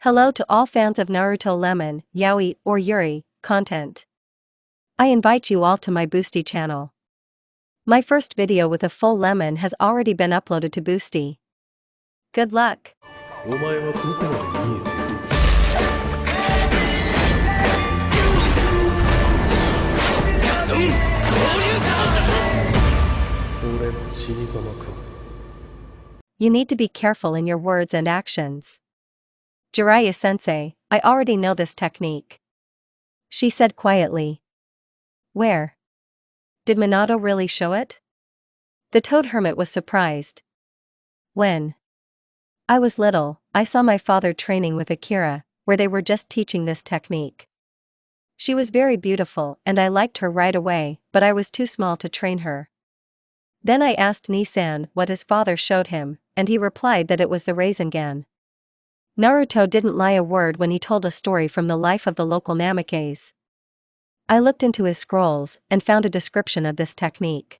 Hello to all fans of Naruto Lemon, Yaoi, or Yuri content. I invite you all to my Boosty channel. My first video with a full lemon has already been uploaded to Boosty. Good luck! お前はどこまで見えている。俺の死に様か。 You need to be careful in your words and actions. Jiraiya-sensei, I already know this technique. She said quietly. Where? Did Minato really show it? The Toad Hermit was surprised. When? I was little, I saw my father training with Akira, where they were just teaching this technique. She was very beautiful and I liked her right away, but I was too small to train her. Then I asked Nisan what his father showed him, and he replied that it was the Rasengan. Naruto didn't lie a word when he told a story from the life of the local Namikaze. I looked into his scrolls and found a description of this technique.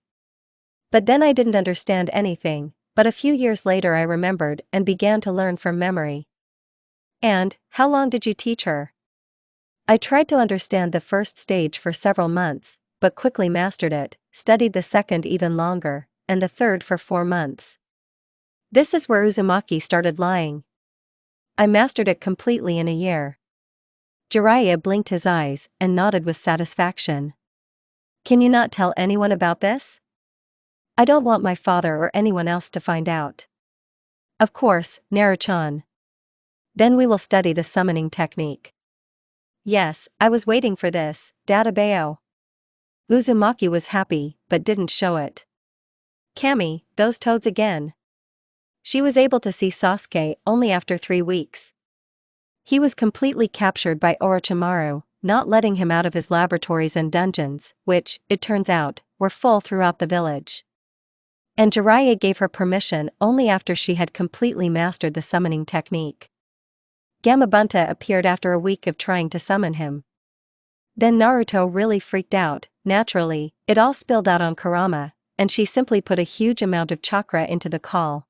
But then I didn't understand anything, but a few years later I remembered and began to learn from memory. And, how long did you teach her? I tried to understand the first stage for several months, but quickly mastered it, studied the second even longer, and the third for 4 months. This is where Uzumaki started lying. I mastered it completely in a year. Jiraiya blinked his eyes and nodded with satisfaction. Can you not tell anyone about this? I don't want my father or anyone else to find out. Of course, Naruto-chan. Then we will study the summoning technique. Yes, I was waiting for this, Databao. Uzumaki was happy, but didn't show it. Kami, those toads again. She was able to see Sasuke only after 3 weeks. He was completely captured by Orochimaru, not letting him out of his laboratories and dungeons, which, it turns out, were full throughout the village. And Jiraiya gave her permission only after she had completely mastered the summoning technique. Gamabunta appeared after a week of trying to summon him. Then Naruto really freaked out. Naturally, it all spilled out on Kurama, and she simply put a huge amount of chakra into the call.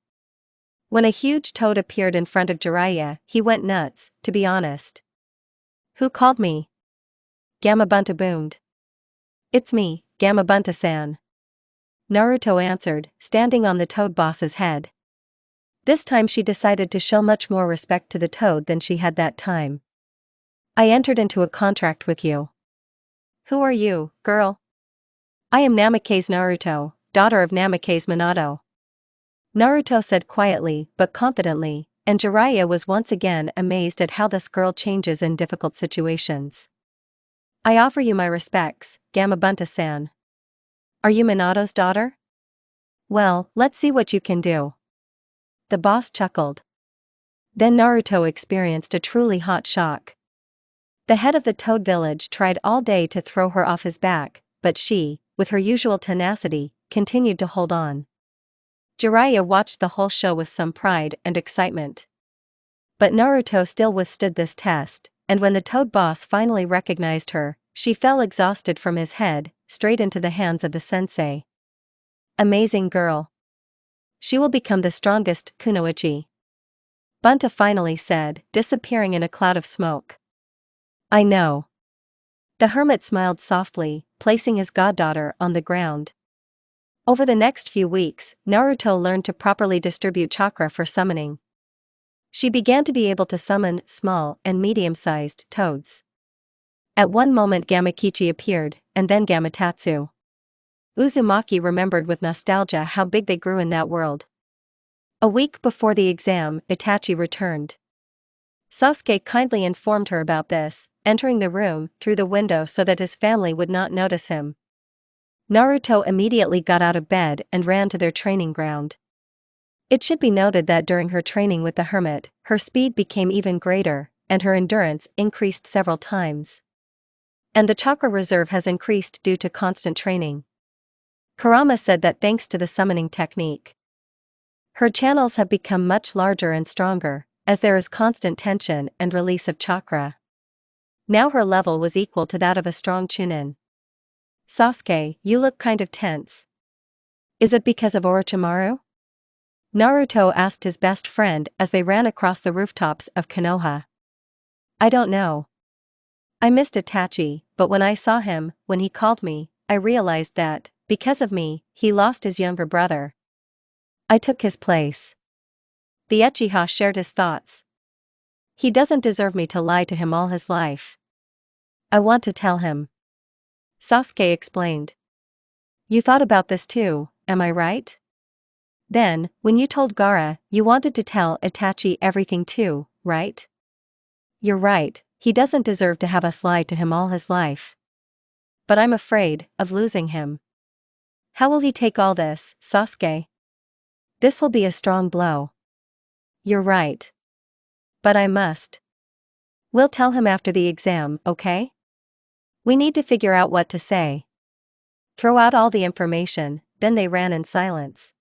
When a huge toad appeared in front of Jiraiya, he went nuts, to be honest. Who called me? Gamabunta boomed. It's me, Gamabunta-san. Naruto answered, standing on the toad boss's head. This time she decided to show much more respect to the toad than she had that time. I entered into a contract with you. Who are you, girl? I am Namikaze Naruto, daughter of Namikaze Minato. Naruto said quietly but confidently, and Jiraiya was once again amazed at how this girl changes in difficult situations. I offer you my respects, Gamabunta-san. Are you Minato's daughter? Well, let's see what you can do. The boss chuckled. Then Naruto experienced a truly hot shock. The head of the Toad Village tried all day to throw her off his back, but she, with her usual tenacity, continued to hold on. Jiraiya watched the whole show with some pride and excitement. But Naruto still withstood this test, and when the Toad boss finally recognized her, she fell exhausted from his head, straight into the hands of the sensei. Amazing girl. She will become the strongest kunoichi. Bunta finally said, disappearing in a cloud of smoke. I know. The hermit smiled softly, placing his goddaughter on the ground. Over the next few weeks, Naruto learned to properly distribute chakra for summoning. She began to be able to summon small and medium-sized toads. At one moment Gamakichi appeared, and then Gamatatsu. Uzumaki remembered with nostalgia how big they grew in that world. A week before the exam, Itachi returned. Sasuke kindly informed her about this, entering the room through the window so that his family would not notice him. Naruto immediately got out of bed and ran to their training ground. It should be noted that during her training with the hermit, her speed became even greater, and her endurance increased several times. And the chakra reserve has increased due to constant training. Kurama said that thanks to the summoning technique, her channels have become much larger and stronger, as there is constant tension and release of chakra. Now her level was equal to that of a strong Chunin. Sasuke, you look kind of tense. Is it because of Orochimaru? Naruto asked his best friend as they ran across the rooftops of Konoha. I don't know. I missed Itachi, but when I saw him, when he called me, I realized that, because of me, he lost his younger brother. I took his place. The Uchiha shared his thoughts. He doesn't deserve me to lie to him all his life. I want to tell him. Sasuke explained. You thought about this too, am I right? Then, when you told Gaara, you wanted to tell Itachi everything too, right? You're right, he doesn't deserve to have us lie to him all his life. But I'm afraid of losing him. How will he take all this, Sasuke? This will be a strong blow. You're right. But I must. We'll tell him after the exam, okay? We need to figure out what to say. Throw out all the information, then they ran in silence.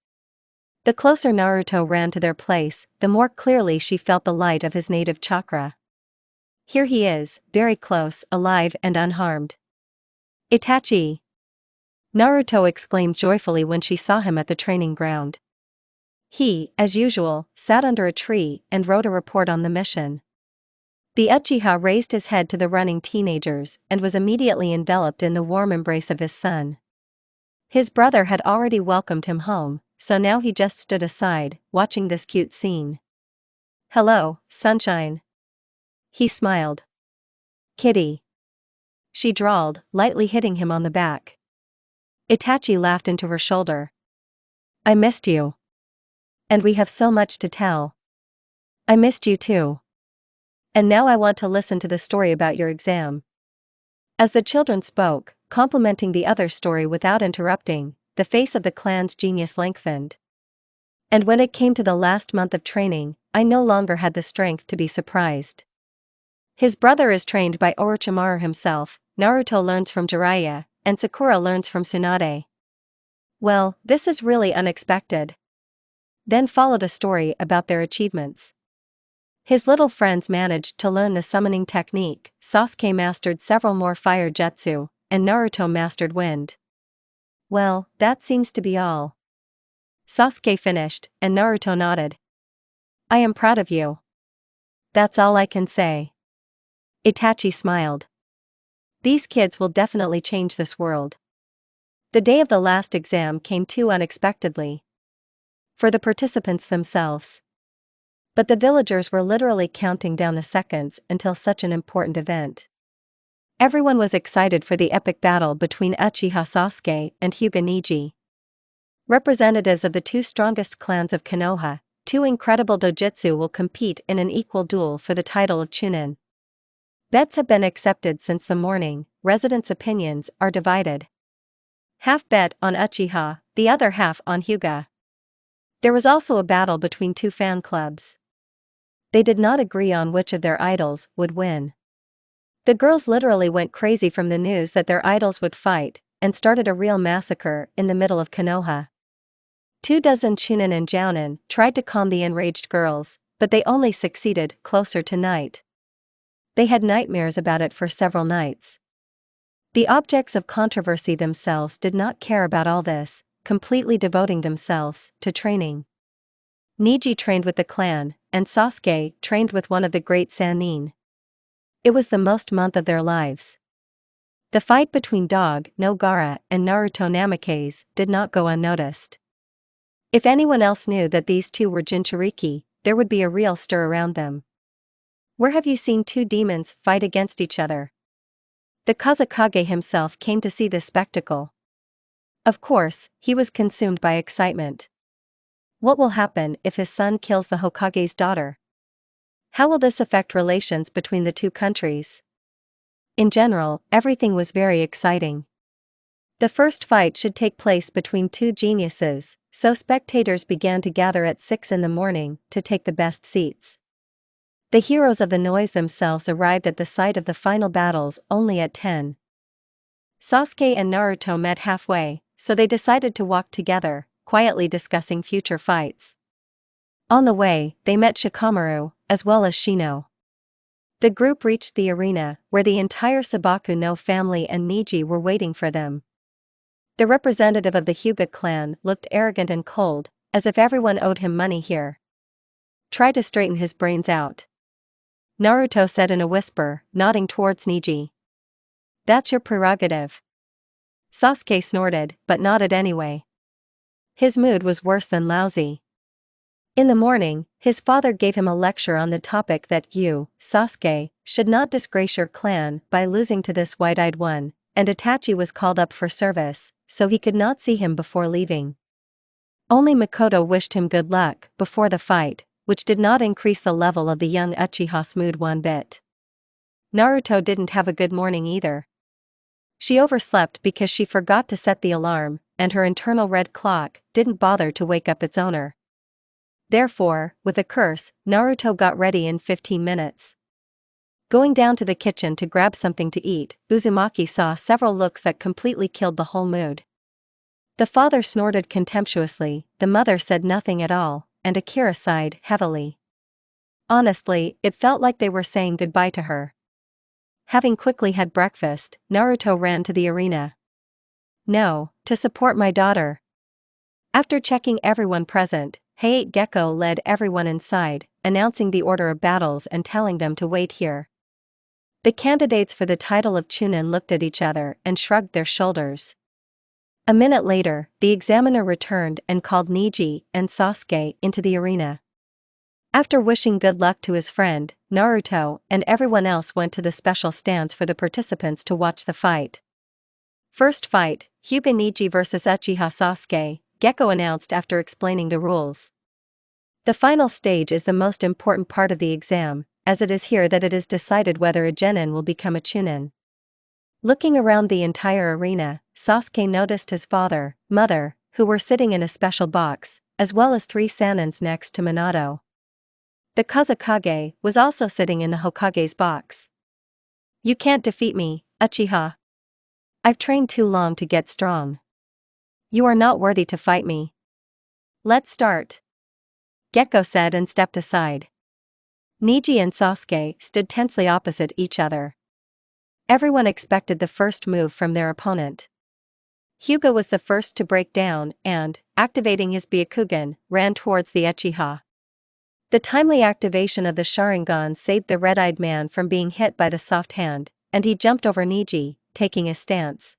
The closer Naruto ran to their place, the more clearly she felt the light of his native chakra. Here he is, very close, alive and unharmed. Itachi! Naruto exclaimed joyfully when she saw him at the training ground. He, as usual, sat under a tree and wrote a report on the mission. The Uchiha raised his head to the running teenagers and was immediately enveloped in the warm embrace of his son. His brother had already welcomed him home, so now he just stood aside, watching this cute scene. Hello, sunshine. He smiled. Kitty. She drawled, lightly hitting him on the back. Itachi laughed into her shoulder. I missed you. And we have so much to tell. I missed you too. And now I want to listen to the story about your exam. As the children spoke, complimenting the other story without interrupting, the face of the clan's genius lengthened. And when it came to the last month of training, I no longer had the strength to be surprised. His brother is trained by Orochimaru himself, Naruto learns from Jiraiya, and Sakura learns from Tsunade. Well, this is really unexpected. Then followed a story about their achievements. His little friends managed to learn the summoning technique, Sasuke mastered several more fire jutsu, and Naruto mastered wind. Well, that seems to be all. Sasuke finished, and Naruto nodded. I am proud of you. That's all I can say. Itachi smiled. These kids will definitely change this world. The day of the last exam came too unexpectedly. For the participants themselves. But the villagers were literally counting down the seconds until such an important event. Everyone was excited for the epic battle between Uchiha Sasuke and Hyuga Neji. Representatives of the two strongest clans of Konoha, two incredible dojutsu, will compete in an equal duel for the title of Chunin. Bets have been accepted since the morning, residents' opinions are divided. Half bet on Uchiha, the other half on Hyuga. There was also a battle between two fan clubs. They did not agree on which of their idols would win. The girls literally went crazy from the news that their idols would fight, and started a real massacre in the middle of Konoha. 24 Chunin and Jounin tried to calm the enraged girls, but they only succeeded closer to night. They had nightmares about it for several nights. The objects of controversy themselves did not care about all this, completely devoting themselves to training. Neji trained with the clan, and Sasuke trained with one of the great Sannin. It was the most month of their lives. The fight between Dog no Gaara and Naruto Namikaze did not go unnoticed. If anyone else knew that these two were Jinchuriki, there would be a real stir around them. Where have you seen two demons fight against each other? The Kazekage himself came to see this spectacle. Of course, he was consumed by excitement. What will happen if his son kills the Hokage's daughter? How will this affect relations between the two countries? In general, everything was very exciting. The first fight should take place between two geniuses, so spectators began to gather at 6 in the morning to take the best seats. The heroes of the noise themselves arrived at the site of the final battles only at 10. Sasuke and Naruto met halfway, so they decided to walk together, quietly discussing future fights. On the way, they met Shikamaru, as well as Shino. The group reached the arena, where the entire Sabaku no family and Neji were waiting for them. The representative of the Hyuga clan looked arrogant and cold, as if everyone owed him money here. Try to straighten his brains out. Naruto said in a whisper, nodding towards Neji. That's your prerogative. Sasuke snorted, but nodded anyway. His mood was worse than lousy. In the morning, his father gave him a lecture on the topic that you, Sasuke, should not disgrace your clan by losing to this white-eyed one, and Itachi was called up for service, so he could not see him before leaving. Only Makoto wished him good luck before the fight, which did not increase the level of the young Uchiha's mood one bit. Naruto didn't have a good morning either. She overslept because she forgot to set the alarm, and her internal red clock didn't bother to wake up its owner. Therefore, with a curse, Naruto got ready in 15 minutes. Going down to the kitchen to grab something to eat, Uzumaki saw several looks that completely killed the whole mood. The father snorted contemptuously, the mother said nothing at all, and Akira sighed heavily. Honestly, it felt like they were saying goodbye to her. Having quickly had breakfast, Naruto ran to the arena. No, to support my daughter. After checking everyone present, Hayate Gecko led everyone inside, announcing the order of battles and telling them to wait here. The candidates for the title of Chunin looked at each other and shrugged their shoulders. A minute later, the examiner returned and called Neji and Sasuke into the arena. After wishing good luck to his friend, Naruto and everyone else went to the special stands for the participants to watch the fight. First fight, Hyuga Neji vs Uchiha Sasuke, Gecko announced after explaining the rules. The final stage is the most important part of the exam, as it is here that it is decided whether a genin will become a chunin. Looking around the entire arena, Sasuke noticed his father, mother, who were sitting in a special box, as well as 3 sanins next to Minato. The Kazekage was also sitting in the Hokage's box. You can't defeat me, Uchiha. I've trained too long to get strong. You are not worthy to fight me. Let's start. Gecko said and stepped aside. Neji and Sasuke stood tensely opposite each other. Everyone expected the first move from their opponent. Hyuga was the first to break down and, activating his Byakugan, ran towards the Uchiha. The timely activation of the Sharingan saved the red-eyed man from being hit by the soft hand, and he jumped over Neji, taking a stance.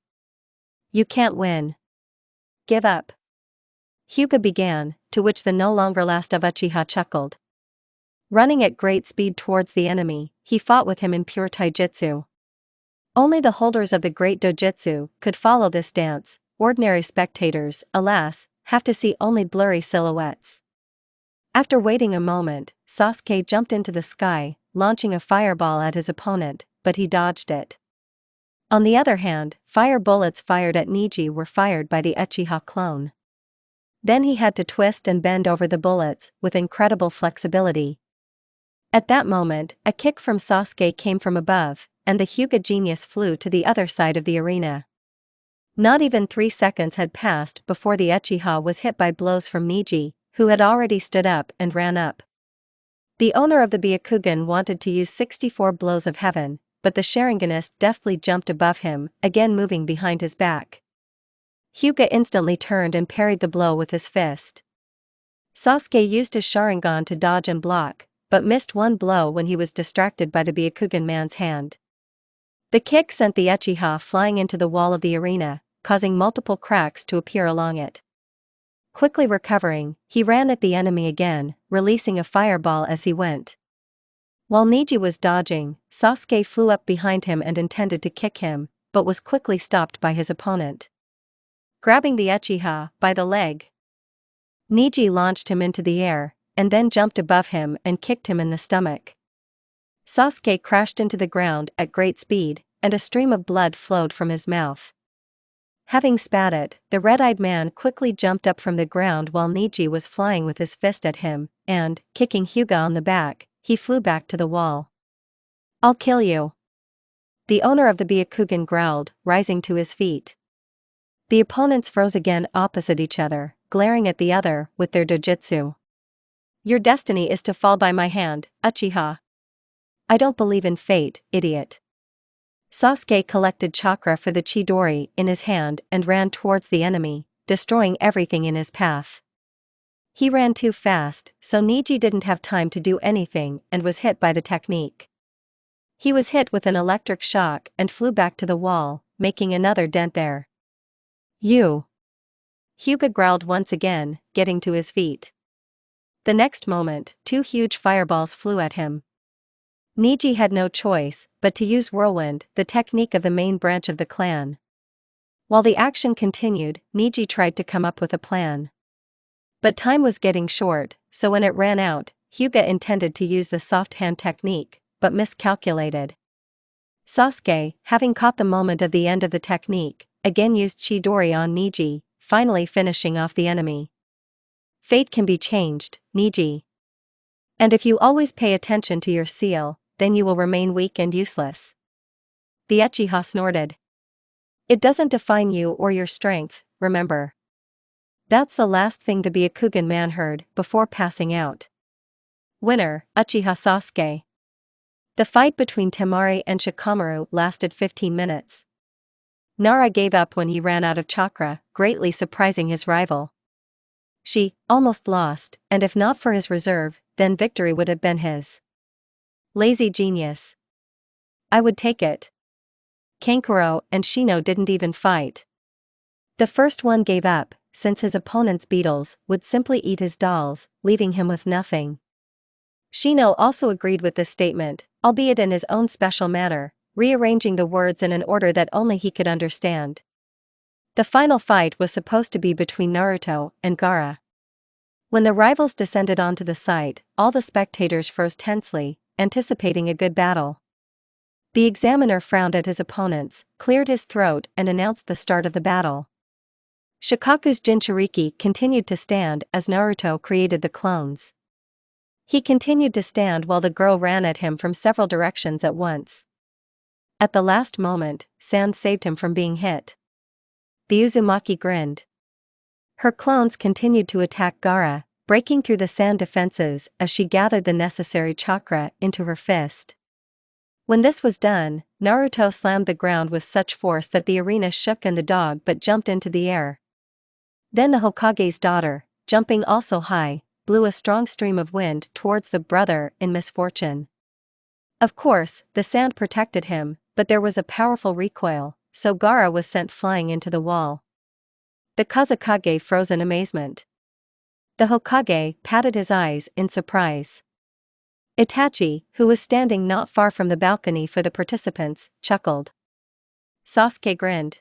You can't win. Give up. Hyuga began, to which the no longer last of Uchiha chuckled. Running at great speed towards the enemy, he fought with him in pure taijutsu. Only the holders of the great dojutsu could follow this dance. Ordinary spectators, alas, have to see only blurry silhouettes. After waiting a moment, Sasuke jumped into the sky, launching a fireball at his opponent, but he dodged it. On the other hand, fire bullets fired at Neji were fired by the Uchiha clone. Then he had to twist and bend over the bullets with incredible flexibility. At that moment, a kick from Sasuke came from above, and the Hyuga genius flew to the other side of the arena. Not even 3 seconds had passed before the Uchiha was hit by blows from Neji, who had already stood up and ran up. The owner of the Byakugan wanted to use 64 blows of heaven, but the Sharinganist deftly jumped above him, again moving behind his back. Hyuga instantly turned and parried the blow with his fist. Sasuke used his Sharingan to dodge and block, but missed one blow when he was distracted by the Byakugan man's hand. The kick sent the Uchiha flying into the wall of the arena, causing multiple cracks to appear along it. Quickly recovering, he ran at the enemy again, releasing a fireball as he went. While Neji was dodging, Sasuke flew up behind him and intended to kick him, but was quickly stopped by his opponent. Grabbing the Uchiha by the leg, Neji launched him into the air, and then jumped above him and kicked him in the stomach. Sasuke crashed into the ground at great speed, and a stream of blood flowed from his mouth. Having spat it, the red-eyed man quickly jumped up from the ground while Neji was flying with his fist at him, and, kicking Hyuga on the back, he flew back to the wall. I'll kill you. The owner of the Byakugan growled, rising to his feet. The opponents froze again opposite each other, glaring at the other with their dojutsu. Your destiny is to fall by my hand, Uchiha. I don't believe in fate, idiot. Sasuke collected chakra for the Chidori in his hand and ran towards the enemy, destroying everything in his path. He ran too fast, so Neji didn't have time to do anything and was hit by the technique. He was hit with an electric shock and flew back to the wall, making another dent there. You! Hyuga growled once again, getting to his feet. The next moment, 2 huge fireballs flew at him. Niji had no choice but to use whirlwind, the technique of the main branch of the clan. While the action continued, Niji tried to come up with a plan. But time was getting short, so when it ran out, Hyuga intended to use the soft hand technique, but miscalculated. Sasuke, having caught the moment of the end of the technique, again used Chidori on Niji, finally finishing off the enemy. Fate can be changed, Niji. And if you always pay attention to your seal, then you will remain weak and useless. The Uchiha snorted. It doesn't define you or your strength, remember. That's the last thing the Byakugan man heard before passing out. Winner, Uchiha Sasuke. The fight between Temari and Shikamaru lasted 15 minutes. Nara gave up when he ran out of chakra, greatly surprising his rival. She almost lost, and if not for his reserve, then victory would have been his. Lazy genius. I would take it. Kankuro and Shino didn't even fight. The first one gave up, since his opponent's beetles would simply eat his dolls, leaving him with nothing. Shino also agreed with this statement, albeit in his own special manner, rearranging the words in an order that only he could understand. The final fight was supposed to be between Naruto and Gaara. When the rivals descended onto the site, all the spectators froze tensely, anticipating a good battle. The examiner frowned at his opponents, cleared his throat and announced the start of the battle. Shikaku's Jinchuriki continued to stand as Naruto created the clones. He continued to stand while the girl ran at him from several directions at once. At the last moment, sand saved him from being hit. The Uzumaki grinned. Her clones continued to attack Gaara, breaking through the sand defenses as she gathered the necessary chakra into her fist. When this was done, Naruto slammed the ground with such force that the arena shook and the dog but jumped into the air. Then the Hokage's daughter, jumping also high, blew a strong stream of wind towards the brother in misfortune. Of course, the sand protected him, but there was a powerful recoil, so Gaara was sent flying into the wall. The Kazekage froze in amazement. The Hokage patted his eyes in surprise. Itachi, who was standing not far from the balcony for the participants, chuckled. Sasuke grinned.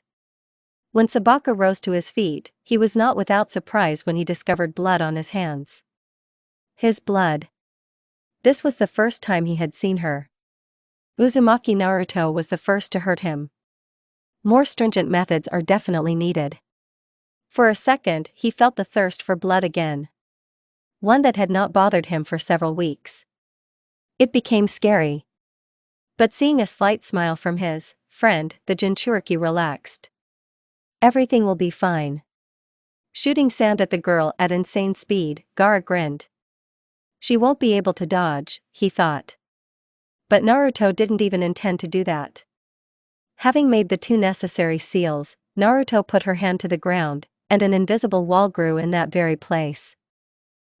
When Sabaka rose to his feet, he was not without surprise when he discovered blood on his hands. His blood. This was the first time he had seen her. Uzumaki Naruto was the first to hurt him. More stringent methods are definitely needed. For a second, he felt the thirst for blood again. One that had not bothered him for several weeks. It became scary. But seeing a slight smile from his friend, the Jinchuriki relaxed. Everything will be fine. Shooting sand at the girl at insane speed, Gaara grinned. She won't be able to dodge, he thought. But Naruto didn't even intend to do that. Having made the 2 necessary seals, Naruto put her hand to the ground, and an invisible wall grew in that very place.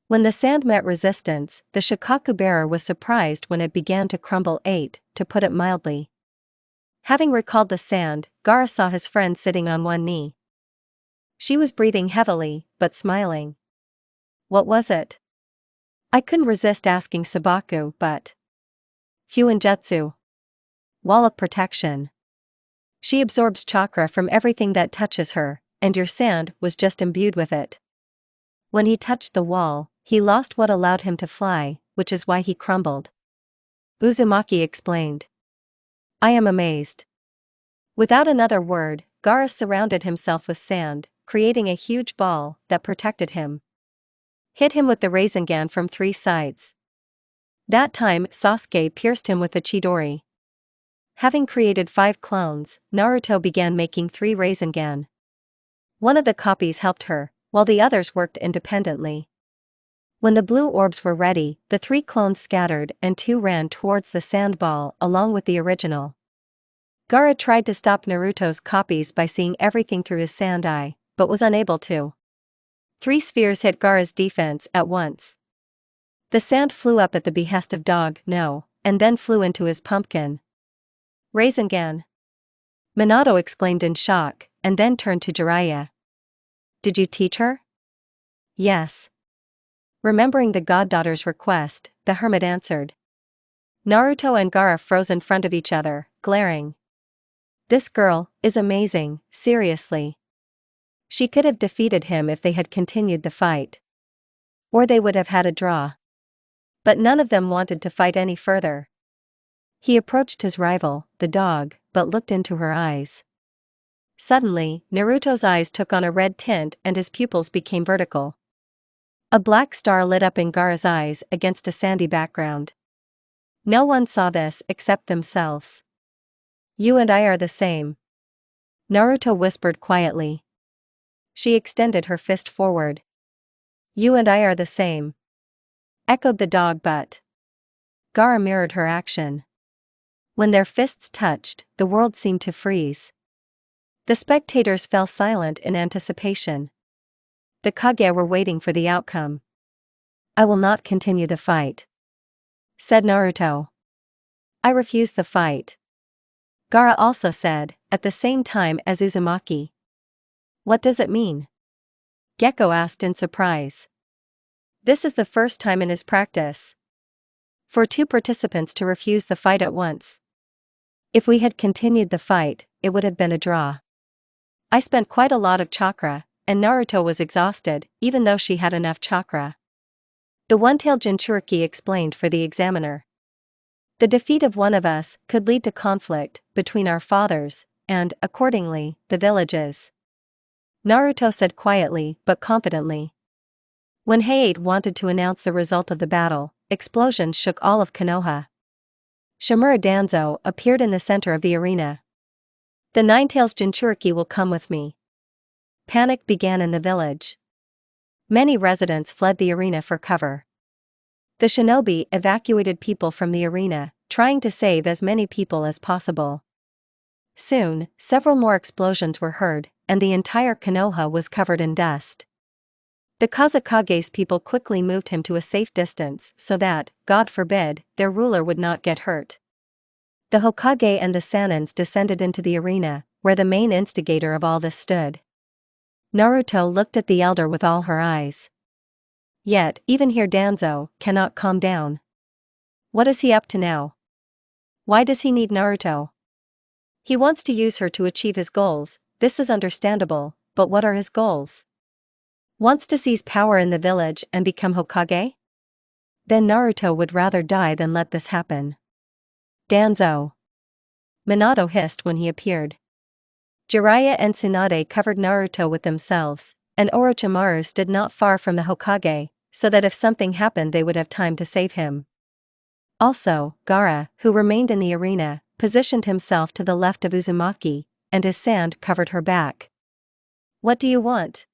When the sand met resistance, the Shikaku bearer was surprised when it began to crumble, to put it mildly. Having recalled the sand, Gaara saw his friend sitting on one knee. She was breathing heavily, but smiling. What was it? I couldn't resist asking Sabaku, but... Fuinjutsu. Wall of protection. She absorbs chakra from everything that touches her, and your sand was just imbued with it. When he touched the wall, he lost what allowed him to fly, which is why he crumbled. Uzumaki explained. I am amazed. Without another word, Gaara surrounded himself with sand, creating a huge ball that protected him. Hit him with the Rasengan from 3 sides. That time Sasuke pierced him with the Chidori. Having created 5 clones, Naruto began making 3 Rasengan. One of the copies helped her, while the others worked independently. When the blue orbs were ready, the 3 clones scattered and 2 ran towards the sand ball along with the original. Gaara tried to stop Naruto's copies by seeing everything through his sand eye, but was unable to. 3 spheres hit Gaara's defense at once. The sand flew up at the behest of Dog No, and then flew into his pumpkin, Rasengan. Minato exclaimed in shock, and then turned to Jiraiya. Did you teach her? Yes. Remembering the goddaughter's request, the hermit answered. Naruto and Gaara froze in front of each other, glaring. This girl is amazing, seriously. She could have defeated him if they had continued the fight. Or they would have had a draw. But none of them wanted to fight any further. He approached his rival, the dog, but looked into her eyes. Suddenly, Naruto's eyes took on a red tint and his pupils became vertical. A black star lit up in Gaara's eyes against a sandy background. No one saw this except themselves. You and I are the same. Naruto whispered quietly. She extended her fist forward. You and I are the same. Echoed the dog, but Gaara mirrored her action. When their fists touched, the world seemed to freeze. The spectators fell silent in anticipation. The Kage were waiting for the outcome. I will not continue the fight, said Naruto. I refuse the fight. Gaara also said, at the same time as Uzumaki. What does it mean? Gekko asked in surprise. This is the first time in his practice. For two participants to refuse the fight at once. If we had continued the fight, it would have been a draw. I spent quite a lot of chakra, and Naruto was exhausted, even though she had enough chakra. The one-tailed Jinchuriki explained for the examiner. The defeat of one of us could lead to conflict between our fathers, and, accordingly, the villages. Naruto said quietly but confidently. When Hayate wanted to announce the result of the battle, explosions shook all of Konoha. Shimura Danzo appeared in the center of the arena. The Nine-Tails Jinchuriki will come with me. Panic began in the village. Many residents fled the arena for cover. The shinobi evacuated people from the arena, trying to save as many people as possible. Soon, several more explosions were heard, and the entire Konoha was covered in dust. The Kazekage's people quickly moved him to a safe distance so that, God forbid, their ruler would not get hurt. The Hokage and the Sanins descended into the arena, where the main instigator of all this stood. Naruto looked at the elder with all her eyes. Yet, even here Danzo cannot calm down. What is he up to now? Why does he need Naruto? He wants to use her to achieve his goals, this is understandable, but what are his goals? Wants to seize power in the village and become Hokage? Then Naruto would rather die than let this happen. Danzo. Minato hissed when he appeared. Jiraiya and Tsunade covered Naruto with themselves, and Orochimaru stood not far from the Hokage, so that if something happened they would have time to save him. Also, Gaara, who remained in the arena, positioned himself to the left of Uzumaki, and his sand covered her back. What do you want?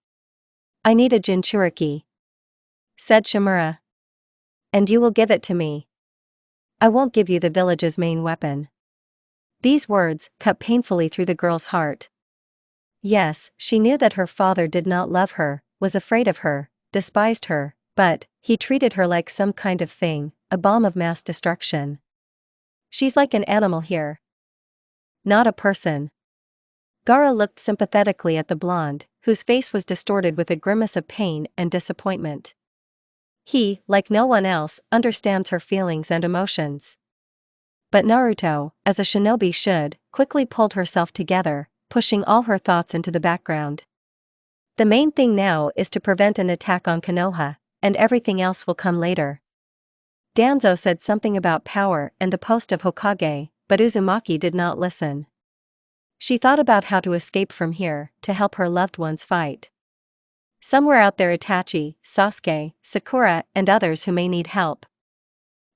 I need a Jinchuriki, said Shimura. And you will give it to me. I won't give you the village's main weapon. These words cut painfully through the girl's heart. Yes, she knew that her father did not love her, was afraid of her, despised her, but he treated her like some kind of thing, a bomb of mass destruction. She's like an animal here. Not a person. Gaara looked sympathetically at the blonde, whose face was distorted with a grimace of pain and disappointment. He, like no one else, understands her feelings and emotions. But Naruto, as a shinobi should, quickly pulled herself together, pushing all her thoughts into the background. The main thing now is to prevent an attack on Konoha, and everything else will come later. Danzo said something about power and the post of Hokage, but Uzumaki did not listen. She thought about how to escape from here, to help her loved ones fight. Somewhere out there Itachi, Sasuke, Sakura and others who may need help.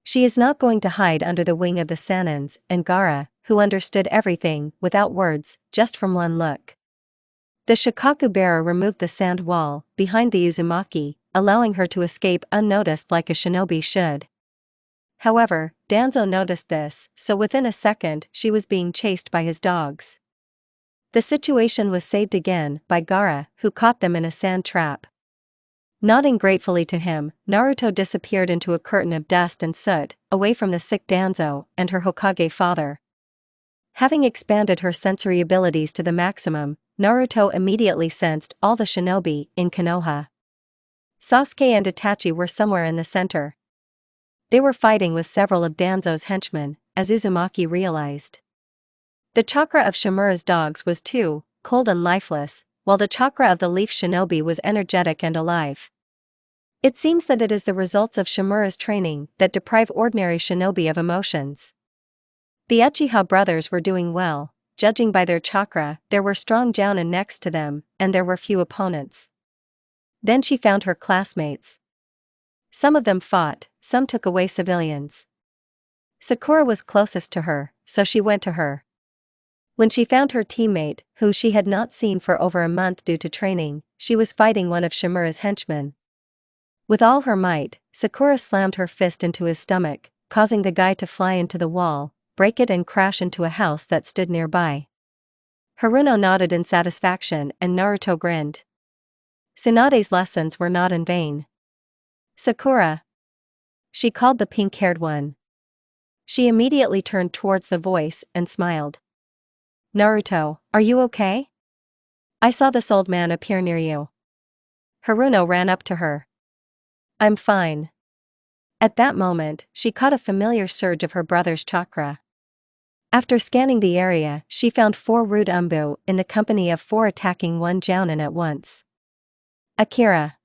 She is not going to hide under the wing of the Sanins and Gaara, who understood everything, without words, just from one look. The Shikaku bearer removed the sand wall behind the Uzumaki, allowing her to escape unnoticed like a shinobi should. However, Danzo noticed this, so within a second she was being chased by his dogs. The situation was saved again by Gaara, who caught them in a sand trap. Nodding gratefully to him, Naruto disappeared into a curtain of dust and soot, away from the sick Danzo and her Hokage father. Having expanded her sensory abilities to the maximum, Naruto immediately sensed all the shinobi in Konoha. Sasuke and Itachi were somewhere in the center. They were fighting with several of Danzo's henchmen, as Uzumaki realized. The chakra of Shimura's dogs was too cold and lifeless, while the chakra of the leaf shinobi was energetic and alive. It seems that it is the results of Shimura's training that deprive ordinary shinobi of emotions. The Uchiha brothers were doing well. Judging by their chakra, there were strong jounin next to them, and there were few opponents. Then she found her classmates. Some of them fought, some took away civilians. Sakura was closest to her, so she went to her. When she found her teammate, whom she had not seen for over a month due to training, she was fighting one of Shimura's henchmen. With all her might, Sakura slammed her fist into his stomach, causing the guy to fly into the wall, break it and crash into a house that stood nearby. Haruno nodded in satisfaction and Naruto grinned. Tsunade's lessons were not in vain. Sakura, she called the pink-haired one. She immediately turned towards the voice and smiled. Naruto, are you okay? I saw this old man appear near you. Haruno ran up to her. I'm fine. At that moment, she caught a familiar surge of her brother's chakra. After scanning the area, she found 4 rude umbu in the company of 4 attacking one jounin at once. Akira.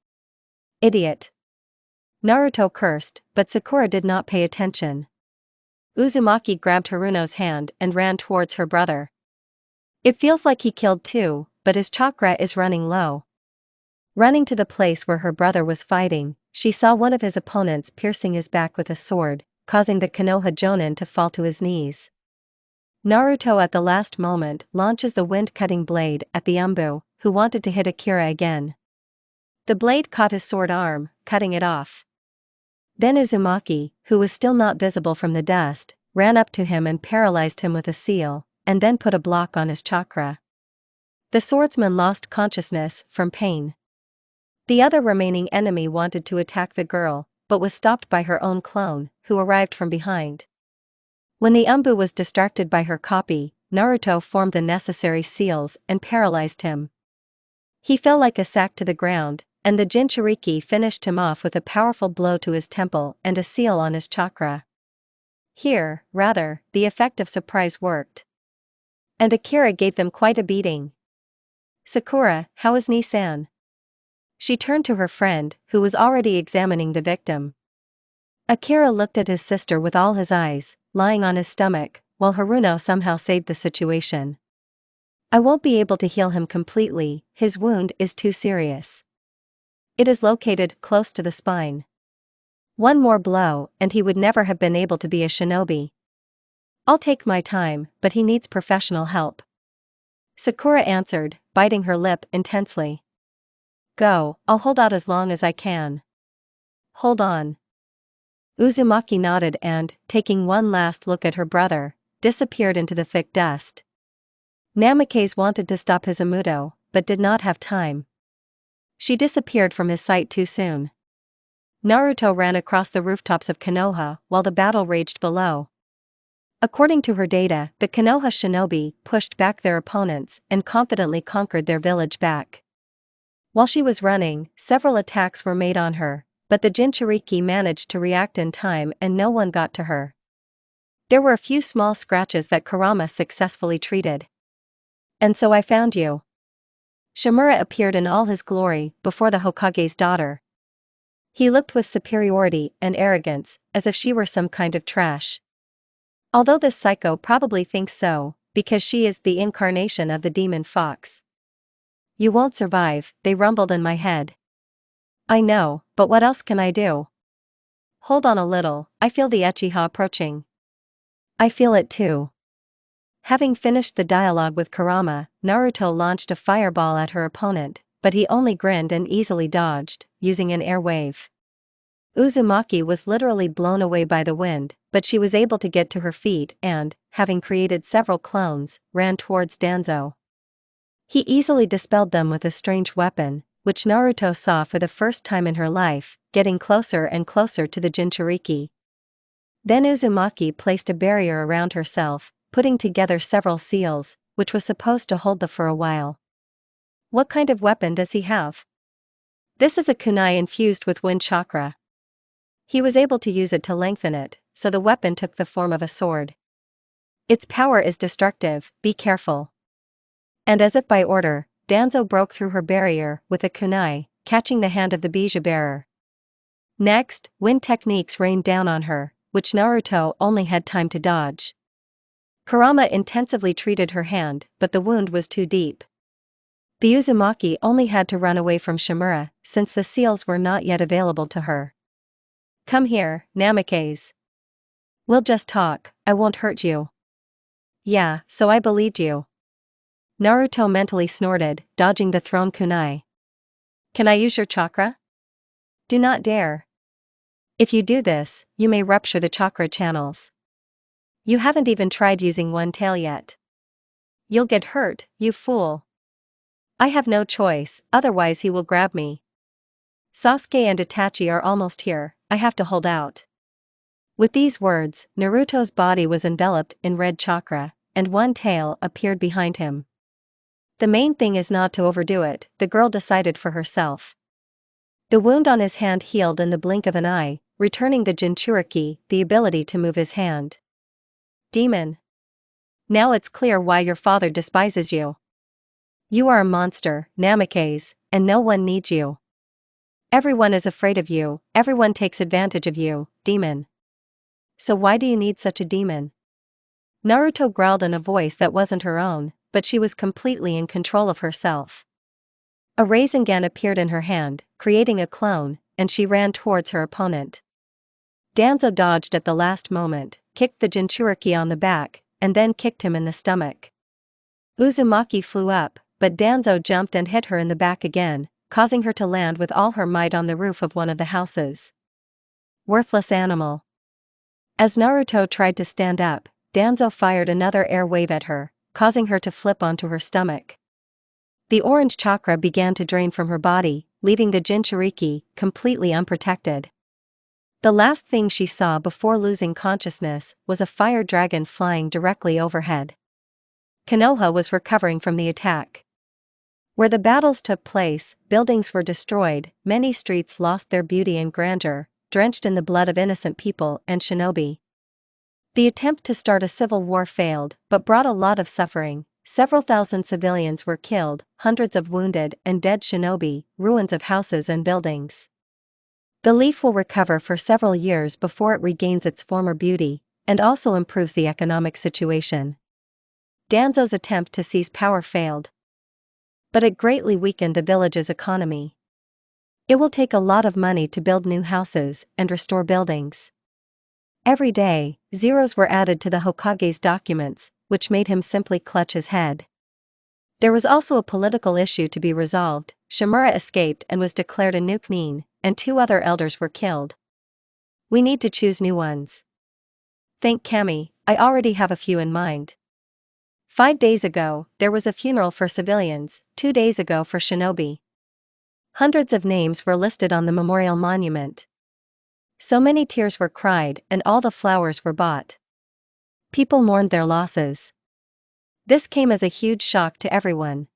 Idiot. Naruto cursed, but Sakura did not pay attention. Uzumaki grabbed Haruno's hand and ran towards her brother. It feels like he killed 2, but his chakra is running low. Running to the place where her brother was fighting, she saw one of his opponents piercing his back with a sword, causing the Konoha Jonin to fall to his knees. Naruto at the last moment launches the wind-cutting blade at the umbu, who wanted to hit Akira again. The blade caught his sword arm, cutting it off. Then Uzumaki, who was still not visible from the dust, ran up to him and paralyzed him with a seal, and then put a block on his chakra. The swordsman lost consciousness from pain. The other remaining enemy wanted to attack the girl, but was stopped by her own clone, who arrived from behind. When the umbu was distracted by her copy, Naruto formed the necessary seals and paralyzed him. He fell like a sack to the ground, and the Jinchuriki finished him off with a powerful blow to his temple and a seal on his chakra. Here, rather, the effect of surprise worked. And Akira gave them quite a beating. Sakura, how is Ni-san? She turned to her friend, who was already examining the victim. Akira looked at his sister with all his eyes, lying on his stomach, while Haruno somehow saved the situation. I won't be able to heal him completely, his wound is too serious. It is located close to the spine. One more blow, and he would never have been able to be a shinobi. I'll take my time, but he needs professional help. Sakura answered, biting her lip intensely. Go, I'll hold out as long as I can. Hold on. Uzumaki nodded and, taking one last look at her brother, disappeared into the thick dust. Namikaze wanted to stop his Immortal, but did not have time. She disappeared from his sight too soon. Naruto ran across the rooftops of Konoha while the battle raged below. According to her data, the Konoha shinobi pushed back their opponents and confidently conquered their village back. While she was running, several attacks were made on her, but the Jinchuriki managed to react in time and no one got to her. There were a few small scratches that Kurama successfully treated. And so I found you. Shimura appeared in all his glory before the Hokage's daughter. He looked with superiority and arrogance, as if she were some kind of trash. Although this psycho probably thinks so, because she is the incarnation of the demon fox. You won't survive, they rumbled in my head. I know, but what else can I do? Hold on a little, I feel the Uchiha approaching. I feel it too. Having finished the dialogue with Kurama, Naruto launched a fireball at her opponent, but he only grinned and easily dodged, using an air wave. Uzumaki was literally blown away by the wind, but she was able to get to her feet and, having created several clones, ran towards Danzo. He easily dispelled them with a strange weapon, which Naruto saw for the first time in her life, getting closer and closer to the Jinchuriki. Then Uzumaki placed a barrier around herself, putting together several seals, which was supposed to hold the for a while. What kind of weapon does he have? This is a kunai infused with wind chakra. He was able to use it to lengthen it, so the weapon took the form of a sword. Its power is destructive, be careful. And as if by order, Danzo broke through her barrier with a kunai, catching the hand of the bija bearer. Next, wind techniques rained down on her, which Naruto only had time to dodge. Kurama intensively treated her hand, but the wound was too deep. The Uzumaki only had to run away from Shimura, since the seals were not yet available to her. Come here, Namikaze. We'll just talk, I won't hurt you. Yeah, so I believed you. Naruto mentally snorted, dodging the thrown kunai. Can I use your chakra? Do not dare. If you do this, you may rupture the chakra channels. You haven't even tried using one tail yet. You'll get hurt, you fool. I have no choice, otherwise he will grab me. Sasuke and Itachi are almost here, I have to hold out. With these words, Naruto's body was enveloped in red chakra, and one tail appeared behind him. The main thing is not to overdo it, the girl decided for herself. The wound on his hand healed in the blink of an eye, returning the Jinchuriki the ability to move his hand. Demon. Now it's clear why your father despises you. You are a monster, Namikaze, and no one needs you. Everyone is afraid of you, everyone takes advantage of you, demon. So why do you need such a demon? Naruto growled in a voice that wasn't her own, but she was completely in control of herself. A Rasengan appeared in her hand, creating a clone, and she ran towards her opponent. Danzo dodged at the last moment, kicked the Jinchuriki on the back, and then kicked him in the stomach. Uzumaki flew up, but Danzo jumped and hit her in the back again, causing her to land with all her might on the roof of one of the houses. Worthless animal. As Naruto tried to stand up, Danzo fired another air wave at her, causing her to flip onto her stomach. The orange chakra began to drain from her body, leaving the Jinchuriki completely unprotected. The last thing she saw before losing consciousness was a fire dragon flying directly overhead. Konoha was recovering from the attack. Where the battles took place, buildings were destroyed, many streets lost their beauty and grandeur, drenched in the blood of innocent people and shinobi. The attempt to start a civil war failed, but brought a lot of suffering. Several thousand civilians were killed, hundreds of wounded and dead shinobi, ruins of houses and buildings. The leaf will recover for several years before it regains its former beauty, and also improves the economic situation. Danzo's attempt to seize power failed, but it greatly weakened the village's economy. It will take a lot of money to build new houses and restore buildings. Every day, zeros were added to the Hokage's documents, which made him simply clutch his head. There was also a political issue to be resolved. Shimura escaped and was declared a nuke mean, and 2 other elders were killed. We need to choose new ones. Thank Kami, I already have a few in mind. 5 days ago, there was a funeral for civilians, 2 days ago for shinobi. Hundreds of names were listed on the memorial monument. So many tears were cried and all the flowers were bought. People mourned their losses. This came as a huge shock to everyone.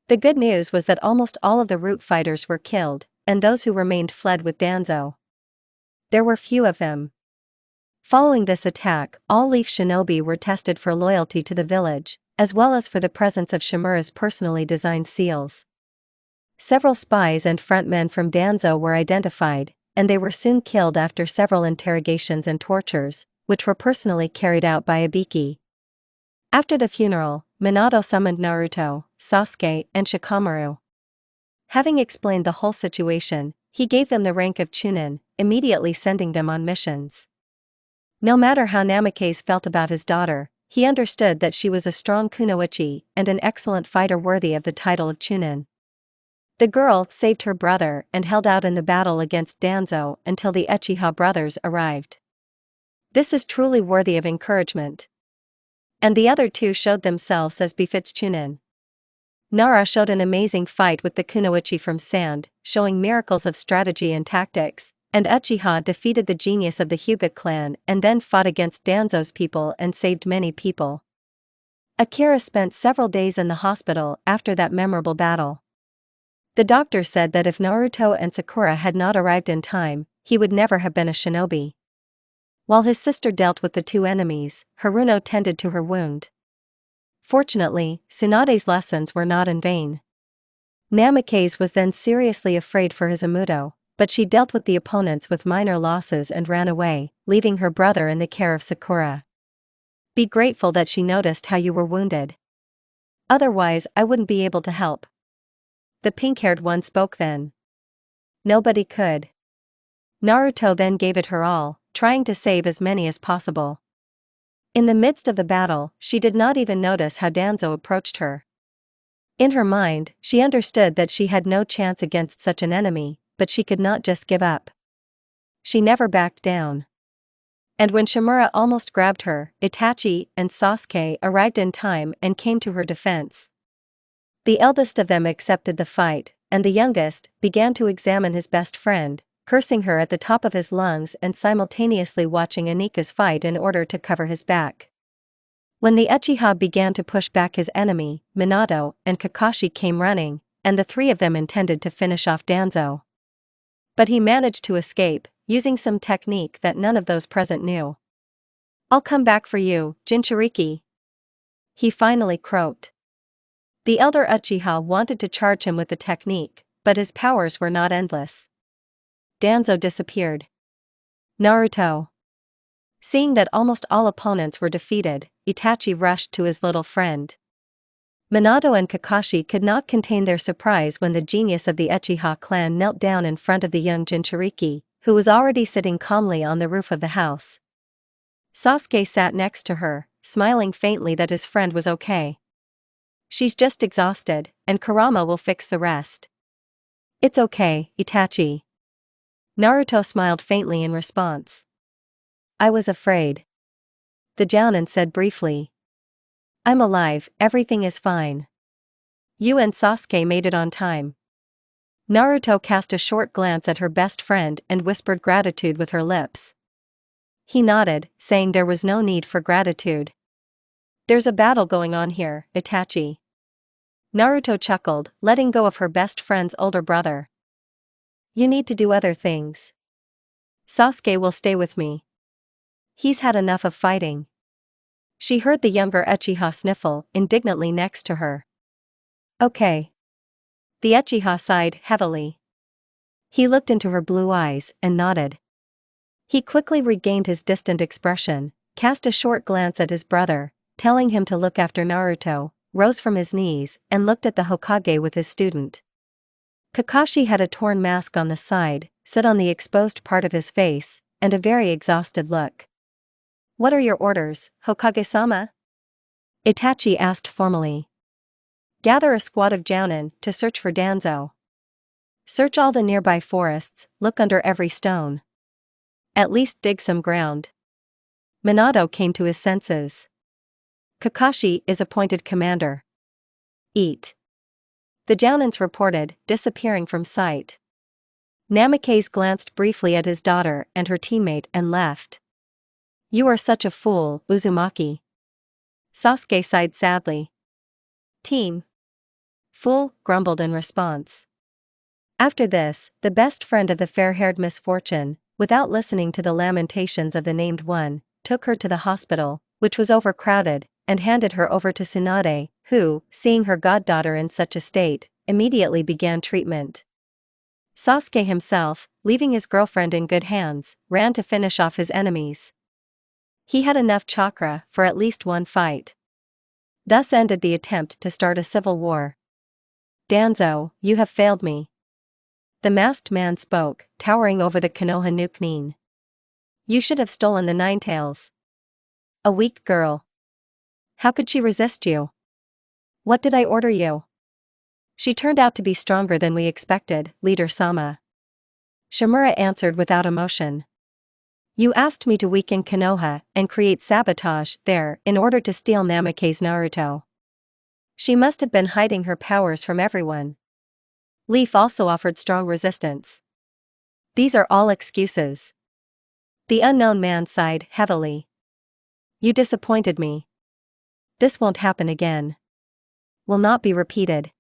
The good news was that almost all of the root fighters were killed, and those who remained fled with Danzo. There were few of them. Following this attack, all Leaf Shinobi were tested for loyalty to the village, as well as for the presence of Shimura's personally designed seals. Several spies and frontmen from Danzo were identified, and they were soon killed after several interrogations and tortures, which were personally carried out by Ibiki. After the funeral, Minato summoned Naruto, Sasuke, and Shikamaru. Having explained the whole situation, he gave them the rank of Chunin, immediately sending them on missions. No matter how Namikaze felt about his daughter, he understood that she was a strong kunoichi and an excellent fighter worthy of the title of Chunin. The girl saved her brother and held out in the battle against Danzo until the Uchiha brothers arrived. This is truly worthy of encouragement. And the other 2 showed themselves as befits Chunin. Nara showed an amazing fight with the kunoichi from Sand, showing miracles of strategy and tactics, And Uchiha defeated the genius of the Hyuga clan and then fought against Danzo's people and saved many people. Akira spent several days in the hospital after that memorable battle. The doctor said that if Naruto and Sakura had not arrived in time, he would never have been a shinobi. While his sister dealt with the two enemies, Haruno tended to her wound. Fortunately, Tsunade's lessons were not in vain. Namikaze was then seriously afraid for his Immortal, but she dealt with the opponents with minor losses and ran away, leaving her brother in the care of Sakura. Be grateful that she noticed how you were wounded. Otherwise, I wouldn't be able to help. The pink-haired one spoke then. Nobody could. Naruto then gave it her all, trying to save as many as possible. In the midst of the battle, she did not even notice how Danzo approached her. In her mind, she understood that she had no chance against such an enemy, but she could not just give up. She never backed down. And when Shimura almost grabbed her, Itachi and Sasuke arrived in time and came to her defense. The eldest of them accepted the fight, and the youngest began to examine his best friend, cursing her at the top of his lungs and simultaneously watching Anika's fight in order to cover his back. When the Uchiha began to push back his enemy, Minato and Kakashi came running, and the three of them intended to finish off Danzo. But he managed to escape, using some technique that none of those present knew. "I'll come back for you, Jinchuriki," he finally croaked. The elder Uchiha wanted to charge him with the technique, but his powers were not endless. Danzo disappeared. Naruto. Seeing that almost all opponents were defeated, Itachi rushed to his little friend. Minato and Kakashi could not contain their surprise when the genius of the Uchiha clan knelt down in front of the young Jinchuriki, who was already sitting calmly on the roof of the house. Sasuke sat next to her, smiling faintly that his friend was okay. "She's just exhausted, and Kurama will fix the rest." "It's okay, Itachi." Naruto smiled faintly in response. "I was afraid." The Jounin said briefly. "I'm alive, everything is fine. You and Sasuke made it on time." Naruto cast a short glance at her best friend and whispered gratitude with her lips. He nodded, saying there was no need for gratitude. "There's a battle going on here, Itachi." Naruto chuckled, letting go of her best friend's older brother. "You need to do other things. Sasuke will stay with me. He's had enough of fighting." She heard the younger Uchiha sniffle indignantly next to her. "Okay." The Uchiha sighed heavily. He looked into her blue eyes and nodded. He quickly regained his distant expression, cast a short glance at his brother, telling him to look after Naruto, rose from his knees and looked at the Hokage with his student. Kakashi had a torn mask on the side, set on the exposed part of his face, and a very exhausted look. "What are your orders, Hokage-sama?" Itachi asked formally. "Gather a squad of Jounin to search for Danzo. Search all the nearby forests, look under every stone. At least dig some ground." Minato came to his senses. Kakashi is appointed commander. "Eat." The Jounins reported, disappearing from sight. Namikaze glanced briefly at his daughter and her teammate and left. "You are such a fool, Uzumaki." Sasuke sighed sadly. "Team." Fool grumbled in response. After this, the best friend of the fair-haired misfortune, without listening to the lamentations of the named one, took her to the hospital, which was overcrowded, and handed her over to Tsunade, who, seeing her goddaughter in such a state, immediately began treatment. Sasuke himself, leaving his girlfriend in good hands, ran to finish off his enemies. He had enough chakra for at least one fight. Thus ended the attempt to start a civil war. "Danzo, you have failed me." The masked man spoke, towering over the Konoha Nuke. "You should have stolen the Ninetales. A weak girl. How could she resist you? What did I order you?" "She turned out to be stronger than we expected, Leader Sama." Shimura answered without emotion. "You asked me to weaken Konoha and create sabotage there in order to steal Namikaze Naruto. She must have been hiding her powers from everyone." Leaf also offered strong resistance. These are all excuses. The unknown man sighed heavily. You disappointed me. This won't happen again. Will not be repeated.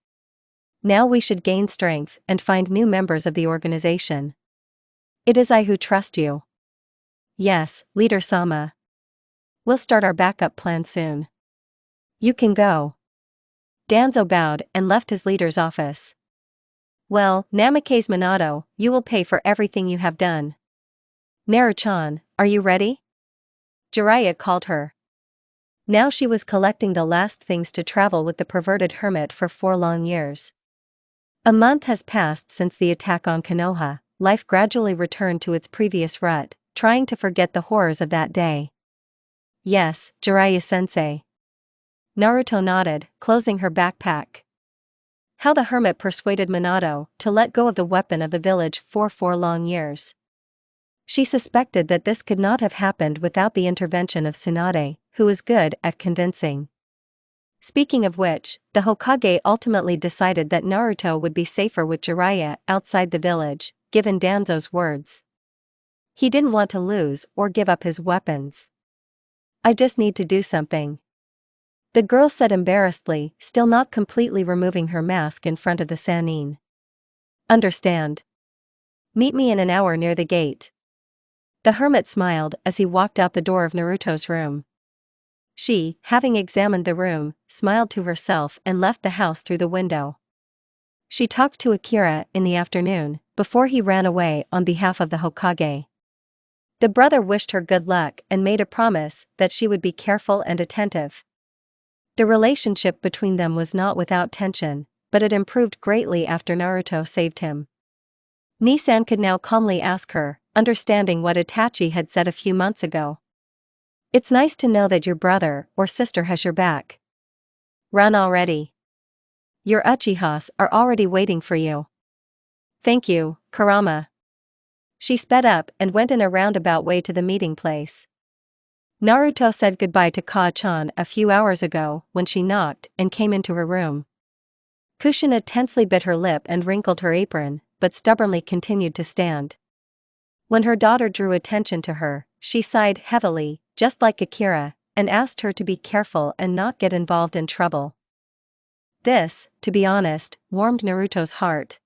Now we should gain strength and find new members of the organization. It is I who trust you. Yes, Leader Sama. We'll start our backup plan soon. You can go. Danzo bowed and left his leader's office. Well, Namikaze Minato, you will pay for everything you have done. Naru-chan, are you ready? Jiraiya called her. Now she was collecting the last things to travel with the perverted hermit for 4 long years. A month has passed since the attack on Konoha. Life gradually returned to its previous rut, trying to forget the horrors of that day. Yes, Jiraiya-sensei. Naruto nodded, closing her backpack. How the hermit persuaded Minato to let go of the weapon of the village for 4 long years. She suspected that this could not have happened without the intervention of Tsunade, who was good at convincing. Speaking of which, the Hokage ultimately decided that Naruto would be safer with Jiraiya outside the village, given Danzo's words. He didn't want to lose or give up his weapons. I just need to do something. The girl said embarrassedly, still not completely removing her mask in front of the Sannin. Understand. Meet me in an hour near the gate. The hermit smiled as he walked out the door of Naruto's room. She, having examined the room, smiled to herself and left the house through the window. She talked to Akira in the afternoon, before he ran away on behalf of the Hokage. The brother wished her good luck and made a promise that she would be careful and attentive. The relationship between them was not without tension, but it improved greatly after Naruto saved him. Nisan could now calmly ask her, understanding what Itachi had said a few months ago. It's nice to know that your brother or sister has your back. Run already. Your Uchihas are already waiting for you. Thank you, Kurama. She sped up and went in a roundabout way to the meeting place. Naruto said goodbye to Ka-chan a few hours ago when she knocked and came into her room. Kushina tensely bit her lip and wrinkled her apron, but stubbornly continued to stand. When her daughter drew attention to her, she sighed heavily, just like Akira, and asked her to be careful and not get involved in trouble. This, to be honest, warmed Naruto's heart.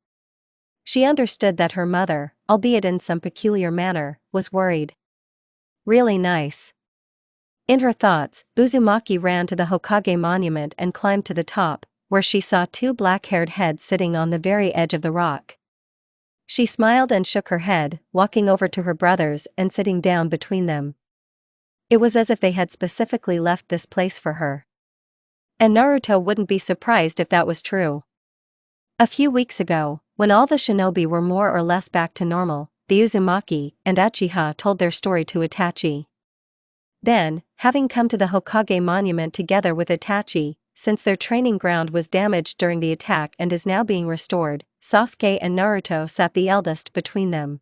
She understood that her mother, albeit in some peculiar manner, was worried. Really nice. In her thoughts, Uzumaki ran to the Hokage monument and climbed to the top, where she saw 2 black-haired heads sitting on the very edge of the rock. She smiled and shook her head, walking over to her brothers and sitting down between them. It was as if they had specifically left this place for her. And Naruto wouldn't be surprised if that was true. A few weeks ago, when all the shinobi were more or less back to normal, the Uzumaki and Uchiha told their story to Itachi. Then, having come to the Hokage monument together with Itachi, since their training ground was damaged during the attack and is now being restored, Sasuke and Naruto sat the eldest between them.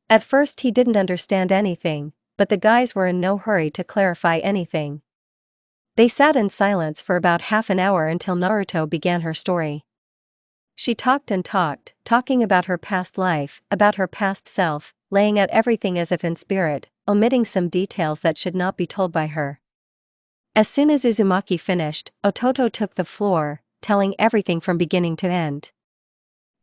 At first he didn't understand anything, but the guys were in no hurry to clarify anything. They sat in silence for about half an hour until Naruto began her story. She talked and talked, talking about her past life, about her past self, laying out everything as if in spirit, omitting some details that should not be told by her. As soon as Uzumaki finished, Ototo took the floor, telling everything from beginning to end.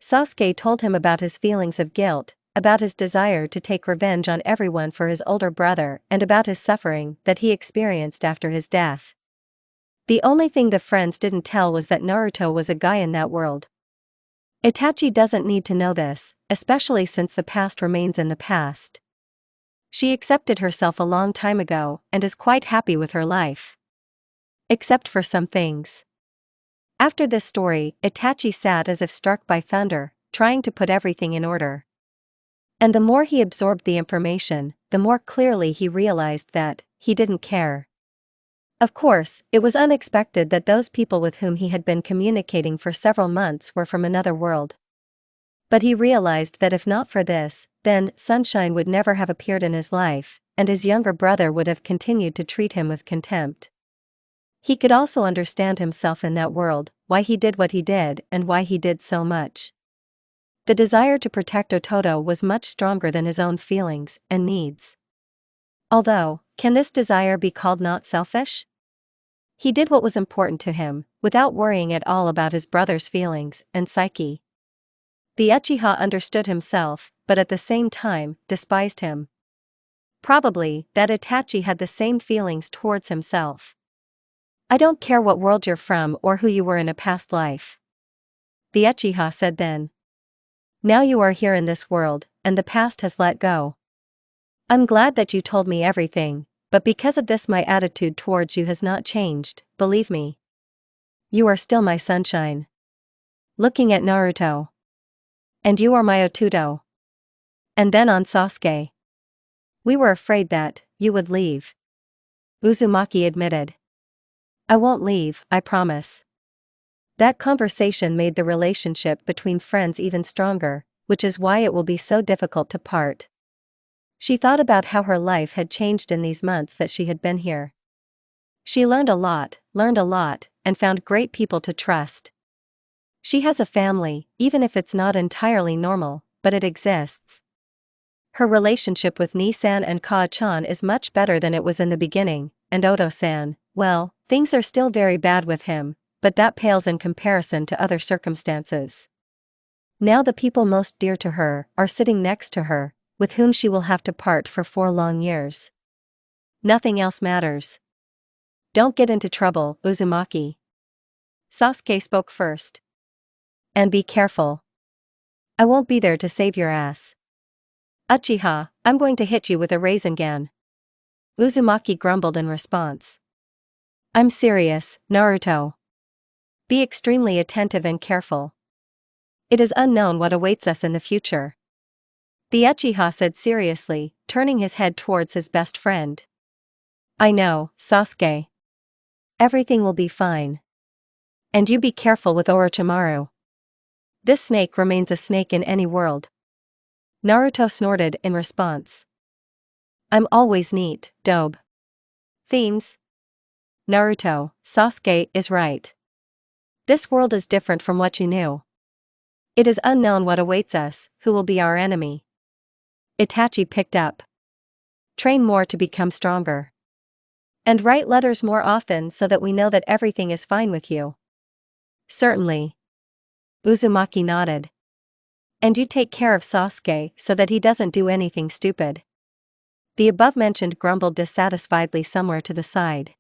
Sasuke told him about his feelings of guilt, about his desire to take revenge on everyone for his older brother and about his suffering that he experienced after his death. The only thing the friends didn't tell was that Naruto was a guy in that world. Itachi doesn't need to know this, especially since the past remains in the past. She accepted herself a long time ago and is quite happy with her life. Except for some things. After this story, Itachi sat as if struck by thunder, trying to put everything in order. And the more he absorbed the information, the more clearly he realized that he didn't care. Of course, it was unexpected that those people with whom he had been communicating for several months were from another world. But he realized that if not for this, then sunshine would never have appeared in his life, and his younger brother would have continued to treat him with contempt. He could also understand himself in that world, why he did what he did and why he did so much. The desire to protect Ototo was much stronger than his own feelings and needs. Although, can this desire be called not selfish? He did what was important to him, without worrying at all about his brother's feelings and psyche. The Uchiha understood himself, but at the same time, despised him. Probably, that Itachi had the same feelings towards himself. I don't care what world you're from or who you were in a past life, the Uchiha said then. Now you are here in this world, and the past has let go. I'm glad that you told me everything, but because of this my attitude towards you has not changed, believe me. You are still my sunshine. Looking at Naruto. And you are my Otuto. And then on Sasuke. We were afraid that you would leave, Uzumaki admitted. I won't leave, I promise. That conversation made the relationship between friends even stronger, which is why it will be so difficult to part. She thought about how her life had changed in these months that she had been here. She learned a lot, and found great people to trust. She has a family, even if it's not entirely normal, but it exists. Her relationship with Nii-san and Kaa-chan is much better than it was in the beginning, and Oto-san, well, things are still very bad with him, but that pales in comparison to other circumstances. Now the people most dear to her are sitting next to her, with whom she will have to part for 4 long years. Nothing else matters. Don't get into trouble, Uzumaki. Sasuke spoke first. And be careful. I won't be there to save your ass. Uchiha, I'm going to hit you with a Rasengan. Uzumaki grumbled in response. I'm serious, Naruto. Be extremely attentive and careful. It is unknown what awaits us in the future. The Uchiha said seriously, turning his head towards his best friend. I know, Sasuke. Everything will be fine. And you be careful with Orochimaru. This snake remains a snake in any world. Naruto snorted in response. I'm always neat, dobe. Themes. Naruto, Sasuke is right. This world is different from what you knew. It is unknown what awaits us, who will be our enemy. Itachi picked up. Train more to become stronger. And write letters more often so that we know that everything is fine with you. Certainly. Uzumaki nodded. And you take care of Sasuke so that he doesn't do anything stupid. The above-mentioned grumbled dissatisfiedly somewhere to the side.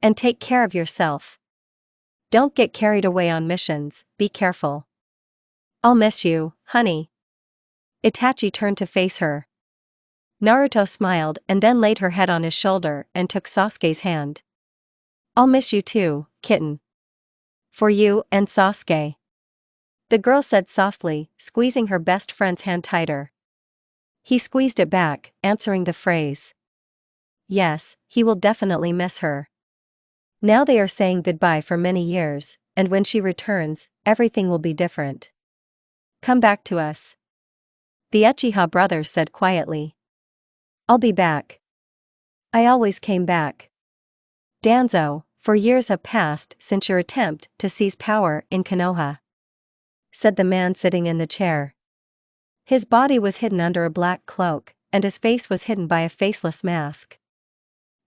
And take care of yourself. Don't get carried away on missions, be careful. I'll miss you, honey. Itachi turned to face her. Naruto smiled and then laid her head on his shoulder and took Sasuke's hand. I'll miss you too, kitten. For you and Sasuke. The girl said softly, squeezing her best friend's hand tighter. He squeezed it back, answering the phrase. Yes, he will definitely miss her. Now they are saying goodbye for many years, and when she returns, everything will be different. Come back to us. The Uchiha brothers said quietly. I'll be back. I always came back. Danzo, for years have passed since your attempt to seize power in Konoha, said the man sitting in the chair. His body was hidden under a black cloak, and his face was hidden by a faceless mask.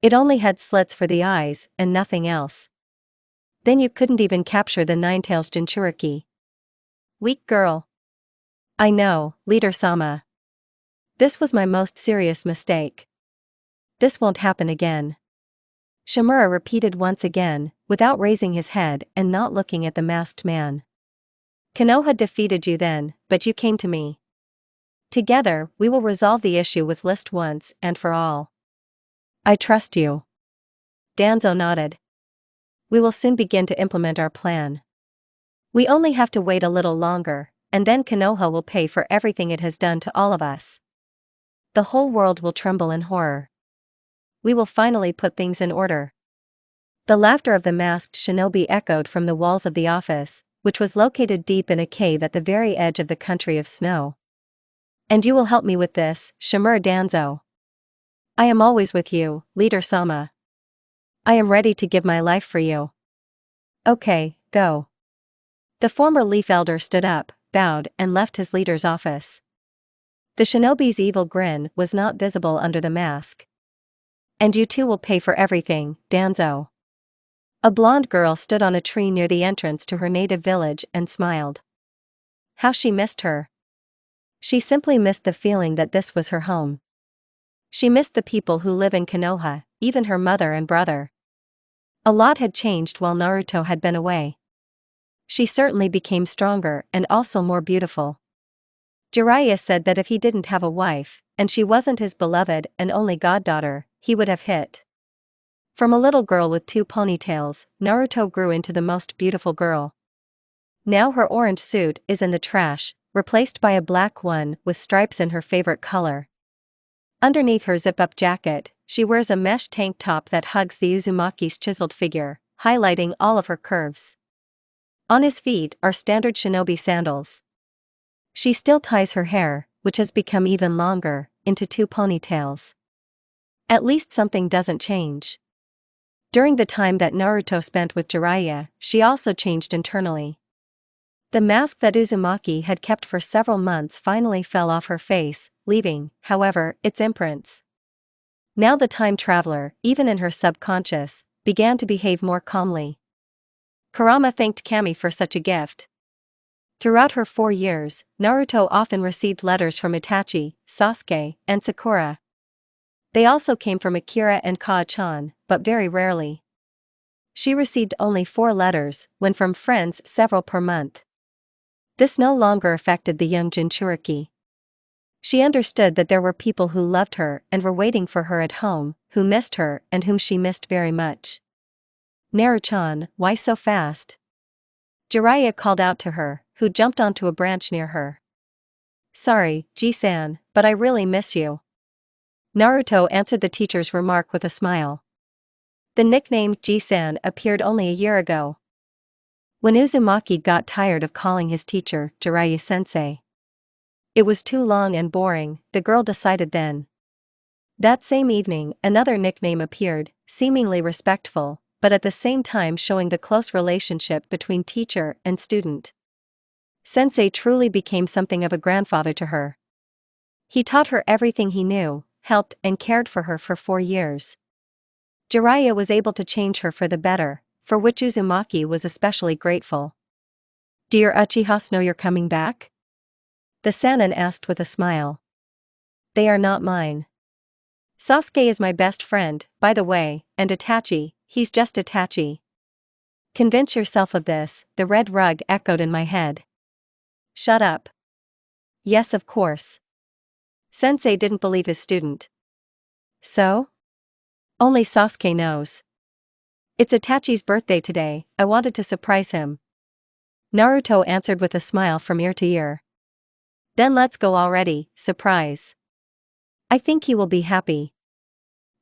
It only had slits for the eyes and nothing else. Then you couldn't even capture the Nine-Tails Jinchuriki. Weak girl. I know, Leader-sama. This was my most serious mistake. This won't happen again. Shimura repeated once again, without raising his head and not looking at the masked man. Konoha defeated you then, but you came to me. Together, we will resolve the issue with List once and for all. I trust you. Danzo nodded. We will soon begin to implement our plan. We only have to wait a little longer, and then Konoha will pay for everything it has done to all of us. The whole world will tremble in horror. We will finally put things in order. The laughter of the masked shinobi echoed from the walls of the office, which was located deep in a cave at the very edge of the country of snow. And you will help me with this, Shimura Danzo. I am always with you, Leader-sama. I am ready to give my life for you. Okay, go. The former Leaf Elder stood up, bowed and left his leader's office. The shinobi's evil grin was not visible under the mask. "And you too will pay for everything, Danzo." A blonde girl stood on a tree near the entrance to her native village and smiled. How she missed her. She simply missed the feeling that this was her home. She missed the people who live in Konoha, even her mother and brother. A lot had changed while Naruto had been away. She certainly became stronger and also more beautiful. Jiraiya said that if he didn't have a wife, and she wasn't his beloved and only goddaughter, he would have hit. From a little girl with 2 ponytails, Naruto grew into the most beautiful girl. Now her orange suit is in the trash, replaced by a black one with stripes in her favorite color. Underneath her zip-up jacket, she wears a mesh tank top that hugs the Uzumaki's chiseled figure, highlighting all of her curves. On his feet are standard shinobi sandals. She still ties her hair, which has become even longer, into 2 ponytails. At least something doesn't change. During the time that Naruto spent with Jiraiya, she also changed internally. The mask that Uzumaki had kept for several months finally fell off her face, leaving, however, its imprints. Now the time traveler, even in her subconscious, began to behave more calmly. Kurama thanked Kami for such a gift. Throughout her 4 years, Naruto often received letters from Itachi, Sasuke, and Sakura. They also came from Akira and Kaa-chan, but very rarely. She received only 4 letters, when from friends several per month. This no longer affected the young Jinchuriki. She understood that there were people who loved her and were waiting for her at home, who missed her and whom she missed very much. "Naru-chan, why so fast?" Jiraiya called out to her, who jumped onto a branch near her. "Sorry, Ji-san, but I really miss you." Naruto answered the teacher's remark with a smile. The nickname Ji-san appeared only a year ago. When Uzumaki got tired of calling his teacher Jiraiya-sensei. It was too long and boring, the girl decided then. That same evening, another nickname appeared, seemingly respectful, but at the same time showing the close relationship between teacher and student. Sensei truly became something of a grandfather to her. He taught her everything he knew, helped and cared for her for 4 years. Jiraiya was able to change her for the better, for which Uzumaki was especially grateful. "Do your Uchihas know you're coming back?" The Sannin asked with a smile. "They are not mine. Sasuke is my best friend, by the way, and Itachi, he's just Itachi." "Convince yourself of this," the red rug echoed in my head. "Shut up." "Yes, of course." Sensei didn't believe his student. "So?" "Only Sasuke knows. It's Itachi's birthday today, I wanted to surprise him." Naruto answered with a smile from ear to ear. "Then let's go already, surprise. I think he will be happy."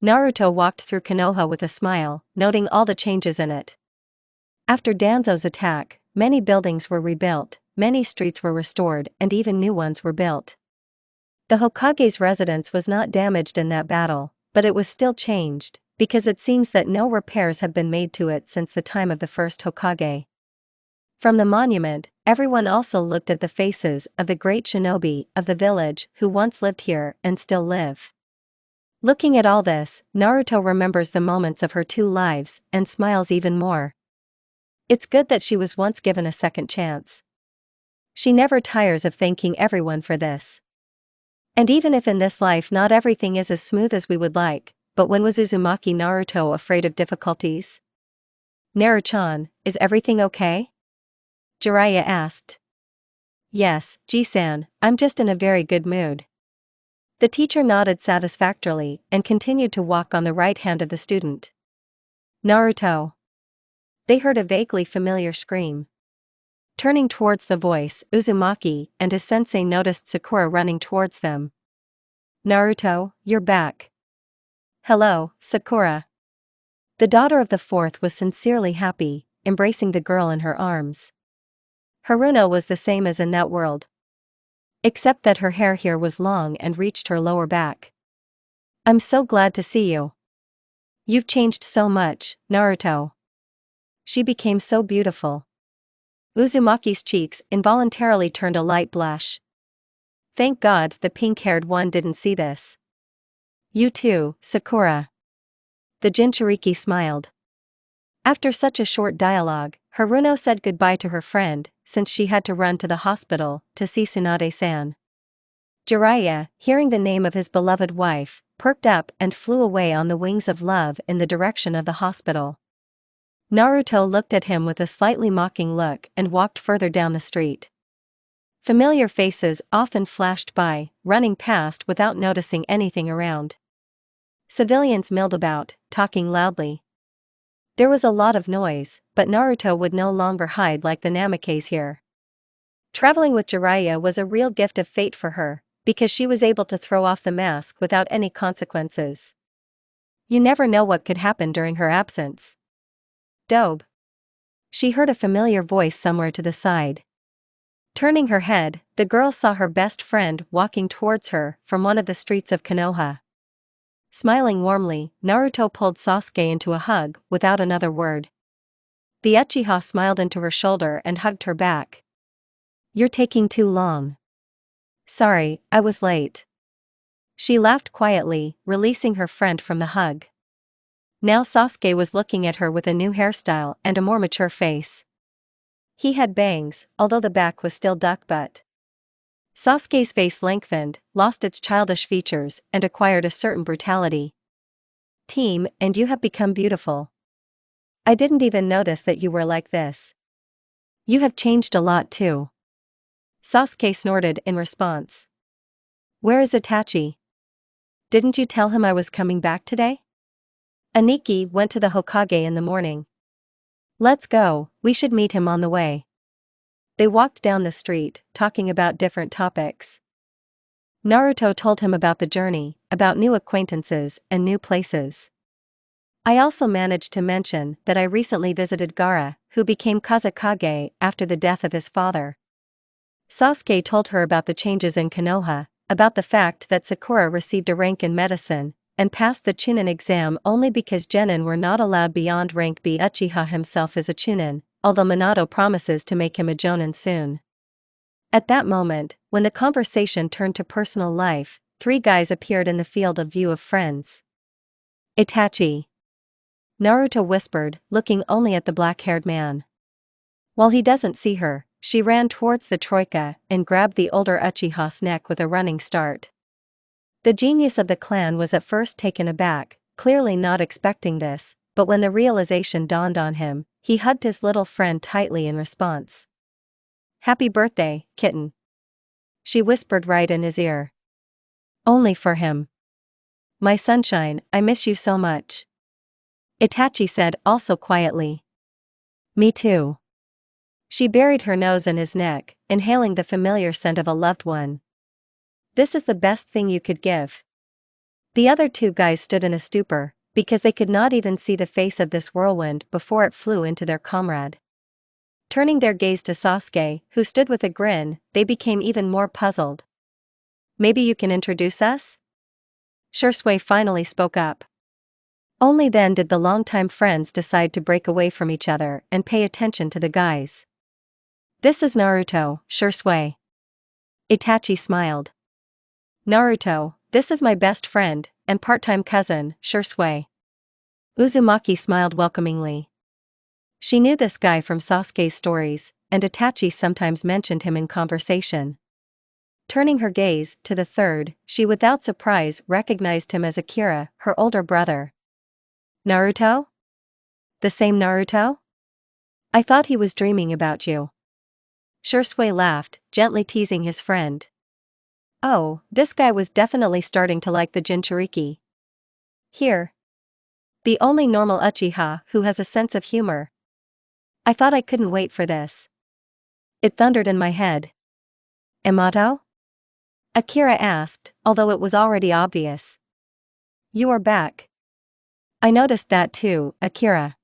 Naruto walked through Konoha with a smile, noting all the changes in it. After Danzo's attack, many buildings were rebuilt, many streets were restored and even new ones were built. The Hokage's residence was not damaged in that battle, but it was still changed, because it seems that no repairs have been made to it since the time of the first Hokage. From the monument, everyone also looked at the faces of the great shinobi of the village who once lived here and still live. Looking at all this, Naruto remembers the moments of her 2 lives and smiles even more. It's good that she was once given a second chance. She never tires of thanking everyone for this. And even if in this life not everything is as smooth as we would like, but when was Uzumaki Naruto afraid of difficulties? "Naru-chan, is everything okay?" Jiraiya asked. "Yes, Ji-san, I'm just in a very good mood." The teacher nodded satisfactorily and continued to walk on the right hand of the student. "Naruto." They heard a vaguely familiar scream. Turning towards the voice, Uzumaki and his sensei noticed Sakura running towards them. "Naruto, you're back." "Hello, Sakura." The daughter of the 4th was sincerely happy, embracing the girl in her arms. Haruno was the same as in that world. Except that her hair here was long and reached her lower back. "I'm so glad to see you. You've changed so much, Naruto." She became so beautiful. Uzumaki's cheeks involuntarily turned a light blush. Thank God the pink-haired one didn't see this. You too, Sakura. The Jinchuriki smiled. After such a short dialogue, Haruno said goodbye to her friend, since she had to run to the hospital to see Tsunade-san. Jiraiya, hearing the name of his beloved wife, perked up and flew away on the wings of love in the direction of the hospital. Naruto looked at him with a slightly mocking look and walked further down the street. Familiar faces often flashed by, running past without noticing anything around. Civilians milled about, talking loudly. There was a lot of noise, but Naruto would no longer hide like the Namikes here. Traveling with Jiraiya was a real gift of fate for her, because she was able to throw off the mask without any consequences. You never know what could happen during her absence. Dobe. She heard a familiar voice somewhere to the side. Turning her head, the girl saw her best friend walking towards her from one of the streets of Konoha. Smiling warmly, Naruto pulled Sasuke into a hug without another word. The Uchiha smiled into her shoulder and hugged her back. You're taking too long. Sorry, I was late. She laughed quietly, releasing her friend from the hug. Now Sasuke was looking at her with a new hairstyle and a more mature face. He had bangs, although the back was still duck butt. Sasuke's face lengthened, lost its childish features, and acquired a certain brutality. Team, and you have become beautiful. I didn't even notice that you were like this. You have changed a lot too. Sasuke snorted in response. Where is Itachi? Didn't you tell him I was coming back today? Aniki went to the Hokage in the morning. Let's go, we should meet him on the way. They walked down the street, talking about different topics. Naruto told him about the journey, about new acquaintances and new places. I also managed to mention that I recently visited Gaara, who became Kazekage after the death of his father. Sasuke told her about the changes in Konoha, about the fact that Sakura received a rank in medicine, and passed the Chunin exam only because Genin were not allowed beyond rank B. Uchiha himself is a Chunin, although Minato promises to make him a Jonin soon. At that moment, when the conversation turned to personal life, three guys appeared in the field of view of friends. Itachi. Naruto whispered, looking only at the black-haired man. While he doesn't see her, she ran towards the troika and grabbed the older Uchiha's neck with a running start. The genius of the clan was at first taken aback, clearly not expecting this, but when the realization dawned on him, he hugged his little friend tightly in response. Happy birthday, kitten. She whispered right in his ear. Only for him. My sunshine, I miss you so much. Itachi said also quietly. Me too. She buried her nose in his neck, inhaling the familiar scent of a loved one. This is the best thing you could give. The other two guys stood in a stupor, because they could not even see the face of this whirlwind before it flew into their comrade. Turning their gaze to Sasuke, who stood with a grin, they became even more puzzled. Maybe you can introduce us? Shursui finally spoke up. Only then did the longtime friends decide to break away from each other and pay attention to the guys. This is Naruto, Shursui. Itachi smiled. Naruto, this is my best friend, and part-time cousin, Shursui. Uzumaki smiled welcomingly. She knew this guy from Sasuke's stories, and Itachi sometimes mentioned him in conversation. Turning her gaze to the third, she without surprise recognized him as Akira, her older brother. Naruto? The same Naruto? I thought he was dreaming about you. Shursui laughed, gently teasing his friend. Oh, this guy was definitely starting to like the Jinchuriki. Here. The only normal Uchiha who has a sense of humor. I thought I couldn't wait for this. It thundered in my head. Immortal? Akira asked, although it was already obvious. You are back. I noticed that too, Akira.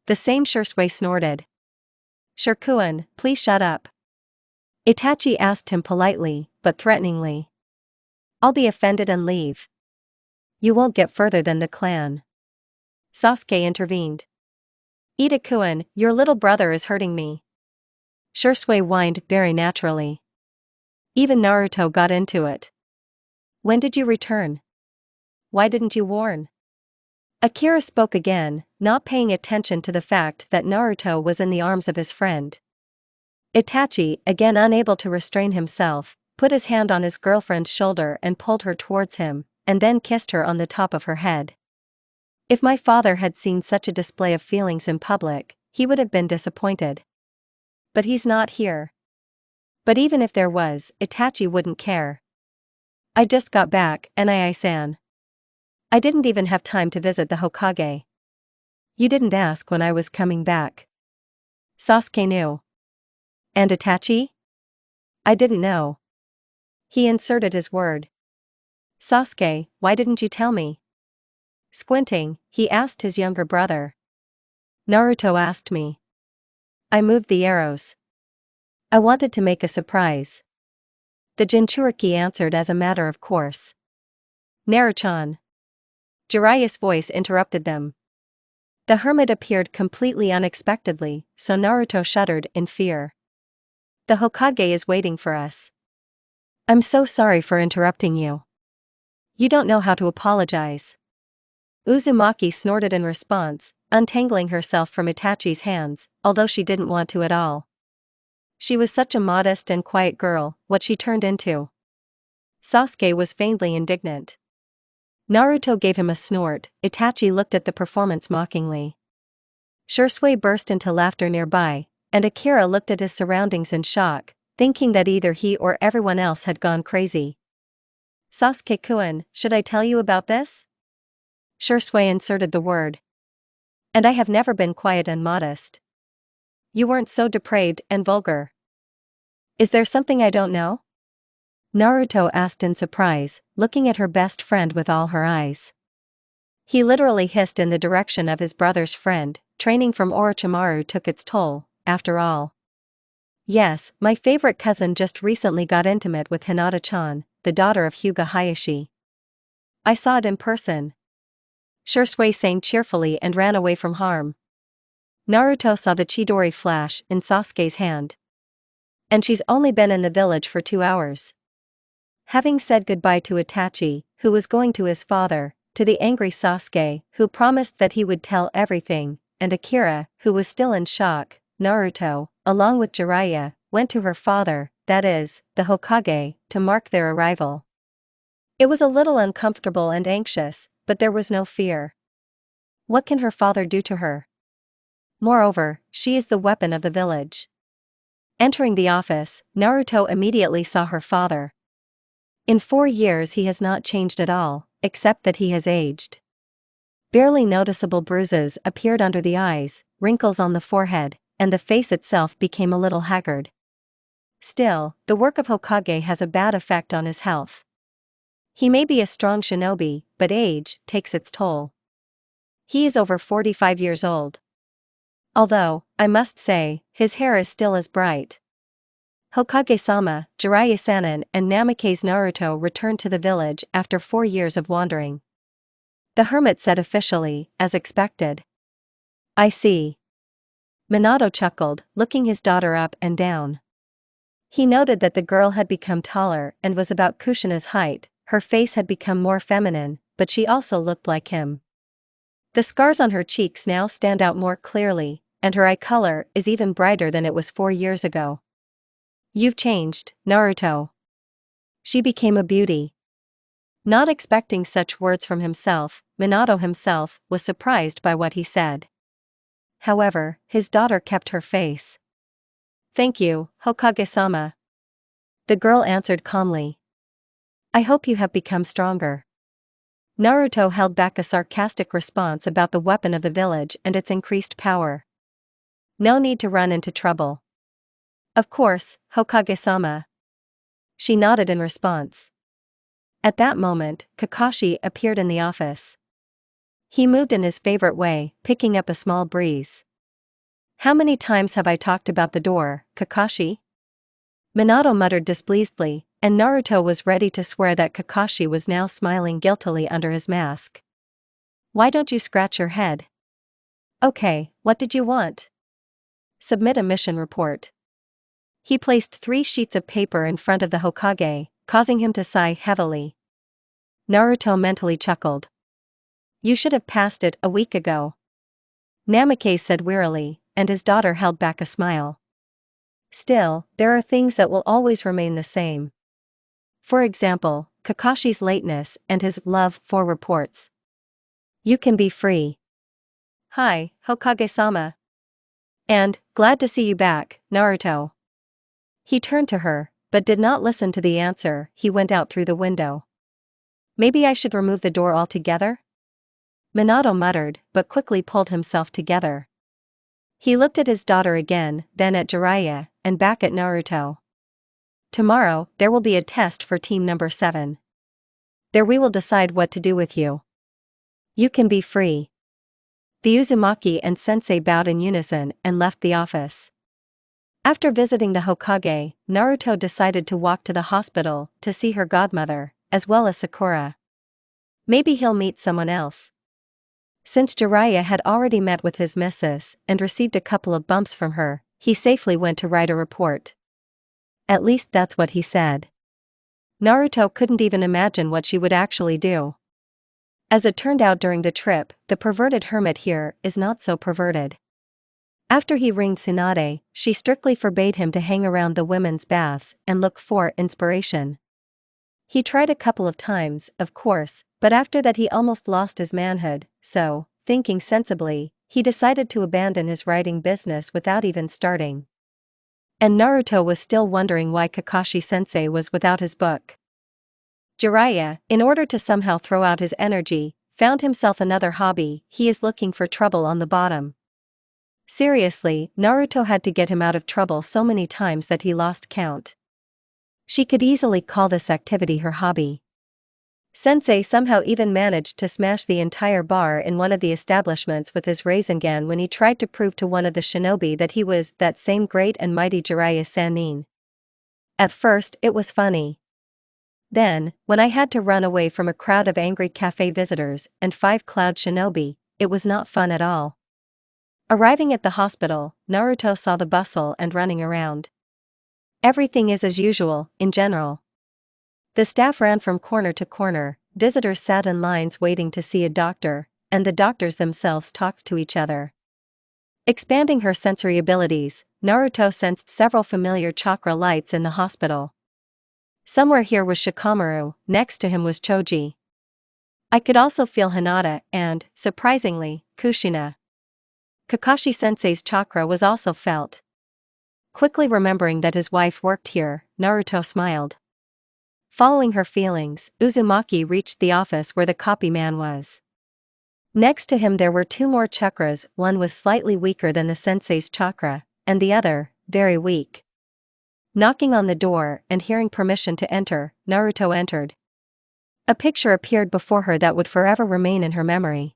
The same Shursui snorted. Shirkuan, please shut up. Itachi asked him politely, but threateningly. I'll be offended and leave. You won't get further than the clan. Sasuke intervened. Itakuan, your little brother is hurting me. Shursui whined very naturally. Even Naruto got into it. When did you return? Why didn't you warn? Akira spoke again, not paying attention to the fact that Naruto was in the arms of his friend. Itachi, again unable to restrain himself, put his hand on his girlfriend's shoulder and pulled her towards him, and then kissed her on the top of her head. If my father had seen such a display of feelings in public, he would have been disappointed. But he's not here. But even if there was, Itachi wouldn't care. I just got back, Nai-san. I didn't even have time to visit the Hokage. You didn't ask when I was coming back. Sasuke knew. And Itachi? I didn't know. He inserted his word. Sasuke, why didn't you tell me? Squinting, he asked his younger brother. Naruto asked me. I moved the arrows. I wanted to make a surprise. The Jinchuriki answered as a matter of course. Naruchan. Jiraiya's voice interrupted them. The hermit appeared completely unexpectedly, so Naruto shuddered in fear. The Hokage is waiting for us. I'm so sorry for interrupting you. You don't know how to apologize. Uzumaki snorted in response, untangling herself from Itachi's hands, although she didn't want to at all. She was such a modest and quiet girl, what she turned into. Sasuke was faintly indignant. Naruto gave him a snort. Itachi looked at the performance mockingly. Shursui burst into laughter nearby, and Akira looked at his surroundings in shock, thinking that either he or everyone else had gone crazy. Sasuke-kun, should I tell you about this? Shursui inserted the word. And I have never been quiet and modest. You weren't so depraved and vulgar. Is there something I don't know? Naruto asked in surprise, looking at her best friend with all her eyes. He literally hissed in the direction of his brother's friend. Training from Orochimaru took its toll, after all. Yes, my favorite cousin just recently got intimate with Hinata-chan, the daughter of Hyuga Hayashi. I saw it in person. Shursui sang cheerfully and ran away from harm. Naruto saw the Chidori flash in Sasuke's hand. And she's only been in the village for 2 hours. Having said goodbye to Itachi, who was going to his father, to the angry Sasuke, who promised that he would tell everything, and Akira, who was still in shock, Naruto, along with Jiraiya, went to her father, that is, the Hokage, to mark their arrival. It was a little uncomfortable and anxious, but there was no fear. What can her father do to her? Moreover, she is the weapon of the village. Entering the office, Naruto immediately saw her father. In 4 years he has not changed at all, except that he has aged. Barely noticeable bruises appeared under the eyes, wrinkles on the forehead, and the face itself became a little haggard. Still, the work of Hokage has a bad effect on his health. He may be a strong shinobi, but age takes its toll. He is over 45 years old. Although, I must say, his hair is still as bright. Hokage-sama, Jiraiya-sanin and Namikaze Naruto returned to the village after 4 years of wandering. The hermit said officially, as expected. I see. Minato chuckled, looking his daughter up and down. He noted that the girl had become taller and was about Kushina's height. Her face had become more feminine, but she also looked like him. The scars on her cheeks now stand out more clearly, and her eye color is even brighter than it was 4 years ago. You've changed, Naruto. She became a beauty. Not expecting such words from himself, Minato himself was surprised by what he said. However, his daughter kept her face. Thank you, Hokage-sama. The girl answered calmly. I hope you have become stronger. Naruto held back a sarcastic response about the weapon of the village and its increased power. No need to run into trouble. Of course, Hokage-sama. She nodded in response. At that moment, Kakashi appeared in the office. He moved in his favorite way, picking up a small breeze. How many times have I talked about the door, Kakashi? Minato muttered displeasedly, and Naruto was ready to swear that Kakashi was now smiling guiltily under his mask. Why don't you scratch your head? Okay, what did you want? Submit a mission report. He placed 3 sheets of paper in front of the Hokage, causing him to sigh heavily. Naruto mentally chuckled. You should have passed it a week ago. Namikaze said wearily, and his daughter held back a smile. Still, there are things that will always remain the same. For example, Kakashi's lateness and his love for reports. You can be free. Hi, Hokage-sama. And, glad to see you back, Naruto. He turned to her, but did not listen to the answer. He went out through the window. Maybe I should remove the door altogether? Minato muttered, but quickly pulled himself together. He looked at his daughter again, then at Jiraiya, and back at Naruto. Tomorrow, there will be a test for team number 7. There we will decide what to do with you. You can be free. The Uzumaki and Sensei bowed in unison and left the office. After visiting the Hokage, Naruto decided to walk to the hospital to see her godmother, as well as Sakura. Maybe he'll meet someone else. Since Jiraiya had already met with his missus and received a couple of bumps from her, he safely went to write a report. At least that's what he said. Naruto couldn't even imagine what she would actually do. As it turned out during the trip, the perverted hermit here is not so perverted. After he ringed Tsunade, she strictly forbade him to hang around the women's baths and look for inspiration. He tried a couple of times, of course, but after that he almost lost his manhood, so, thinking sensibly, he decided to abandon his writing business without even starting. And Naruto was still wondering why Kakashi-sensei was without his book. Jiraiya, in order to somehow throw out his energy, found himself another hobby. He is looking for trouble on the bottom. Seriously, Naruto had to get him out of trouble so many times that he lost count. She could easily call this activity her hobby. Sensei somehow even managed to smash the entire bar in one of the establishments with his Rasengan when he tried to prove to one of the shinobi that he was that same great and mighty Jiraiya Sannin. At first, it was funny. Then, when I had to run away from a crowd of angry cafe visitors and 5 cloud shinobi, it was not fun at all. Arriving at the hospital, Naruto saw the bustle and running around. Everything is as usual, in general. The staff ran from corner to corner, visitors sat in lines waiting to see a doctor, and the doctors themselves talked to each other. Expanding her sensory abilities, Naruto sensed several familiar chakra lights in the hospital. Somewhere here was Shikamaru, next to him was Choji. I could also feel Hinata and, surprisingly, Kushina. Kakashi-sensei's chakra was also felt. Quickly remembering that his wife worked here, Naruto smiled. Following her feelings, Uzumaki reached the office where the copy man was. Next to him there were 2 more chakras, one was slightly weaker than the sensei's chakra, and the other, very weak. Knocking on the door and hearing permission to enter, Naruto entered. A picture appeared before her that would forever remain in her memory.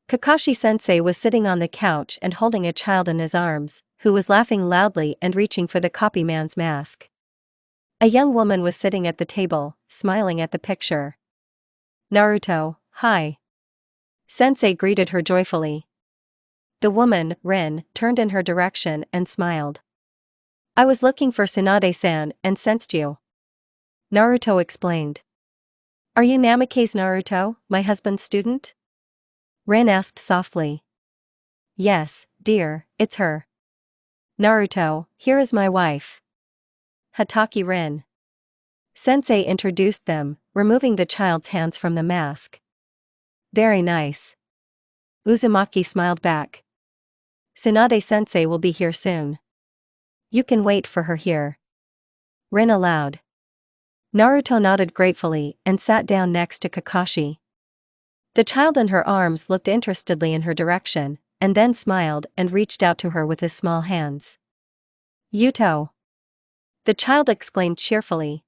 Kakashi-sensei was sitting on the couch and holding a child in his arms, who was laughing loudly and reaching for the copy man's mask. A young woman was sitting at the table, smiling at the picture. Naruto, hi. Sensei greeted her joyfully. The woman, Rin, turned in her direction and smiled. I was looking for Tsunade-san and sensed you. Naruto explained. Are you Namikaze Naruto, my husband's student? Rin asked softly. Yes, dear, it's her. Naruto, here is my wife. Hataki Rin. Sensei introduced them, removing the child's hands from the mask. Very nice. Uzumaki smiled back. Tsunade-sensei will be here soon. You can wait for her here. Rin allowed. Naruto nodded gratefully and sat down next to Kakashi. The child in her arms looked interestedly in her direction, and then smiled and reached out to her with his small hands. Yuto. The child exclaimed cheerfully.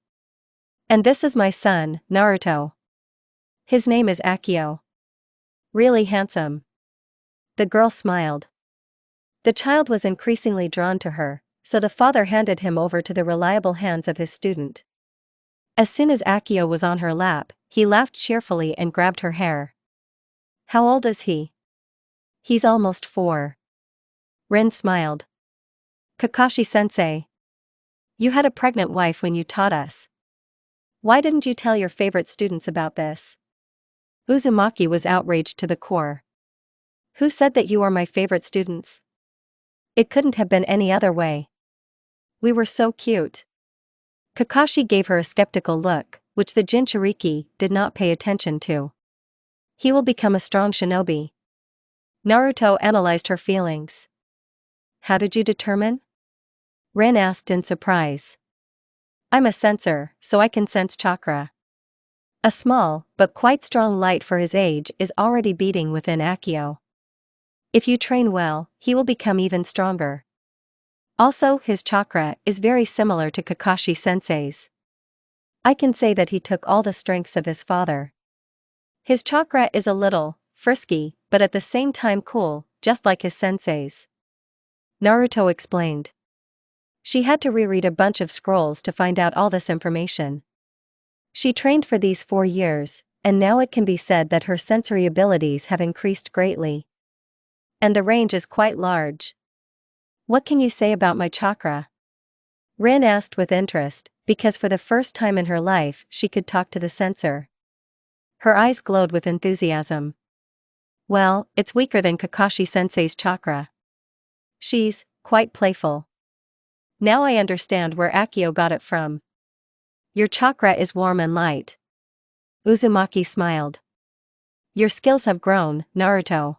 And this is my son, Naruto. His name is Akio. Really handsome. The girl smiled. The child was increasingly drawn to her, so the father handed him over to the reliable hands of his student. As soon as Akio was on her lap, he laughed cheerfully and grabbed her hair. How old is he? He's almost 4. Rin smiled. Kakashi-sensei. You had a pregnant wife when you taught us. Why didn't you tell your favorite students about this? Uzumaki was outraged to the core. Who said that you are my favorite students? It couldn't have been any other way. We were so cute. Kakashi gave her a skeptical look, which the Jinchuriki did not pay attention to. He will become a strong shinobi. Naruto analyzed her feelings. How did you determine? Rin asked in surprise. I'm a sensor, so I can sense chakra. A small, but quite strong light for his age is already beating within Akio. If you train well, he will become even stronger. Also, his chakra is very similar to Kakashi-sensei's. I can say that he took all the strengths of his father. His chakra is a little frisky, but at the same time cool, just like his sensei's. Naruto explained. She had to reread a bunch of scrolls to find out all this information. She trained for these 4 years, and now it can be said that her sensory abilities have increased greatly. And the range is quite large. What can you say about my chakra? Rin asked with interest, because for the first time in her life she could talk to the censor. Her eyes glowed with enthusiasm. Well, it's weaker than Kakashi-sensei's chakra. She's quite playful. Now I understand where Akio got it from. Your chakra is warm and light. Uzumaki smiled. Your skills have grown, Naruto.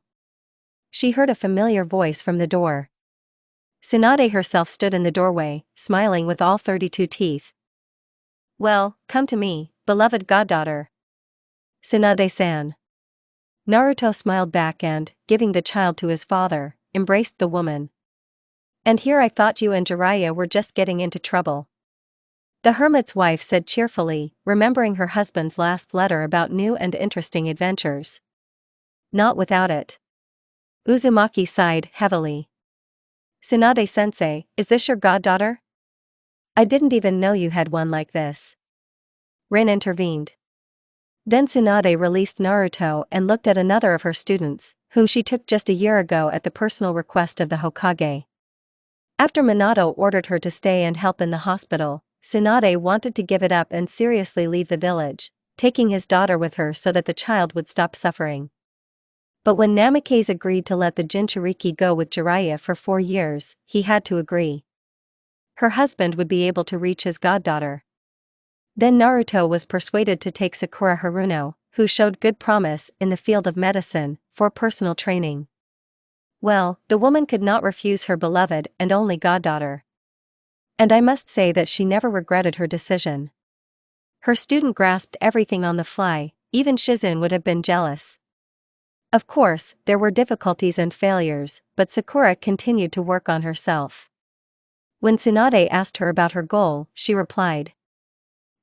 She heard a familiar voice from the door. Tsunade herself stood in the doorway, smiling with all 32 teeth. Well, come to me, beloved goddaughter. Tsunade-san. Naruto smiled back and, giving the child to his father, embraced the woman. And here I thought you and Jiraiya were just getting into trouble. The hermit's wife said cheerfully, remembering her husband's last letter about new and interesting adventures. Not without it. Uzumaki sighed heavily. Tsunade-sensei, is this your goddaughter? I didn't even know you had one like this. Rin intervened. Then Tsunade released Naruto and looked at another of her students, whom she took just a year ago at the personal request of the Hokage. After Minato ordered her to stay and help in the hospital, Tsunade wanted to give it up and seriously leave the village, taking his daughter with her so that the child would stop suffering. But when Namikaze agreed to let the Jinchuriki go with Jiraiya for 4 years, he had to agree. Her husband would be able to reach his goddaughter. Then Naruto was persuaded to take Sakura Haruno, who showed good promise in the field of medicine, for personal training. Well, the woman could not refuse her beloved and only goddaughter. And I must say that she never regretted her decision. Her student grasped everything on the fly, even Shizune would have been jealous. Of course, there were difficulties and failures, but Sakura continued to work on herself. When Tsunade asked her about her goal, she replied,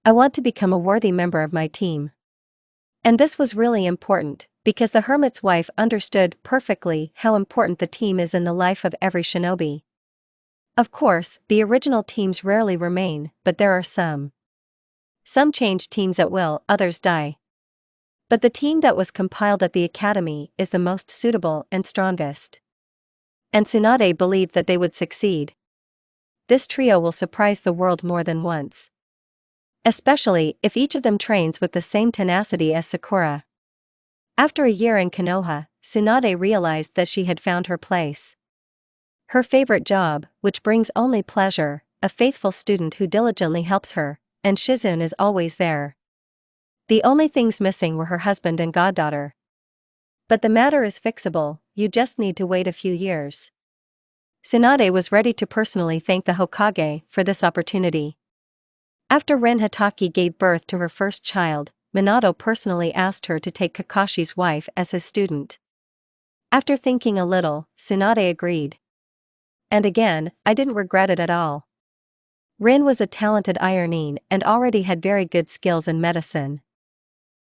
I want to become a worthy member of my team. And this was really important, because the hermit's wife understood perfectly how important the team is in the life of every shinobi. Of course, the original teams rarely remain, but there are some. Some change teams at will, others die. But the team that was compiled at the academy is the most suitable and strongest. And Tsunade believed that they would succeed. This trio will surprise the world more than once. Especially if each of them trains with the same tenacity as Sakura. After a year in Konoha, Tsunade realized that she had found her place. Her favorite job, which brings only pleasure, a faithful student who diligently helps her, and Shizune is always there. The only things missing were her husband and goddaughter. But the matter is fixable, you just need to wait a few years. Tsunade was ready to personally thank the Hokage for this opportunity. After Rin Hitaki gave birth to her first child, Minato personally asked her to take Kakashi's wife as his student. After thinking a little, Tsunade agreed. And again, I didn't regret it at all. Rin was a talented ironine and already had very good skills in medicine.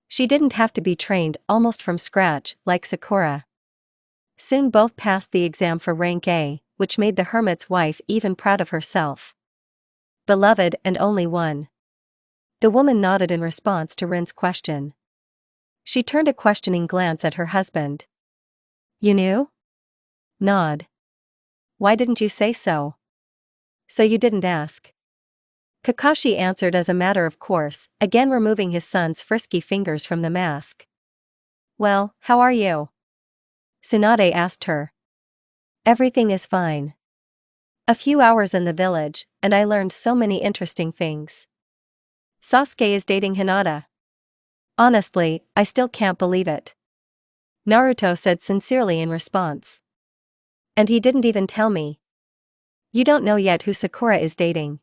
She didn't have to be trained almost from scratch like Sakura. Soon both passed the exam for rank A, which made the hermit's wife even proud of herself. Beloved and only one. The woman nodded in response to Rin's question. She turned a questioning glance at her husband. You knew? Nod. Why didn't you say so? So you didn't ask. Kakashi answered as a matter of course, again removing his son's frisky fingers from the mask. "Well, how are you?" Tsunade asked her. "Everything is fine. A few hours in the village, and I learned so many interesting things. Sasuke is dating Hinata. Honestly, I still can't believe it," Naruto said sincerely in response. "And he didn't even tell me." "You don't know yet who Sakura is dating."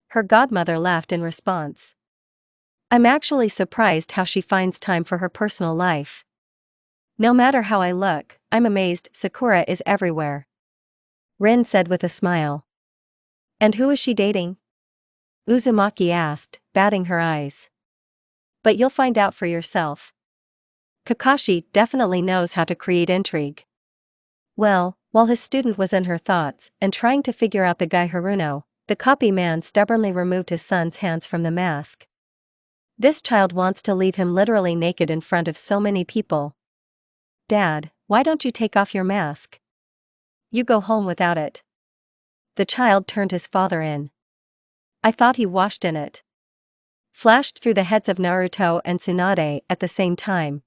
Her godmother laughed in response. "I'm actually surprised how she finds time for her personal life. No matter how I look, I'm amazed Sakura is everywhere," Rin said with a smile. "And who is she dating?" Uzumaki asked, batting her eyes. "But you'll find out for yourself. Kakashi definitely knows how to create intrigue." Well, while his student was in her thoughts and trying to figure out the guy Haruno, the copy man stubbornly removed his son's hands from the mask. This child wants to leave him literally naked in front of so many people. "Dad, why don't you take off your mask? You go home without it." The child turned his father in. "I thought he washed in it," flashed through the heads of Naruto and Tsunade at the same time.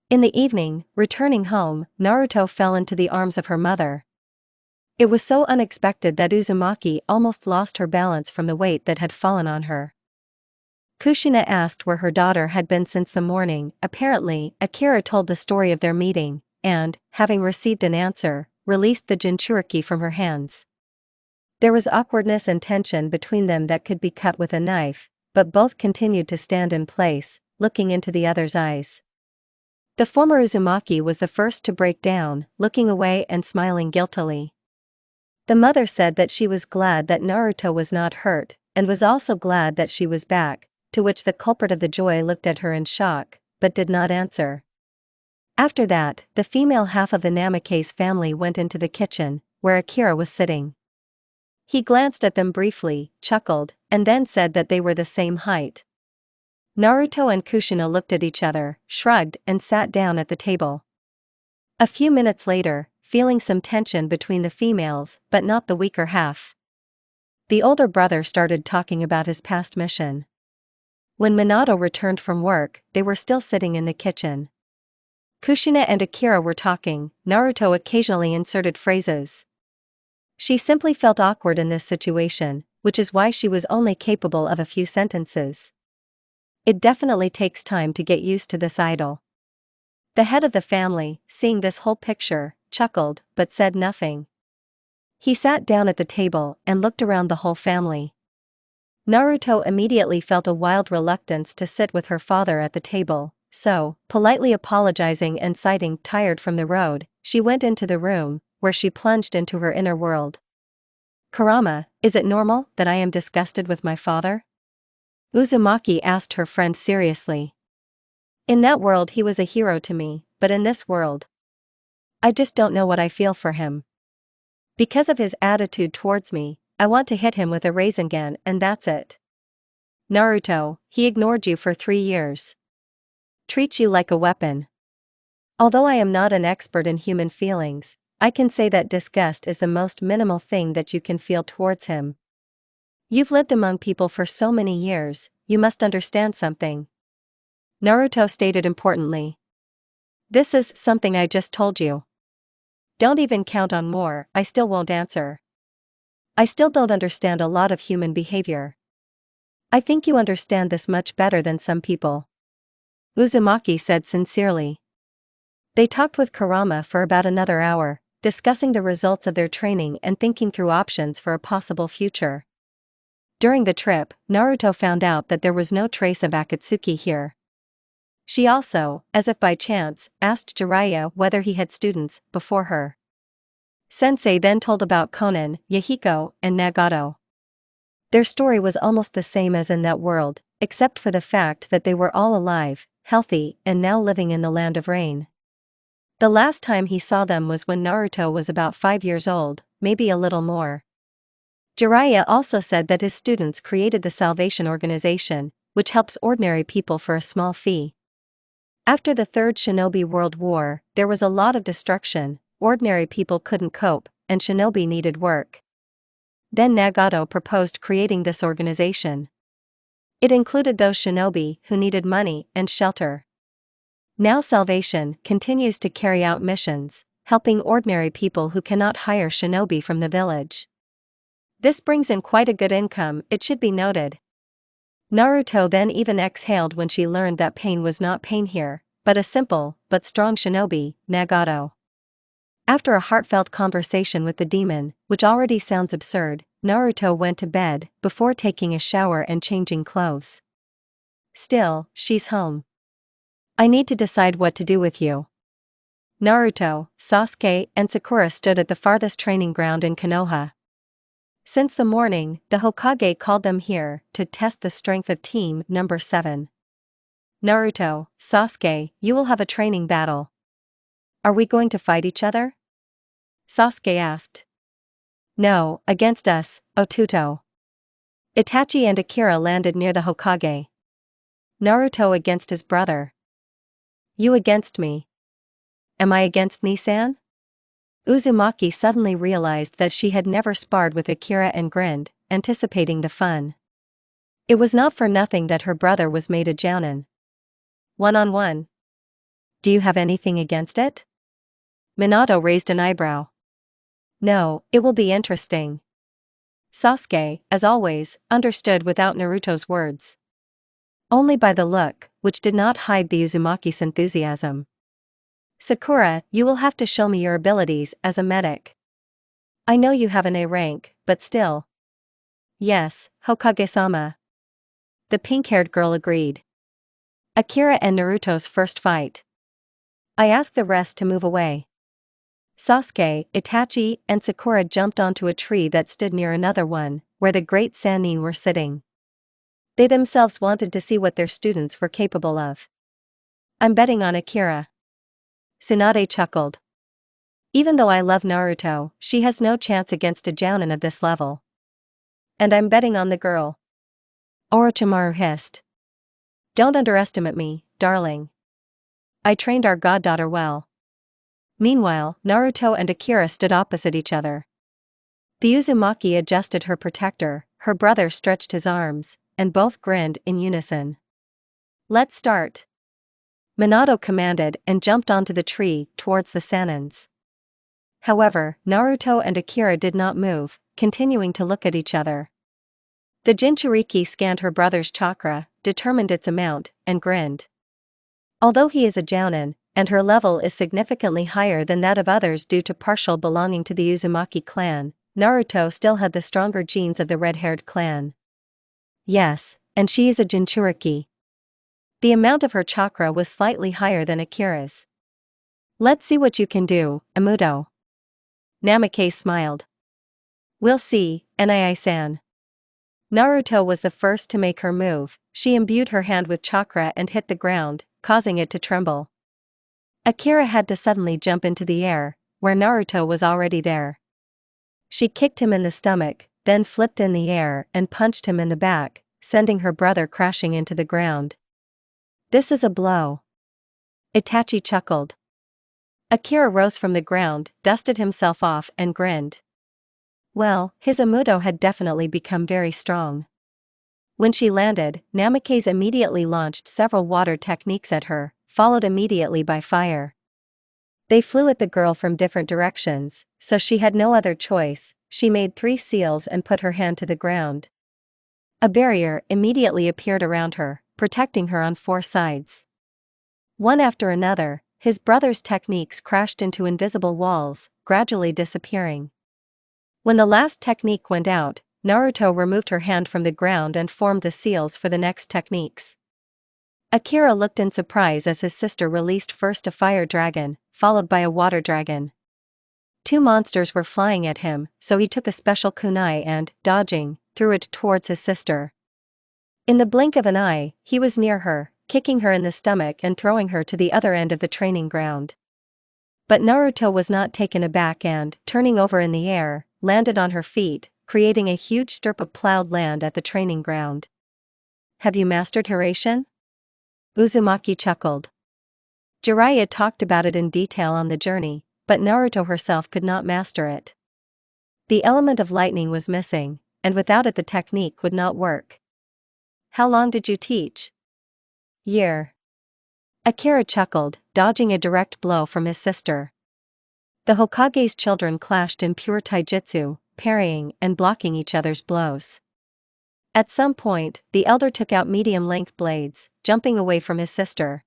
In the evening, returning home, Naruto fell into the arms of her mother. It was so unexpected that Uzumaki almost lost her balance from the weight that had fallen on her. Kushina asked where her daughter had been since the morning. Apparently, Akira told the story of their meeting, and, having received an answer, released the Jinchuriki from her hands. There was awkwardness and tension between them that could be cut with a knife, but both continued to stand in place, looking into the other's eyes. The former Uzumaki was the first to break down, looking away and smiling guiltily. The mother said that she was glad that Naruto was not hurt, and was also glad that she was back, to which the culprit of the joy looked at her in shock, but did not answer. After that, the female half of the Namikaze family went into the kitchen, where Akira was sitting. He glanced at them briefly, chuckled, and then said that they were the same height. Naruto and Kushina looked at each other, shrugged, and sat down at the table. A few minutes later, feeling some tension between the females, but not the weaker half, the older brother started talking about his past mission. When Minato returned from work, they were still sitting in the kitchen. Kushina and Akira were talking. Naruto occasionally inserted phrases. She simply felt awkward in this situation, which is why she was only capable of a few sentences. It definitely takes time to get used to this idol. The head of the family, seeing this whole picture, chuckled, but said nothing. He sat down at the table and looked around the whole family. Naruto immediately felt a wild reluctance to sit with her father at the table, so, politely apologizing and citing tired from the road, she went into the room, where she plunged into her inner world. "Kurama, is it normal that I am disgusted with my father?" Uzumaki asked her friend seriously. "In that world he was a hero to me, but in this world, I just don't know what I feel for him. Because of his attitude towards me, I want to hit him with a Rasengan and that's it." "Naruto, he ignored you for 3 years. Treats you like a weapon." "Although I am not an expert in human feelings, I can say that disgust is the most minimal thing that you can feel towards him. You've lived among people for so many years, you must understand something," Naruto stated importantly. "This is something I just told you. Don't even count on more, I still won't answer. I still don't understand a lot of human behavior. I think you understand this much better than some people," Uzumaki said sincerely. They talked with Kurama for about another hour, discussing the results of their training and thinking through options for a possible future. During the trip, Naruto found out that there was no trace of Akatsuki here. She also, as if by chance, asked Jiraiya whether he had students before her. Sensei then told about Konan, Yahiko, and Nagato. Their story was almost the same as in that world, except for the fact that they were all alive, healthy, and now living in the land of rain. The last time he saw them was when Naruto was about 5 years old, maybe a little more. Jiraiya also said that his students created the Salvation Organization, which helps ordinary people for a small fee. After the Third Shinobi World War, there was a lot of destruction, ordinary people couldn't cope, and shinobi needed work. Then Nagato proposed creating this organization. It included those shinobi who needed money and shelter. Now Salvation continues to carry out missions, helping ordinary people who cannot hire shinobi from the village. This brings in quite a good income, it should be noted. Naruto then even exhaled when she learned that pain was not pain here, but a simple, but strong shinobi, Nagato. After a heartfelt conversation with the demon, which already sounds absurd, Naruto went to bed, before taking a shower and changing clothes. Still, she's home. I need to decide what to do with you. Naruto, Sasuke, and Sakura stood at the farthest training ground in Konoha. Since the morning, the Hokage called them here to test the strength of Team Number 7. Naruto, Sasuke, you will have a training battle. Are we going to fight each other? Sasuke asked. No, against us, Otuto. Itachi and Akira landed near the Hokage. Naruto against his brother. You against me. Am I against Nisan? Uzumaki suddenly realized that she had never sparred with Akira and grinned, anticipating the fun. It was not for nothing that her brother was made a jounin. One-on-one. Do you have anything against it? Minato raised an eyebrow. No, it will be interesting. Sasuke, as always, understood without Naruto's words. Only by the look, which did not hide the Uzumaki's enthusiasm. Sakura, you will have to show me your abilities as a medic. I know you have an A rank, but still. Yes, Hokage-sama. The pink-haired girl agreed. Akira and Naruto's first fight. I asked the rest to move away. Sasuke, Itachi, and Sakura jumped onto a tree that stood near another one, where the great Sannin were sitting. They themselves wanted to see what their students were capable of. I'm betting on Akira. Tsunade chuckled. Even though I love Naruto, she has no chance against a jounin of this level. And I'm betting on the girl. Orochimaru hissed. Don't underestimate me, darling. I trained our goddaughter well. Meanwhile, Naruto and Akira stood opposite each other. The Uzumaki adjusted her protector, her brother stretched his arms, and both grinned in unison. Let's start. Minato commanded and jumped onto the tree towards the Sannins. However, Naruto and Akira did not move, continuing to look at each other. The Jinchuriki scanned her brother's chakra, determined its amount, and grinned. Although he is a jounin, and her level is significantly higher than that of others due to partial belonging to the Uzumaki clan, Naruto still had the stronger genes of the red-haired clan. Yes, and she is a Jinchuriki. The amount of her chakra was slightly higher than Akira's. Let's see what you can do, Immortal. Namikaze smiled. We'll see, Nai-san. Naruto was the first to make her move. She imbued her hand with chakra and hit the ground, causing it to tremble. Akira had to suddenly jump into the air, where Naruto was already there. She kicked him in the stomach, then flipped in the air and punched him in the back, sending her brother crashing into the ground. This is a blow. Itachi chuckled. Akira rose from the ground, dusted himself off and grinned. Well, his Immortal had definitely become very strong. When she landed, Namikaze immediately launched several water techniques at her, followed immediately by fire. They flew at the girl from different directions, so she had no other choice. She made 3 seals and put her hand to the ground. A barrier immediately appeared around her, protecting her on 4 sides. One after another, his brother's techniques crashed into invisible walls, gradually disappearing. When the last technique went out, Naruto removed her hand from the ground and formed the seals for the next techniques. Akira looked in surprise as his sister released first a fire dragon, followed by a water dragon. 2 monsters were flying at him, so he took a special kunai and, dodging, threw it towards his sister. In the blink of an eye, he was near her, kicking her in the stomach and throwing her to the other end of the training ground. But Naruto was not taken aback and, turning over in the air, landed on her feet, creating a huge strip of plowed land at the training ground. Have you mastered Hiraishin? Uzumaki chuckled. Jiraiya talked about it in detail on the journey, but Naruto herself could not master it. The element of lightning was missing, and without it the technique would not work. How long did you teach? Year. Akira chuckled, dodging a direct blow from his sister. The Hokage's children clashed in pure taijutsu, parrying and blocking each other's blows. At some point, the elder took out medium-length blades, jumping away from his sister.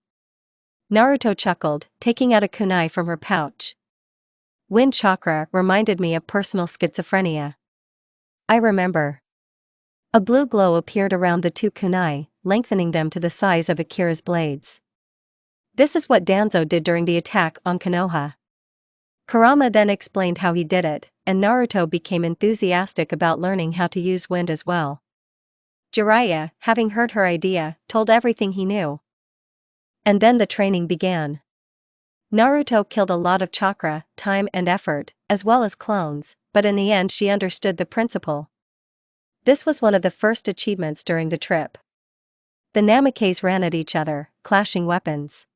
Naruto chuckled, taking out a kunai from her pouch. Wind chakra reminded me of personal schizophrenia. I remember. A blue glow appeared around the two kunai, lengthening them to the size of Akira's blades. This is what Danzo did during the attack on Konoha. Kurama then explained how he did it, and Naruto became enthusiastic about learning how to use wind as well. Jiraiya, having heard her idea, told everything he knew. And then the training began. Naruto killed a lot of chakra, time and effort, as well as clones, but in the end she understood the principle. This was one of the first achievements during the trip. The Namikes ran at each other, clashing weapons.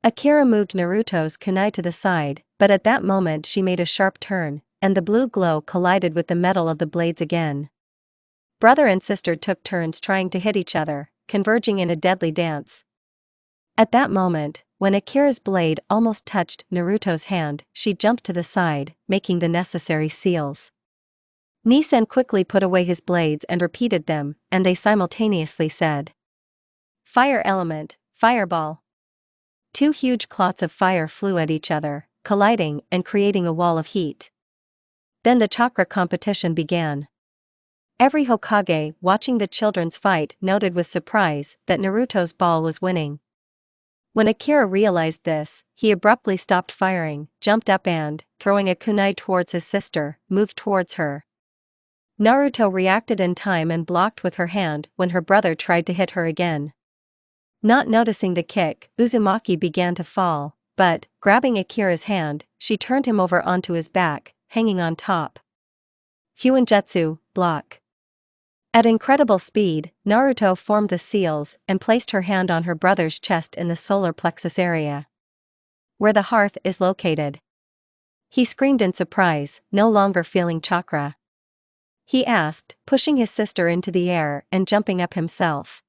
Akira moved Naruto's kunai to the side, but at that moment she made a sharp turn, and the blue glow collided with the metal of the blades again. Brother and sister took turns trying to hit each other, converging in a deadly dance. At that moment, when Akira's blade almost touched Naruto's hand, she jumped to the side, making the necessary seals. Nissen quickly put away his blades and repeated them, and they simultaneously said, "Fire element, fireball." Two huge clots of fire flew at each other, colliding and creating a wall of heat. Then the chakra competition began. Every Hokage watching the children's fight noted with surprise that Naruto's ball was winning. When Akira realized this, he abruptly stopped firing, jumped up and, throwing a kunai towards his sister, moved towards her. Naruto reacted in time and blocked with her hand when her brother tried to hit her again. Not noticing the kick, Uzumaki began to fall, but, grabbing Akira's hand, she turned him over onto his back, hanging on top. Fuinjutsu, block. At incredible speed, Naruto formed the seals and placed her hand on her brother's chest in the solar plexus area, where the hearth is located. He screamed in surprise, no longer feeling chakra. He asked, pushing his sister into the air and jumping up himself.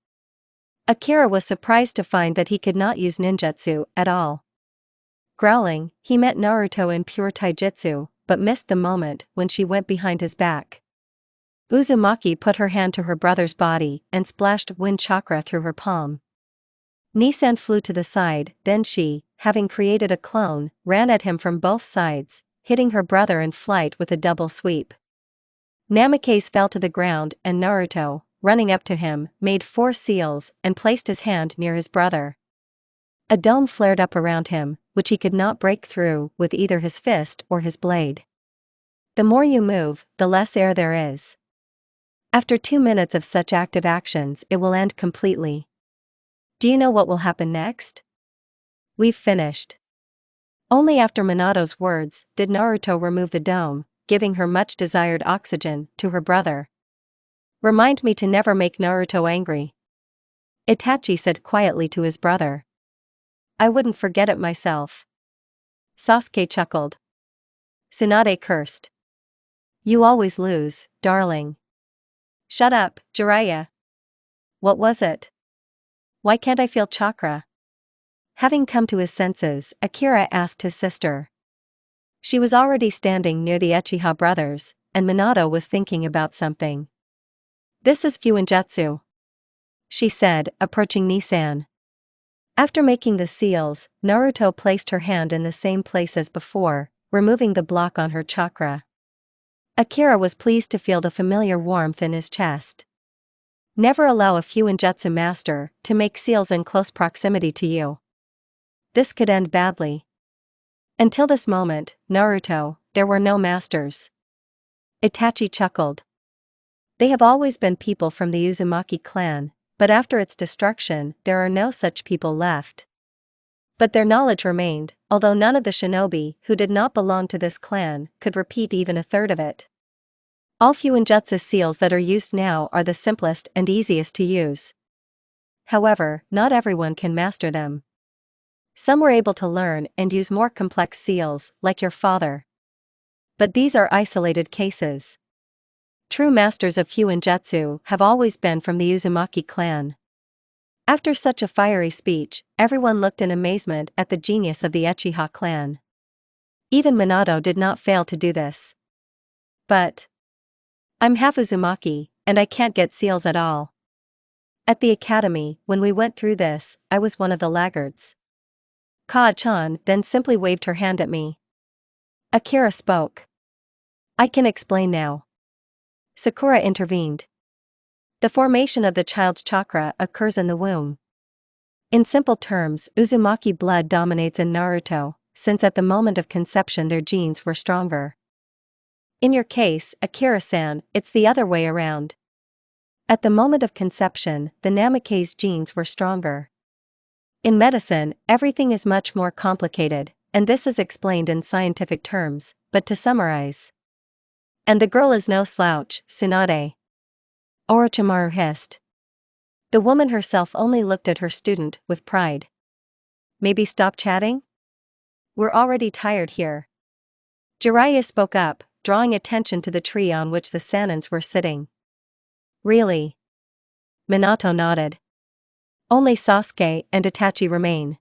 Akira was surprised to find that he could not use ninjutsu at all. Growling, he met Naruto in pure taijutsu, but missed the moment when she went behind his back. Uzumaki put her hand to her brother's body and splashed wind chakra through her palm. Nissen flew to the side, then she, having created a clone, ran at him from both sides, hitting her brother in flight with a double sweep. Namikaze fell to the ground and Naruto, running up to him, made 4 seals and placed his hand near his brother. A dome flared up around him, which he could not break through with either his fist or his blade. The more you move, the less air there is. After 2 minutes of such active actions, it will end completely. Do you know what will happen next? We've finished. Only after Minato's words did Naruto remove the dome, giving her much desired oxygen to her brother. Remind me to never make Naruto angry, Itachi said quietly to his brother. I wouldn't forget it myself. Sasuke chuckled. Tsunade cursed. You always lose, darling. Shut up, Jiraiya. What was it? Why can't I feel chakra? Having come to his senses, Akira asked his sister. She was already standing near the Uchiha brothers, and Minato was thinking about something. This is Fuinjutsu, she said, approaching Nissen. After making the seals, Naruto placed her hand in the same place as before, removing the block on her chakra. Akira was pleased to feel the familiar warmth in his chest. Never allow a Fuinjutsu master to make seals in close proximity to you. This could end badly. Until this moment, Naruto, there were no masters. Itachi chuckled. They have always been people from the Uzumaki clan, but after its destruction, there are no such people left. But their knowledge remained, although none of the shinobi who did not belong to this clan could repeat even a third of it. All Fuinjutsu seals that are used now are the simplest and easiest to use. However, not everyone can master them. Some were able to learn and use more complex seals, like your father. But these are isolated cases. True masters of Hyuan-jutsu have always been from the Uzumaki clan. After such a fiery speech, everyone looked in amazement at the genius of the Uchiha clan. Even Minato did not fail to do this. But I'm half Uzumaki, and I can't get seals at all. At the academy, when we went through this, I was one of the laggards. Kaa-chan then simply waved her hand at me. Akira spoke. I can explain now. Sakura intervened. The formation of the child's chakra occurs in the womb. In simple terms, Uzumaki blood dominates in Naruto, since at the moment of conception their genes were stronger. In your case, Akira-san, it's the other way around. At the moment of conception, the Namake's genes were stronger. In medicine, everything is much more complicated, and this is explained in scientific terms, but to summarize. And the girl is no slouch, Tsunade. Orochimaru hissed. The woman herself only looked at her student with pride. Maybe stop chatting? We're already tired here. Jiraiya spoke up, drawing attention to the tree on which the Sanins were sitting. Really? Minato nodded. Only Sasuke and Itachi remain.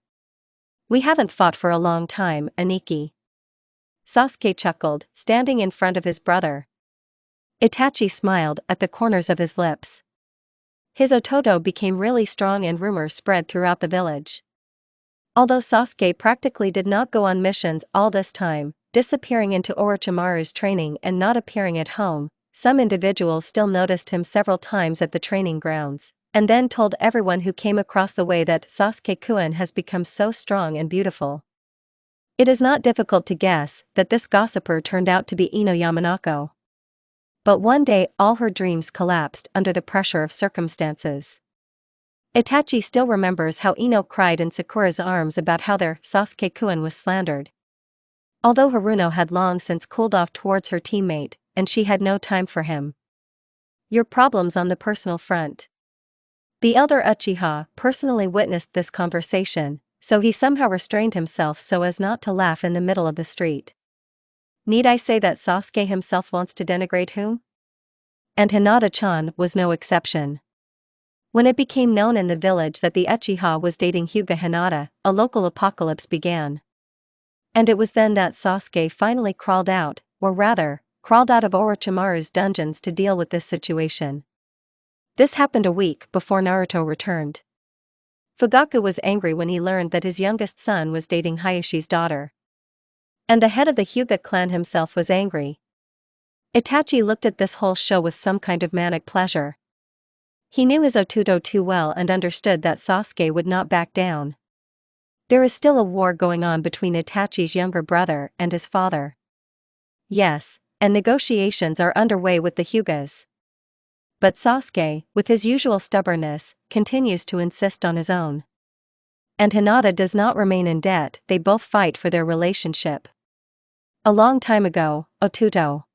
We haven't fought for a long time, Aniki. Sasuke chuckled, standing in front of his brother. Itachi smiled at the corners of his lips. His ototo became really strong and rumors spread throughout the village. Although Sasuke practically did not go on missions all this time, disappearing into Orochimaru's training and not appearing at home, some individuals still noticed him several times at the training grounds, and then told everyone who came across the way that Sasuke-kun has become so strong and beautiful. It is not difficult to guess that this gossiper turned out to be Ino Yamanako. But one day all her dreams collapsed under the pressure of circumstances. Itachi still remembers how Ino cried in Sakura's arms about how their Sasuke-kun was slandered. Although Haruno had long since cooled off towards her teammate, and she had no time for him. Your problems on the personal front. The elder Uchiha personally witnessed this conversation, so he somehow restrained himself so as not to laugh in the middle of the street. Need I say that Sasuke himself wants to denigrate whom? And Hinata-chan was no exception. When it became known in the village that the Uchiha was dating Hyuga Hinata, a local apocalypse began. And it was then that Sasuke finally crawled out, or rather, crawled out of Orochimaru's dungeons to deal with this situation. This happened a week before Naruto returned. Fugaku was angry when he learned that his youngest son was dating Hayashi's daughter. And the head of the Hyuga clan himself was angry. Itachi looked at this whole show with some kind of manic pleasure. He knew his Otuto too well and understood that Sasuke would not back down. There is still a war going on between Itachi's younger brother and his father. Yes, and negotiations are underway with the Hyugas. But Sasuke, with his usual stubbornness, continues to insist on his own. And Hinata does not remain in debt, they both fight for their relationship. A long time ago, Otuto.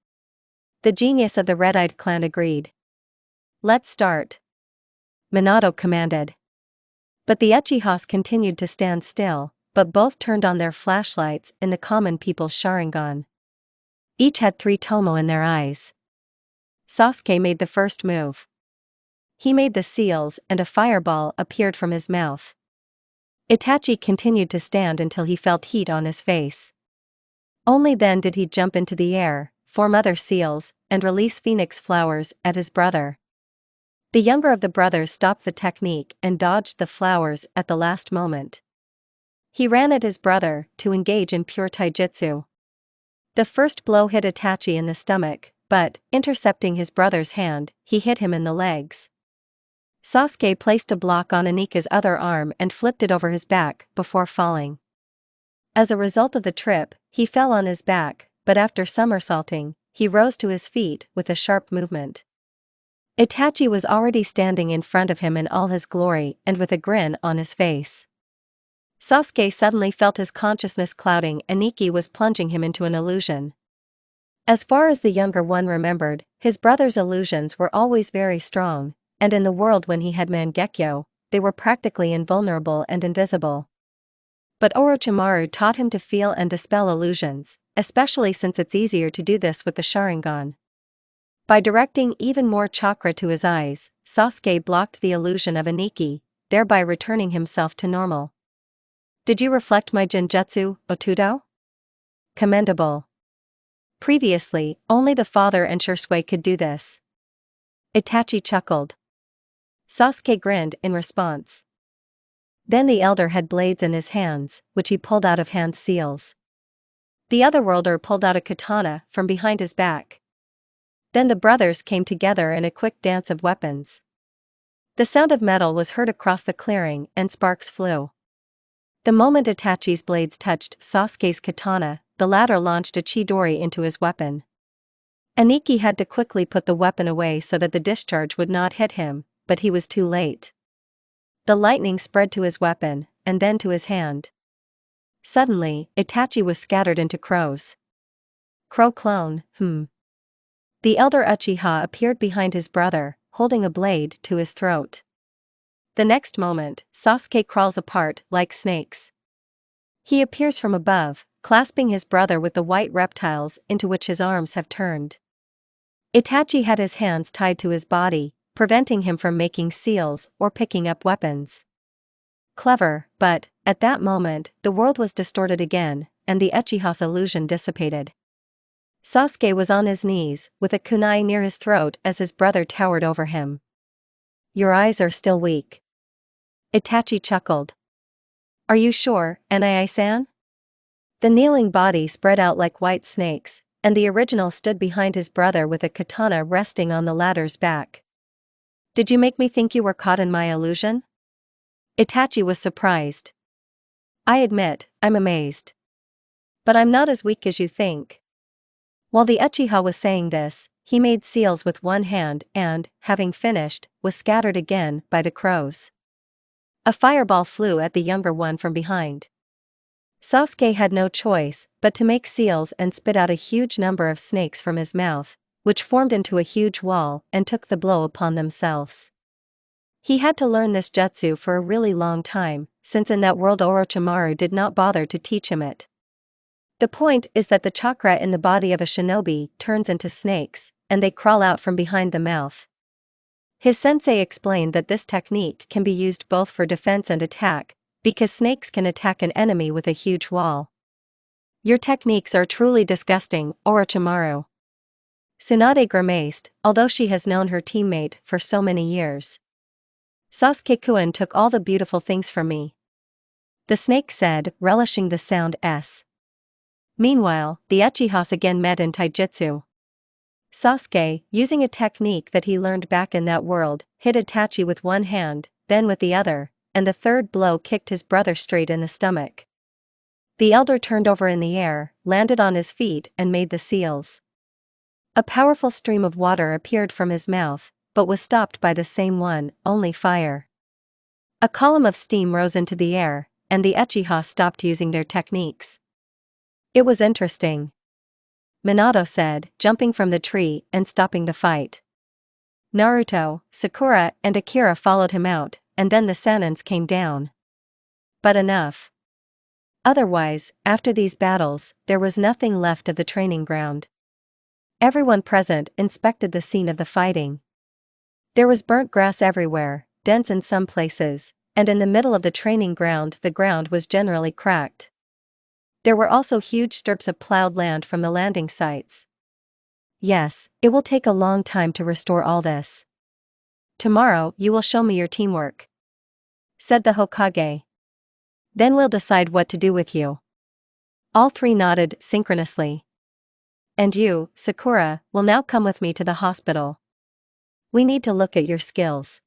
The genius of the red-eyed clan agreed. Let's start. Minato commanded. But the Uchihas continued to stand still, but both turned on their flashlights in the common people's Sharingan. Each had 3 tomo in their eyes. Sasuke made the first move. He made the seals and a fireball appeared from his mouth. Itachi continued to stand until he felt heat on his face. Only then did he jump into the air, form other seals, and release phoenix flowers at his brother. The younger of the brothers stopped the technique and dodged the flowers at the last moment. He ran at his brother to engage in pure taijutsu. The first blow hit Itachi in the stomach, but, intercepting his brother's hand, he hit him in the legs. Sasuke placed a block on Anika's other arm and flipped it over his back before falling. As a result of the trip, he fell on his back, but after somersaulting, he rose to his feet with a sharp movement. Itachi was already standing in front of him in all his glory and with a grin on his face. Sasuke suddenly felt his consciousness clouding and Nikki was plunging him into an illusion. As far as the younger one remembered, his brother's illusions were always very strong, and in the world when he had Mangekyo, they were practically invulnerable and invisible. But Orochimaru taught him to feel and dispel illusions, especially since it's easier to do this with the Sharingan. By directing even more chakra to his eyes, Sasuke blocked the illusion of Aniki, thereby returning himself to normal. Did you reflect my genjutsu, Otudo? Commendable. Previously, only the father and Shisui could do this. Itachi chuckled. Sasuke grinned in response. Then the elder had blades in his hands, which he pulled out of hand seals. The otherworlder pulled out a katana from behind his back. Then the brothers came together in a quick dance of weapons. The sound of metal was heard across the clearing and sparks flew. The moment Itachi's blades touched Sasuke's katana, the latter launched a chidori into his weapon. Aniki had to quickly put the weapon away so that the discharge would not hit him, but he was too late. The lightning spread to his weapon, and then to his hand. Suddenly, Itachi was scattered into crows. Crow clone, The elder Uchiha appeared behind his brother, holding a blade to his throat. The next moment, Sasuke crawls apart like snakes. He appears from above, clasping his brother with the white reptiles into which his arms have turned. Itachi had his hands tied to his body, preventing him from making seals or picking up weapons. Clever, but, at that moment, the world was distorted again, and the Uchiha's illusion dissipated. Sasuke was on his knees, with a kunai near his throat as his brother towered over him. Your eyes are still weak. Itachi chuckled. Are you sure, Anai-san? The kneeling body spread out like white snakes, and the original stood behind his brother with a katana resting on the latter's back. Did you make me think you were caught in my illusion? Itachi was surprised. I admit, I'm amazed. But I'm not as weak as you think. While the Uchiha was saying this, he made seals with one hand and, having finished, was scattered again by the crows. A fireball flew at the younger one from behind. Sasuke had no choice but to make seals and spit out a huge number of snakes from his mouth, which formed into a huge wall and took the blow upon themselves. He had to learn this jutsu for a really long time, since in that world Orochimaru did not bother to teach him it. The point is that the chakra in the body of a shinobi turns into snakes, and they crawl out from behind the mouth. His sensei explained that this technique can be used both for defense and attack, because snakes can attack an enemy with a huge wall. Your techniques are truly disgusting, Orochimaru. Tsunade grimaced, although she has known her teammate for so many years. Sasuke-kun took all the beautiful things from me. The snake said, relishing the sound S. Meanwhile, the Uchihas again met in taijutsu. Sasuke, using a technique that he learned back in that world, hit Itachi with one hand, then with the other, and the third blow kicked his brother straight in the stomach. The elder turned over in the air, landed on his feet and made the seals. A powerful stream of water appeared from his mouth, but was stopped by the same one, only fire. A column of steam rose into the air, and the Uchiha stopped using their techniques. It was interesting, Minato said, jumping from the tree and stopping the fight. Naruto, Sakura and Akira followed him out, and then the Sanins came down. But enough. Otherwise, after these battles, there was nothing left of the training ground. Everyone present inspected the scene of the fighting. There was burnt grass everywhere, dense in some places, and in the middle of the training ground the ground was generally cracked. There were also huge strips of plowed land from the landing sites. Yes, it will take a long time to restore all this. Tomorrow you will show me your teamwork, said the Hokage. Then we'll decide what to do with you. All three nodded synchronously. And you, Sakura, will now come with me to the hospital. We need to look at your skills.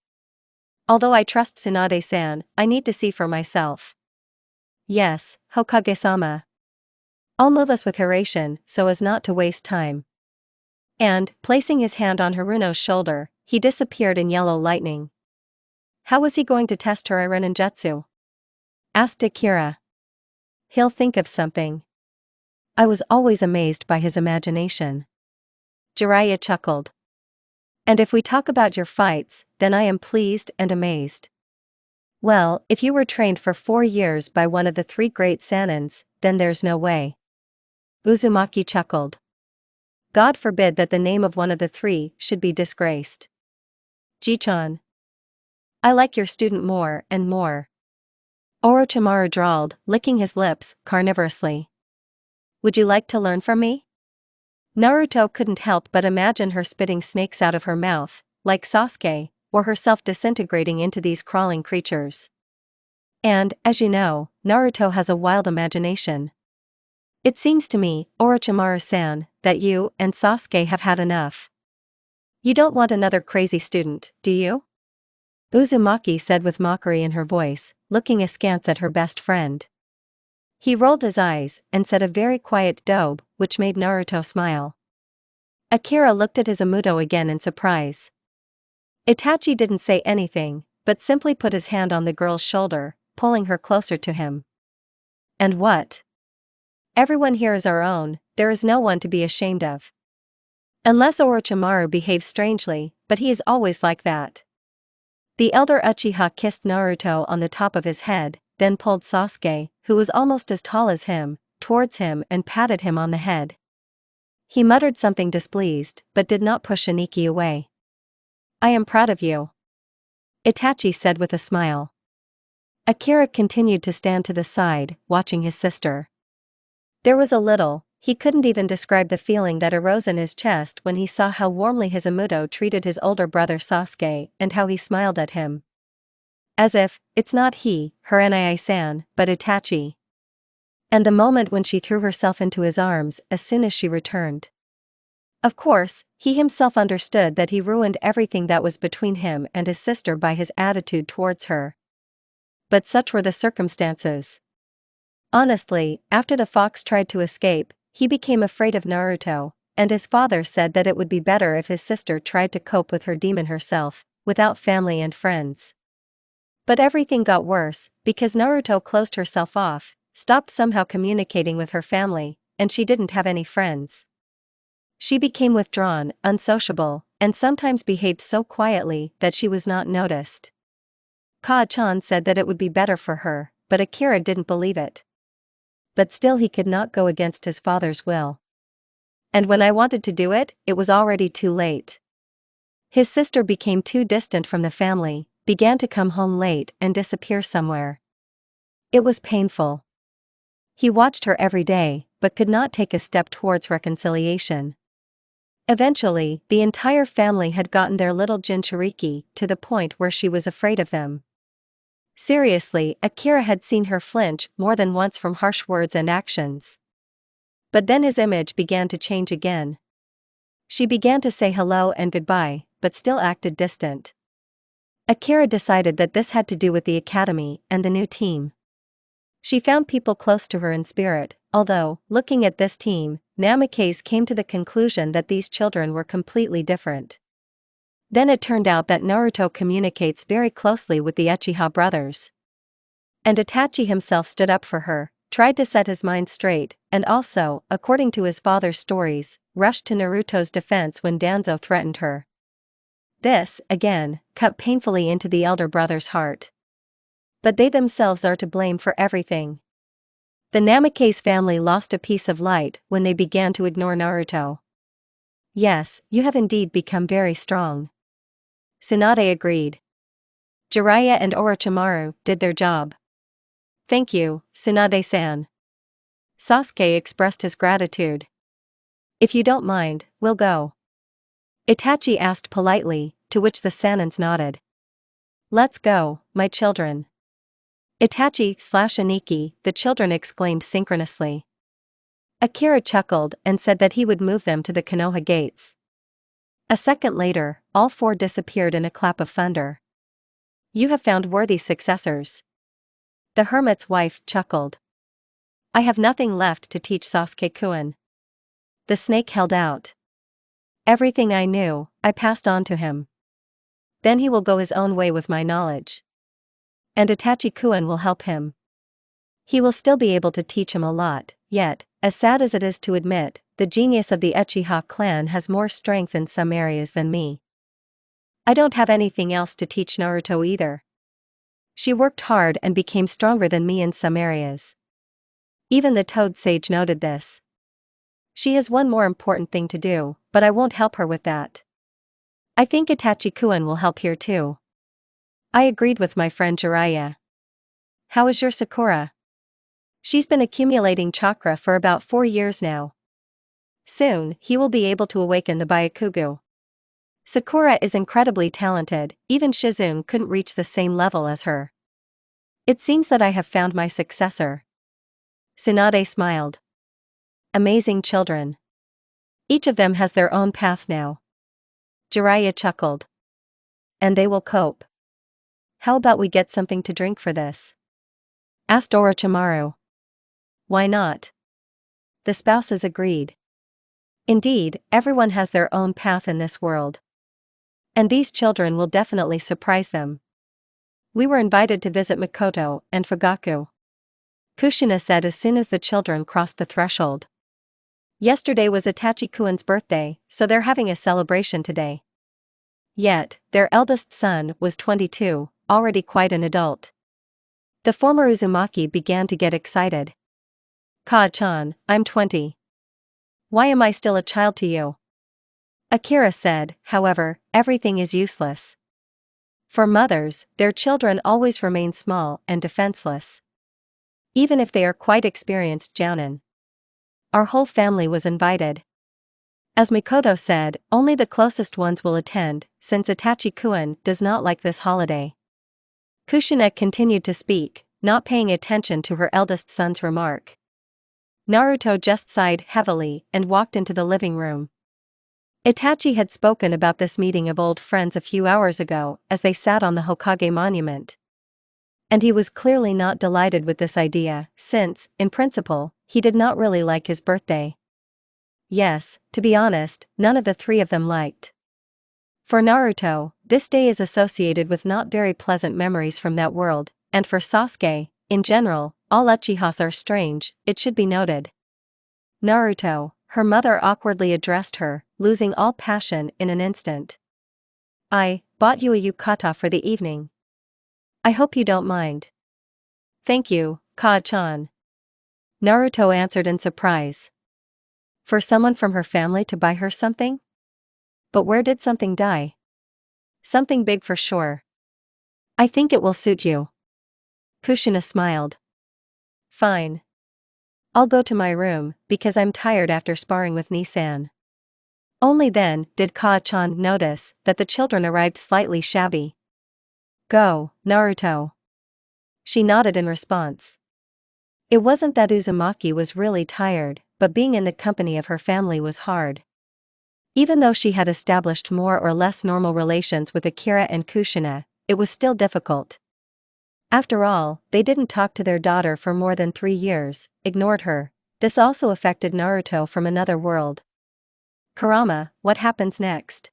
Although I trust Tsunade-san, I need to see for myself. Yes, Hokage-sama. I'll move us with Hiration so as not to waste time. And, placing his hand on Haruno's shoulder, he disappeared in yellow lightning. How was he going to test her Ireninjutsu? Asked Akira. He'll think of something. I was always amazed by his imagination. Jiraiya chuckled. And if we talk about your fights, then I am pleased and amazed. Well, if you were trained for 4 years by one of the 3 great Sanins, then there's no way. Uzumaki chuckled. God forbid that the name of one of the 3 should be disgraced. Jichan. I like your student more and more. Orochimaru drawled, licking his lips carnivorously. Would you like to learn from me? Naruto couldn't help but imagine her spitting snakes out of her mouth, like Sasuke, or herself disintegrating into these crawling creatures. And, as you know, Naruto has a wild imagination. It seems to me, Orochimaru-san, that you and Sasuke have had enough. You don't want another crazy student, do you? Uzumaki said with mockery in her voice, looking askance at her best friend. He rolled his eyes and said a very quiet dobe, which made Naruto smile. Akira looked at Izumoto again in surprise. Itachi didn't say anything, but simply put his hand on the girl's shoulder, pulling her closer to him. And what? Everyone here is our own, there is no one to be ashamed of. Unless Orochimaru behaves strangely, but he is always like that. The elder Uchiha kissed Naruto on the top of his head, then pulled Sasuke, who was almost as tall as him, towards him and patted him on the head. He muttered something displeased, but did not push Shiniki away. I am proud of you, Itachi said with a smile. Akira continued to stand to the side, watching his sister. There was a little, he couldn't even describe the feeling that arose in his chest when he saw how warmly Izumoto treated his older brother Sasuke and how he smiled at him. As if, it's not he, her Nai-san, but Itachi. And the moment when she threw herself into his arms as soon as she returned. Of course, he himself understood that he ruined everything that was between him and his sister by his attitude towards her. But such were the circumstances. Honestly, after the fox tried to escape, he became afraid of Naruto, and his father said that it would be better if his sister tried to cope with her demon herself, without family and friends. But everything got worse, because Naruto closed herself off, stopped somehow communicating with her family, and she didn't have any friends. She became withdrawn, unsociable, and sometimes behaved so quietly that she was not noticed. Ka-chan said that it would be better for her, but Akira didn't believe it. But still he could not go against his father's will. And when I wanted to do it, it was already too late. His sister became too distant from the family, began to come home late and disappear somewhere. It was painful. He watched her every day, but could not take a step towards reconciliation. Eventually, the entire family had gotten their little Jinchuriki to the point where she was afraid of them. Seriously, Akira had seen her flinch more than once from harsh words and actions. But then his image began to change again. She began to say hello and goodbye, but still acted distant. Akira decided that this had to do with the academy and the new team. She found people close to her in spirit, although, looking at this team, Namikaze came to the conclusion that these children were completely different. Then it turned out that Naruto communicates very closely with the Uchiha brothers. And Itachi himself stood up for her, tried to set his mind straight, and also, according to his father's stories, rushed to Naruto's defense when Danzo threatened her. This, again, cut painfully into the elder brother's heart. But they themselves are to blame for everything. The Namikaze family lost a piece of light when they began to ignore Naruto. Yes, you have indeed become very strong, Tsunade agreed. Jiraiya and Orochimaru did their job. Thank you, Tsunade-san. Sasuke expressed his gratitude. If you don't mind, we'll go, Itachi asked politely, to which the Sanins nodded. Let's go, my children. Itachi/Aniki, the children exclaimed synchronously. Akira chuckled and said that he would move them to the Konoha gates. A second later, all 4 disappeared in a clap of thunder. You have found worthy successors. The hermit's wife chuckled. I have nothing left to teach Sasuke-kun. The snake held out. Everything I knew, I passed on to him. Then he will go his own way with my knowledge. And Itachi-kun will help him. He will still be able to teach him a lot, yet, as sad as it is to admit, the genius of the Uchiha clan has more strength in some areas than me. I don't have anything else to teach Naruto either. She worked hard and became stronger than me in some areas. Even the Toad Sage noted this. She has one more important thing to do, but I won't help her with that. I think Itachi-kun will help here too. I agreed with my friend Jiraiya. How is your Sakura? She's been accumulating chakra for about 4 years now. Soon, he will be able to awaken the Byakugan. Sakura is incredibly talented, even Shizune couldn't reach the same level as her. It seems that I have found my successor. Tsunade smiled. Amazing children. Each of them has their own path now. Jiraiya chuckled. And they will cope. How about we get something to drink for this? Asked Orochimaru. Why not? The spouses agreed. Indeed, everyone has their own path in this world. And these children will definitely surprise them. We were invited to visit Mikoto and Fugaku. Kushina said as soon as the children crossed the threshold. Yesterday was Itachi-kun's birthday, so they're having a celebration today. Yet, their eldest son was 22, already quite an adult. The former Uzumaki began to get excited. Kaa-chan, I'm 20. Why am I still a child to you? Akira said, however, everything is useless. For mothers, their children always remain small and defenseless. Even if they are quite experienced jounin. Our whole family was invited. As Mikoto said, only the closest ones will attend, since Itachi-kun does not like this holiday. Kushina continued to speak, not paying attention to her eldest son's remark. Naruto just sighed heavily and walked into the living room. Itachi had spoken about this meeting of old friends a few hours ago as they sat on the Hokage monument. And he was clearly not delighted with this idea, since, in principle, he did not really like his birthday. Yes, to be honest, none of the three of them liked. For Naruto, this day is associated with not very pleasant memories from that world, and for Sasuke, in general, all Uchihas are strange, it should be noted. Naruto, her mother awkwardly addressed her, losing all passion in an instant. I bought you a yukata for the evening. I hope you don't mind. Thank you, Kaa-chan. Naruto answered in surprise. For someone from her family to buy her something? But where did something die? Something big for sure. I think it will suit you. Kushina smiled. Fine. I'll go to my room, because I'm tired after sparring with Nissan. Only then did Kaa-chan notice that the children arrived slightly shabby. Go, Naruto. She nodded in response. It wasn't that Uzumaki was really tired, but being in the company of her family was hard. Even though she had established more or less normal relations with Akira and Kushina, it was still difficult. After all, they didn't talk to their daughter for more than 3 years, ignored her. This also affected Naruto from another world. Kurama, what happens next?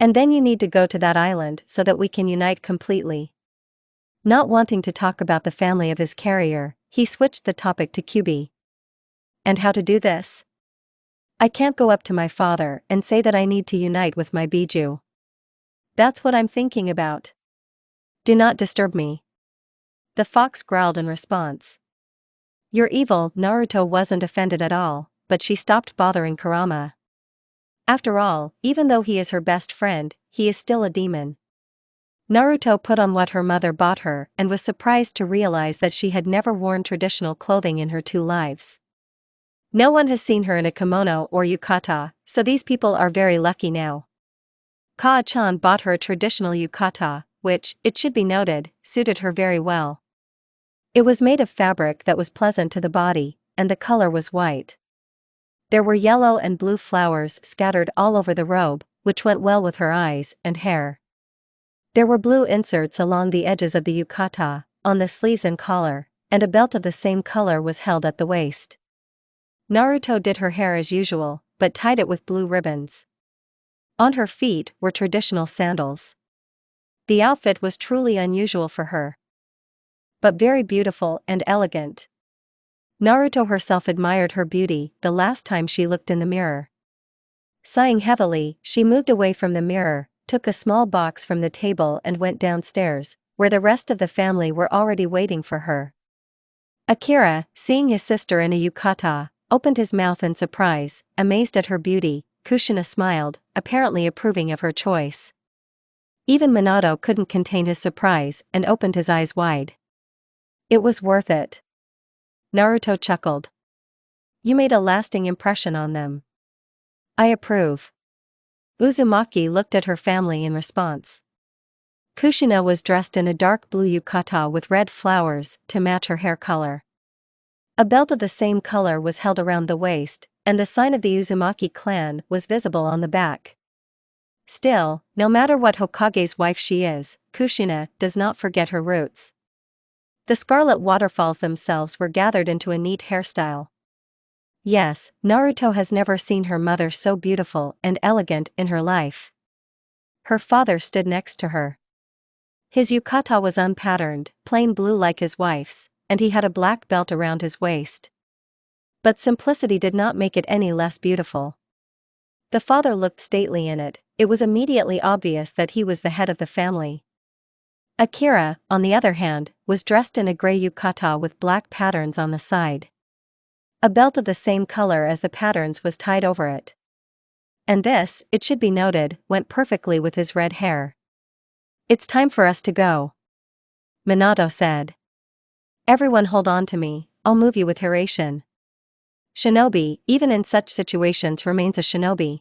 And then you need to go to that island so that we can unite completely. Not wanting to talk about the family of his carrier, he switched the topic to Kyuubi. And how to do this? I can't go up to my father and say that I need to unite with my Biju. That's what I'm thinking about. Do not disturb me. The fox growled in response. You're evil. Naruto wasn't offended at all, but she stopped bothering Kurama. After all, even though he is her best friend, he is still a demon. Naruto put on what her mother bought her and was surprised to realize that she had never worn traditional clothing in her 2 lives. No one has seen her in a kimono or yukata, so these people are very lucky now. Kaa-chan bought her a traditional yukata, which, it should be noted, suited her very well. It was made of fabric that was pleasant to the body, and the color was white. There were yellow and blue flowers scattered all over the robe, which went well with her eyes and hair. There were blue inserts along the edges of the yukata, on the sleeves and collar, and a belt of the same color was held at the waist. Naruto did her hair as usual, but tied it with blue ribbons. On her feet were traditional sandals. The outfit was truly unusual for her, but very beautiful and elegant. Naruto herself admired her beauty the last time she looked in the mirror. Sighing heavily, she moved away from the mirror, took a small box from the table and went downstairs, where the rest of the family were already waiting for her. Akira, seeing his sister in a yukata, opened his mouth in surprise, amazed at her beauty. Kushina smiled, apparently approving of her choice. Even Minato couldn't contain his surprise and opened his eyes wide. It was worth it. Naruto chuckled. You made a lasting impression on them. I approve. Uzumaki looked at her family in response. Kushina was dressed in a dark blue yukata with red flowers to match her hair color. A belt of the same color was held around the waist, and the sign of the Uzumaki clan was visible on the back. Still, no matter what Hokage's wife she is, Kushina does not forget her roots. The scarlet waterfalls themselves were gathered into a neat hairstyle. Yes, Naruto has never seen her mother so beautiful and elegant in her life. Her father stood next to her. His yukata was unpatterned, plain blue like his wife's, and he had a black belt around his waist. But simplicity did not make it any less beautiful. The father looked stately in it. It was immediately obvious that he was the head of the family. Akira, on the other hand, was dressed in a gray yukata with black patterns on the side. A belt of the same color as the patterns was tied over it. And this, it should be noted, went perfectly with his red hair. It's time for us to go, Minato said. Everyone hold on to me, I'll move you with Hiration. Shinobi, even in such situations, remains a shinobi.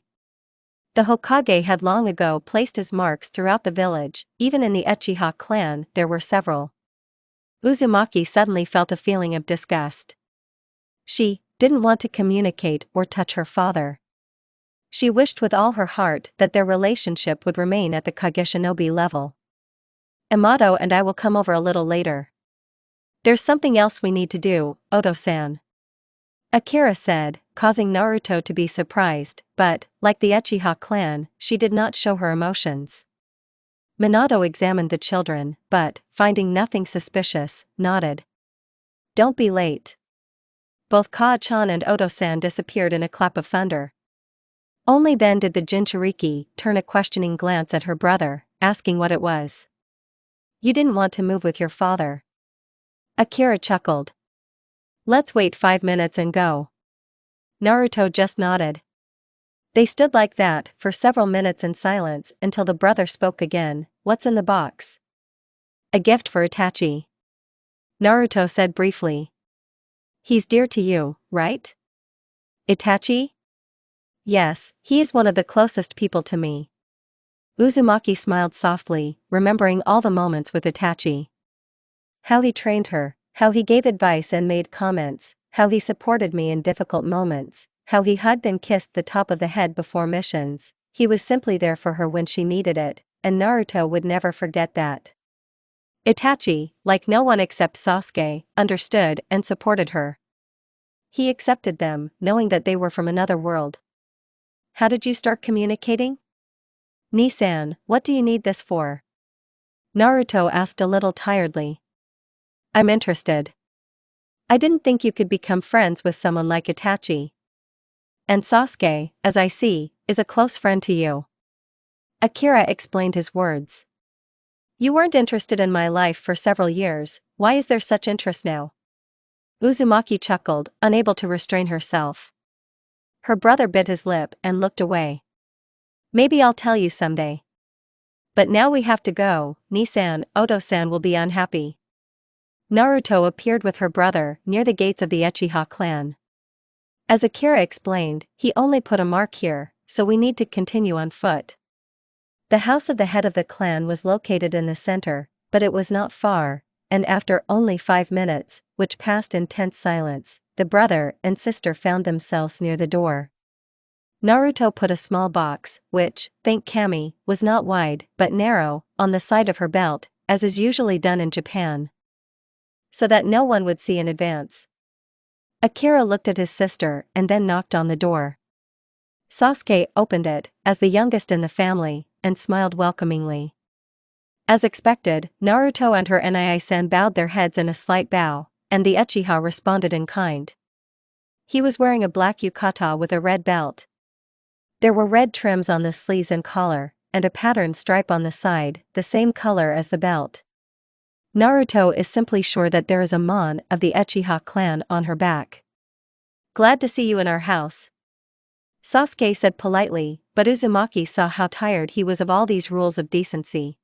The Hokage had long ago placed his marks throughout the village. Even in the Uchiha clan there were several. Uzumaki suddenly felt a feeling of disgust. She didn't want to communicate or touch her father. She wished with all her heart that their relationship would remain at the Kage Shinobi level. Amato and I will come over a little later. There's something else we need to do, Oto-san. Akira said, causing Naruto to be surprised, but, like the Uchiha clan, she did not show her emotions. Minato examined the children, but, finding nothing suspicious, nodded. Don't be late. Both Ka-chan and Oto-san disappeared in a clap of thunder. Only then did the Jinchuriki turn a questioning glance at her brother, asking what it was. You didn't want to move with your father. Akira chuckled. Let's wait 5 minutes and go. Naruto just nodded. They stood like that for several minutes in silence until the brother spoke again. What's in the box? A gift for Itachi. Naruto said briefly. He's dear to you, right? Itachi? Yes, he is one of the closest people to me. Uzumaki smiled softly, remembering all the moments with Itachi. How he trained her, how he gave advice and made comments, how he supported me in difficult moments, how he hugged and kissed the top of the head before missions. He was simply there for her when she needed it, and Naruto would never forget that. Itachi, like no one except Sasuke, understood and supported her. He accepted them, knowing that they were from another world. How did you start communicating? Nisan, what do you need this for? Naruto asked a little tiredly. I'm interested. I didn't think you could become friends with someone like Itachi. And Sasuke, as I see, is a close friend to you. Akira explained his words. You weren't interested in my life for several years, why is there such interest now? Uzumaki chuckled, unable to restrain herself. Her brother bit his lip and looked away. Maybe I'll tell you someday. But now we have to go, Nisan, Oto-san will be unhappy. Naruto appeared with her brother near the gates of the Uchiha clan. As Akira explained, he only put a mark here, so we need to continue on foot. The house of the head of the clan was located in the center, but it was not far, and after only 5 minutes, which passed in tense silence, the brother and sister found themselves near the door. Naruto put a small box, which, thank Kami, was not wide but narrow, on the side of her belt, as is usually done in Japan, so that no one would see in advance. Akira looked at his sister and then knocked on the door. Sasuke opened it, as the youngest in the family, and smiled welcomingly. As expected, Naruto and her Nii-san bowed their heads in a slight bow, and the Uchiha responded in kind. He was wearing a black yukata with a red belt. There were red trims on the sleeves and collar, and a patterned stripe on the side, the same color as the belt. Naruto is simply sure that there is a mon of the Uchiha clan on her back. Glad to see you in our house, Sasuke said politely, but Uzumaki saw how tired he was of all these rules of decency.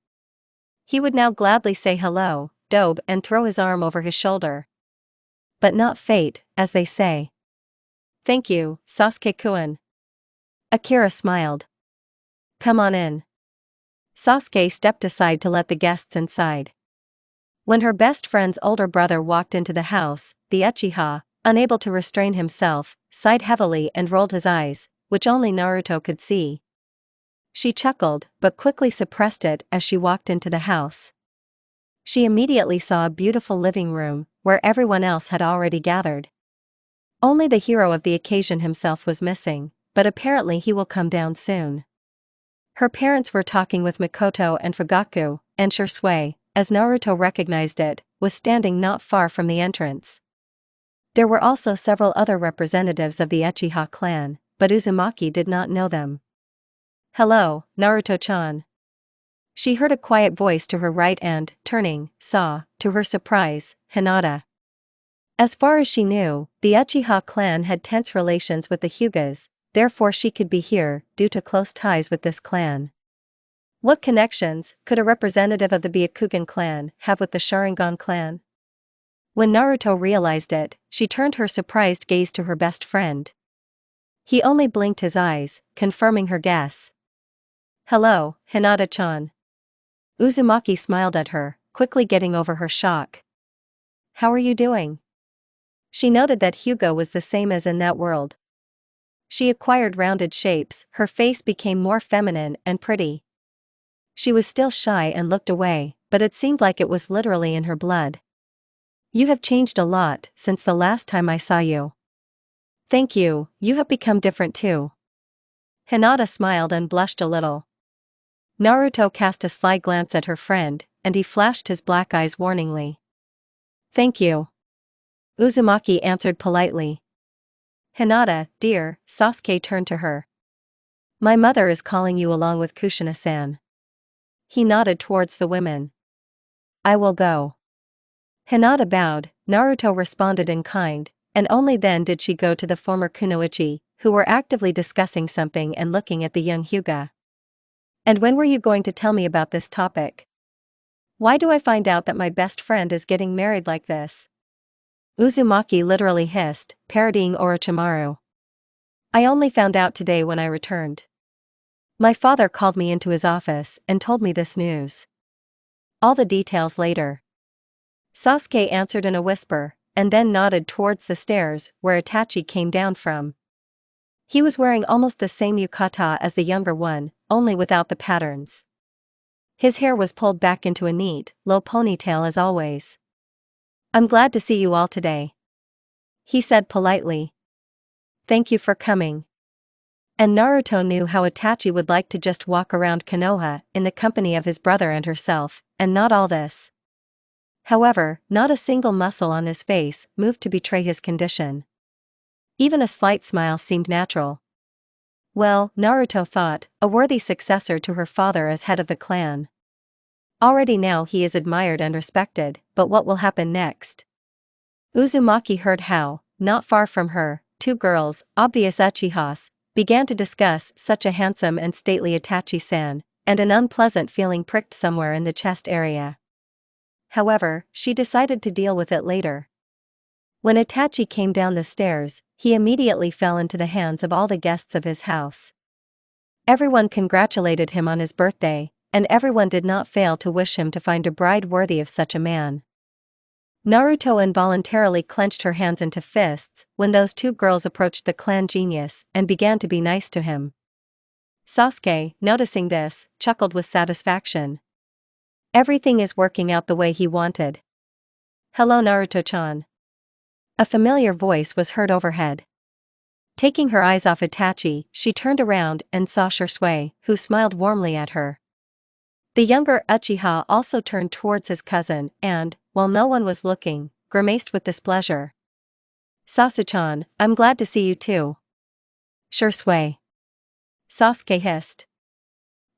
He would now gladly say hello, dobe, and throw his arm over his shoulder. But not fate, as they say. Thank you, Sasuke-kun. Akira smiled. Come on in. Sasuke stepped aside to let the guests inside. When her best friend's older brother walked into the house, the Uchiha, unable to restrain himself, sighed heavily and rolled his eyes, which only Naruto could see. She chuckled, but quickly suppressed it as she walked into the house. She immediately saw a beautiful living room, where everyone else had already gathered. Only the hero of the occasion himself was missing, but apparently he will come down soon. Her parents were talking with Mikoto and Fugaku, and Shursui, as Naruto recognized it, was standing not far from the entrance. There were also several other representatives of the Uchiha clan, but Uzumaki did not know them. Hello, Naruto-chan. She heard a quiet voice to her right and, turning, saw, to her surprise, Hinata. As far as she knew, the Uchiha clan had tense relations with the Hyugas, therefore she could be here, due to close ties with this clan. What connections could a representative of the Byakugan clan have with the Sharingan clan? When Naruto realized it, she turned her surprised gaze to her best friend. He only blinked his eyes, confirming her guess. Hello, Hinata-chan. Uzumaki smiled at her, quickly getting over her shock. How are you doing? She noted that Hyuga was the same as in that world. She acquired rounded shapes, her face became more feminine and pretty. She was still shy and looked away, but it seemed like it was literally in her blood. You have changed a lot since the last time I saw you. Thank you, you have become different too. Hinata smiled and blushed a little. Naruto cast a sly glance at her friend, and he flashed his black eyes warningly. Thank you. Uzumaki answered politely. Hinata, dear, Sasuke turned to her. My mother is calling you along with Kushina-san. He nodded towards the women. I will go. Hinata bowed, Naruto responded in kind, and only then did she go to the former kunoichi, who were actively discussing something and looking at the young Hyuga. And when were you going to tell me about this topic? Why do I find out that my best friend is getting married like this? Uzumaki literally hissed, parodying Orochimaru. I only found out today when I returned. My father called me into his office and told me this news. All the details later. Sasuke answered in a whisper, and then nodded towards the stairs where Itachi came down from. He was wearing almost the same yukata as the younger one, only without the patterns. His hair was pulled back into a neat, low ponytail as always. I'm glad to see you all today, he said politely. Thank you for coming. And Naruto knew how Itachi would like to just walk around Konoha in the company of his brother and herself, and not all this. However, not a single muscle on his face moved to betray his condition. Even a slight smile seemed natural. Well, Naruto thought, a worthy successor to her father as head of the clan. Already now he is admired and respected, but what will happen next? Uzumaki heard how, not far from her, two girls, obvious Uchihas, began to discuss such a handsome and stately Itachi-san, and an unpleasant feeling pricked somewhere in the chest area. However, she decided to deal with it later. When Itachi came down the stairs, he immediately fell into the hands of all the guests of his house. Everyone congratulated him on his birthday, and everyone did not fail to wish him to find a bride worthy of such a man. Naruto involuntarily clenched her hands into fists when those two girls approached the clan genius and began to be nice to him. Sasuke, noticing this, chuckled with satisfaction. Everything is working out the way he wanted. Hello Naruto-chan. A familiar voice was heard overhead. Taking her eyes off Itachi, she turned around and saw Shursui, who smiled warmly at her. The younger Uchiha also turned towards his cousin and, while no one was looking, grimaced with displeasure. Sasuke-chan, I'm glad to see you too. Shursui. Sasuke hissed.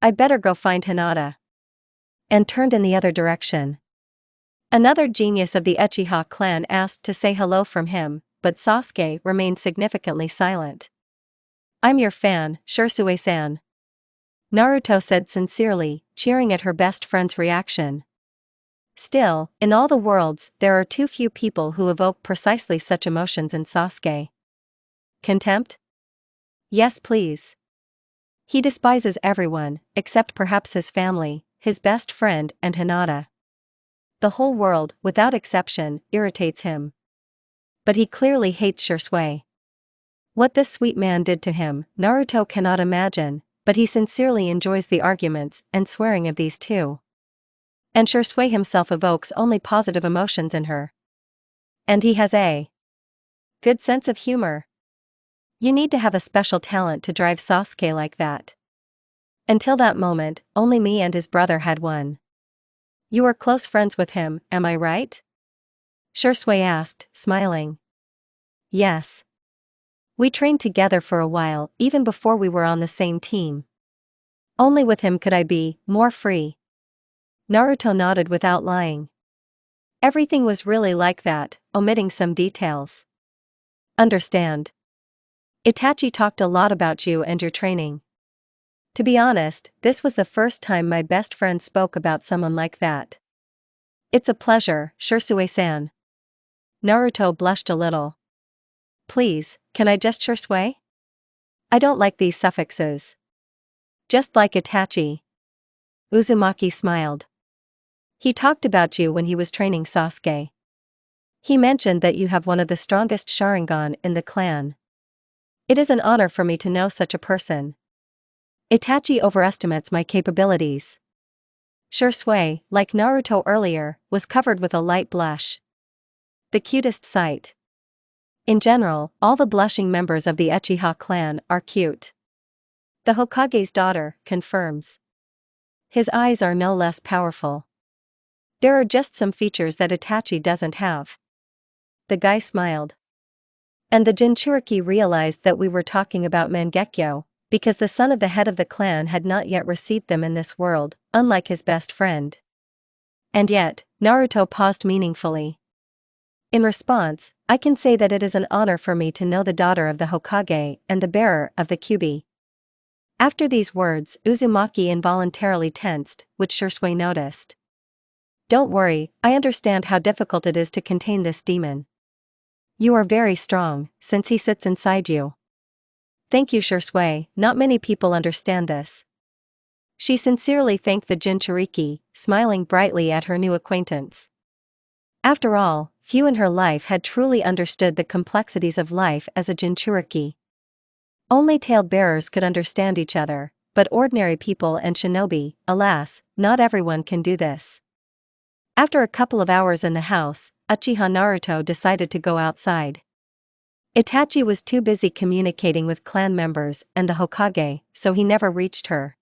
I'd better go find Hinata. And turned in the other direction. Another genius of the Uchiha clan asked to say hello from him, but Sasuke remained significantly silent. "I'm your fan, Shisui-san," Naruto said sincerely, cheering at her best friend's reaction. Still, in all the worlds, there are too few people who evoke precisely such emotions in Sasuke. Contempt? Yes, please. He despises everyone, except perhaps his family, his best friend, and Hinata. The whole world, without exception, irritates him. But he clearly hates Shisui. What this sweet man did to him, Naruto cannot imagine, but he sincerely enjoys the arguments and swearing of these two. And Shisui himself evokes only positive emotions in her. And he has a good sense of humor. You need to have a special talent to drive Sasuke like that. Until that moment, only me and his brother had one. You are close friends with him, am I right? Shisui asked, smiling. Yes. We trained together for a while, even before we were on the same team. Only with him could I be more free. Naruto nodded without lying. Everything was really like that, omitting some details. Understand. Itachi talked a lot about you and your training. To be honest, this was the first time my best friend spoke about someone like that. It's a pleasure, Shisui-san. Naruto blushed a little. Please, can I just Shisui? I don't like these suffixes. Just like Itachi. Uzumaki smiled. He talked about you when he was training Sasuke. He mentioned that you have one of the strongest Sharingan in the clan. It is an honor for me to know such a person. Itachi overestimates my capabilities. Shisui, like Naruto earlier, was covered with a light blush. The cutest sight. In general, all the blushing members of the Uchiha clan are cute. The Hokage's daughter confirms. His eyes are no less powerful. There are just some features that Itachi doesn't have. The guy smiled. And the Jinchuriki realized that we were talking about Mangekyo, because the son of the head of the clan had not yet received them in this world, unlike his best friend. And yet, Naruto paused meaningfully. In response, I can say that it is an honor for me to know the daughter of the Hokage and the bearer of the Kyubi. After these words, Uzumaki involuntarily tensed, which Shisui noticed. Don't worry, I understand how difficult it is to contain this demon. You are very strong, since he sits inside you. Thank you, Shisui, not many people understand this. She sincerely thanked the Jinchuriki, smiling brightly at her new acquaintance. After all, few in her life had truly understood the complexities of life as a Jinchuriki. Only tale-bearers could understand each other, but ordinary people and shinobi, alas, not everyone can do this. After a couple of hours in the house, Uchiha Naruto decided to go outside. Itachi was too busy communicating with clan members and the Hokage, so he never reached her.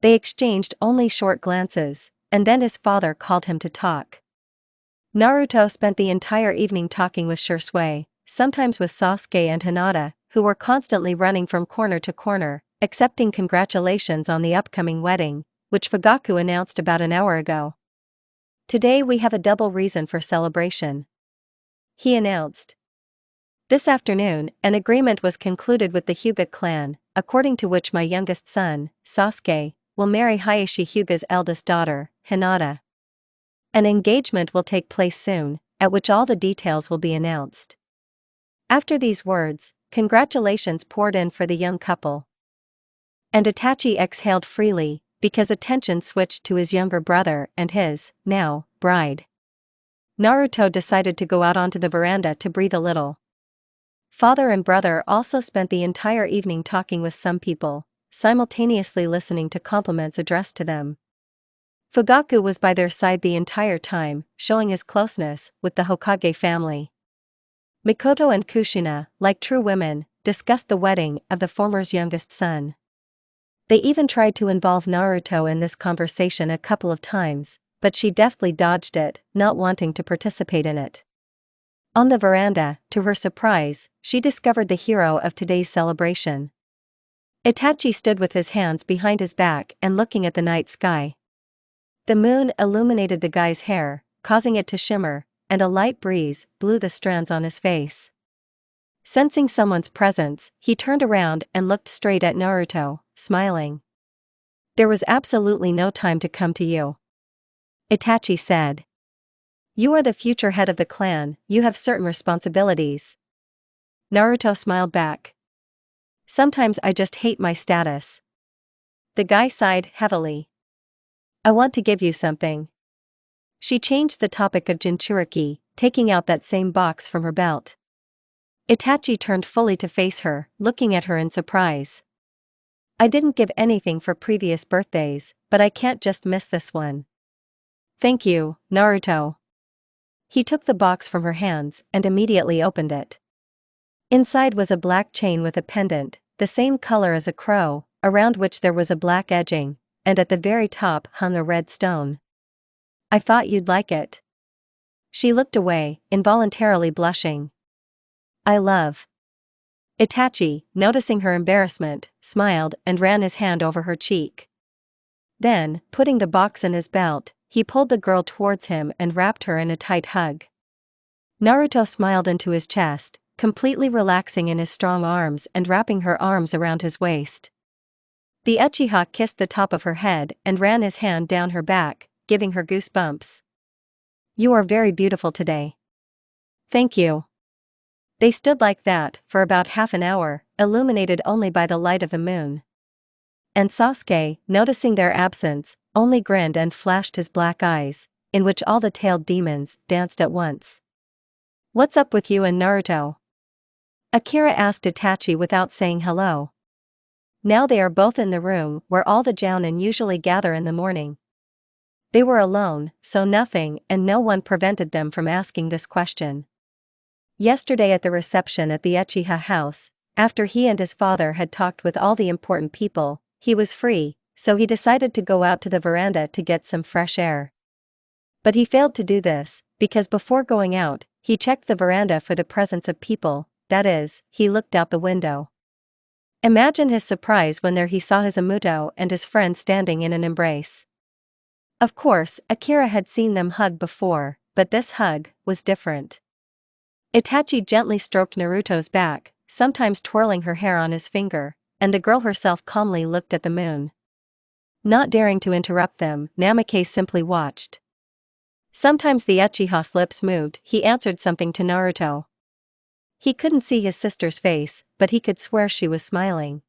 They exchanged only short glances, and then his father called him to talk. Naruto spent the entire evening talking with Shisui, sometimes with Sasuke and Hinata, who were constantly running from corner to corner, accepting congratulations on the upcoming wedding, which Fugaku announced about an hour ago. Today we have a double reason for celebration, he announced. This afternoon, an agreement was concluded with the Hyuga clan, according to which my youngest son, Sasuke, will marry Hayashi Hyuga's eldest daughter, Hinata. An engagement will take place soon, at which all the details will be announced. After these words, congratulations poured in for the young couple. And Itachi exhaled freely, because attention switched to his younger brother and his, now, bride. Naruto decided to go out onto the veranda to breathe a little. Father and brother also spent the entire evening talking with some people, simultaneously listening to compliments addressed to them. Fugaku was by their side the entire time, showing his closeness with the Hokage family. Mikoto and Kushina, like true women, discussed the wedding of the former's youngest son. They even tried to involve Naruto in this conversation a couple of times, but she deftly dodged it, not wanting to participate in it. On the veranda, to her surprise, she discovered the hero of today's celebration. Itachi stood with his hands behind his back and looking at the night sky. The moon illuminated the guy's hair, causing it to shimmer, and a light breeze blew the strands on his face. Sensing someone's presence, he turned around and looked straight at Naruto, smiling. "There was absolutely no time to come to you," Itachi said. "You are the future head of the clan, you have certain responsibilities." Naruto smiled back. "Sometimes I just hate my status." The guy sighed heavily. "I want to give you something." She changed the topic of Jinchuriki, taking out that same box from her belt. Itachi turned fully to face her, looking at her in surprise. "I didn't give anything for previous birthdays, but I can't just miss this one." "Thank you, Naruto." He took the box from her hands and immediately opened it. Inside was a black chain with a pendant, the same color as a crow, around which there was a black edging, and at the very top hung a red stone. "I thought you'd like it." She looked away, involuntarily blushing. "I love." Itachi, noticing her embarrassment, smiled and ran his hand over her cheek. Then, putting the box in his belt, he pulled the girl towards him and wrapped her in a tight hug. Naruto smiled into his chest, completely relaxing in his strong arms and wrapping her arms around his waist. The Uchiha kissed the top of her head and ran his hand down her back, giving her goosebumps. "You are very beautiful today." "Thank you." They stood like that for about half an hour, illuminated only by the light of the moon. And Sasuke, noticing their absence, only grinned and flashed his black eyes, in which all the tailed demons danced at once. "What's up with you and Naruto?" Akira asked Itachi without saying hello. Now they are both in the room where all the jounin usually gather in the morning. They were alone, so nothing and no one prevented them from asking this question. Yesterday at the reception at the Uchiha house, after he and his father had talked with all the important people, he was free, so he decided to go out to the veranda to get some fresh air. But he failed to do this, because before going out, he checked the veranda for the presence of people, that is, he looked out the window. Imagine his surprise when there he saw his Immortal and his friend standing in an embrace. Of course, Akira had seen them hug before, but this hug was different. Itachi gently stroked Naruto's back, sometimes twirling her hair on his finger, and the girl herself calmly looked at the moon. Not daring to interrupt them, Namikaze simply watched. Sometimes the Uchiha's lips moved, he answered something to Naruto. He couldn't see his sister's face, but he could swear she was smiling.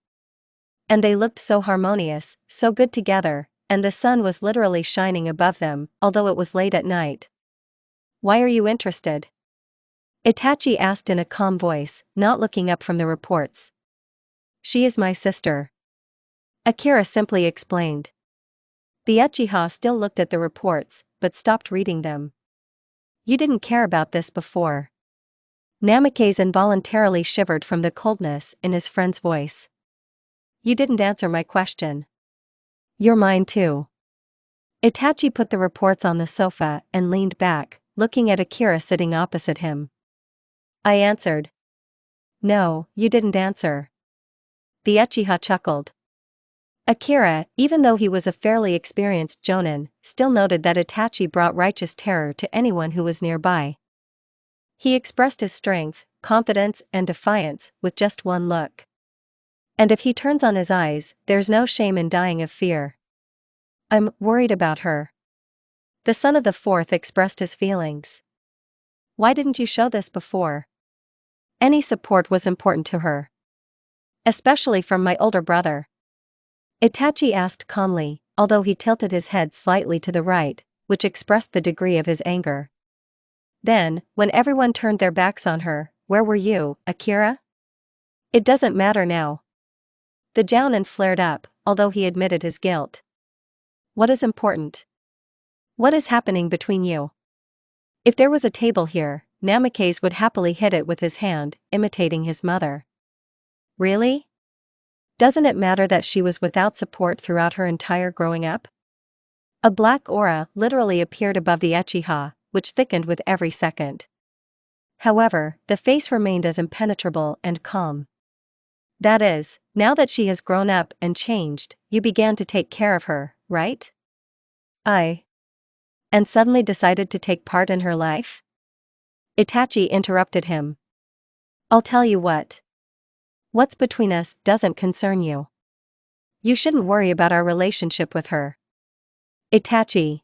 And they looked so harmonious, so good together, and the sun was literally shining above them, although it was late at night. "Why are you interested?" Itachi asked in a calm voice, not looking up from the reports. "She is my sister," Akira simply explained. The Uchiha still looked at the reports, but stopped reading them. "You didn't care about this before." Namikaze involuntarily shivered from the coldness in his friend's voice. "You didn't answer my question." "You're mine too." Itachi put the reports on the sofa and leaned back, looking at Akira sitting opposite him. "I answered." "No, you didn't answer." The Uchiha chuckled. Akira, even though he was a fairly experienced jonin, still noted that Itachi brought righteous terror to anyone who was nearby. He expressed his strength, confidence and defiance with just one look. And if he turns on his eyes, there's no shame in dying of fear. "I'm worried about her." The son of the fourth expressed his feelings. "Why didn't you show this before?" Any support was important to her. "Especially from my older brother," Itachi asked calmly, although he tilted his head slightly to the right, which expressed the degree of his anger. Then, when everyone turned their backs on her, "Where were you, Akira?" "It doesn't matter now." The jounin flared up, although he admitted his guilt. "What is important? What is happening between you?" If there was a table here, Namikaze would happily hit it with his hand, imitating his mother. "Really? Doesn't it matter that she was without support throughout her entire growing up?" A black aura literally appeared above the Uchiha, which thickened with every second. However, the face remained as impenetrable and calm. "That is, now that she has grown up and changed, you began to take care of her, right?" And suddenly decided to take part in her life? Itachi interrupted him. I'll tell you what. What's between us doesn't concern you. You shouldn't worry about our relationship with her. Itachi.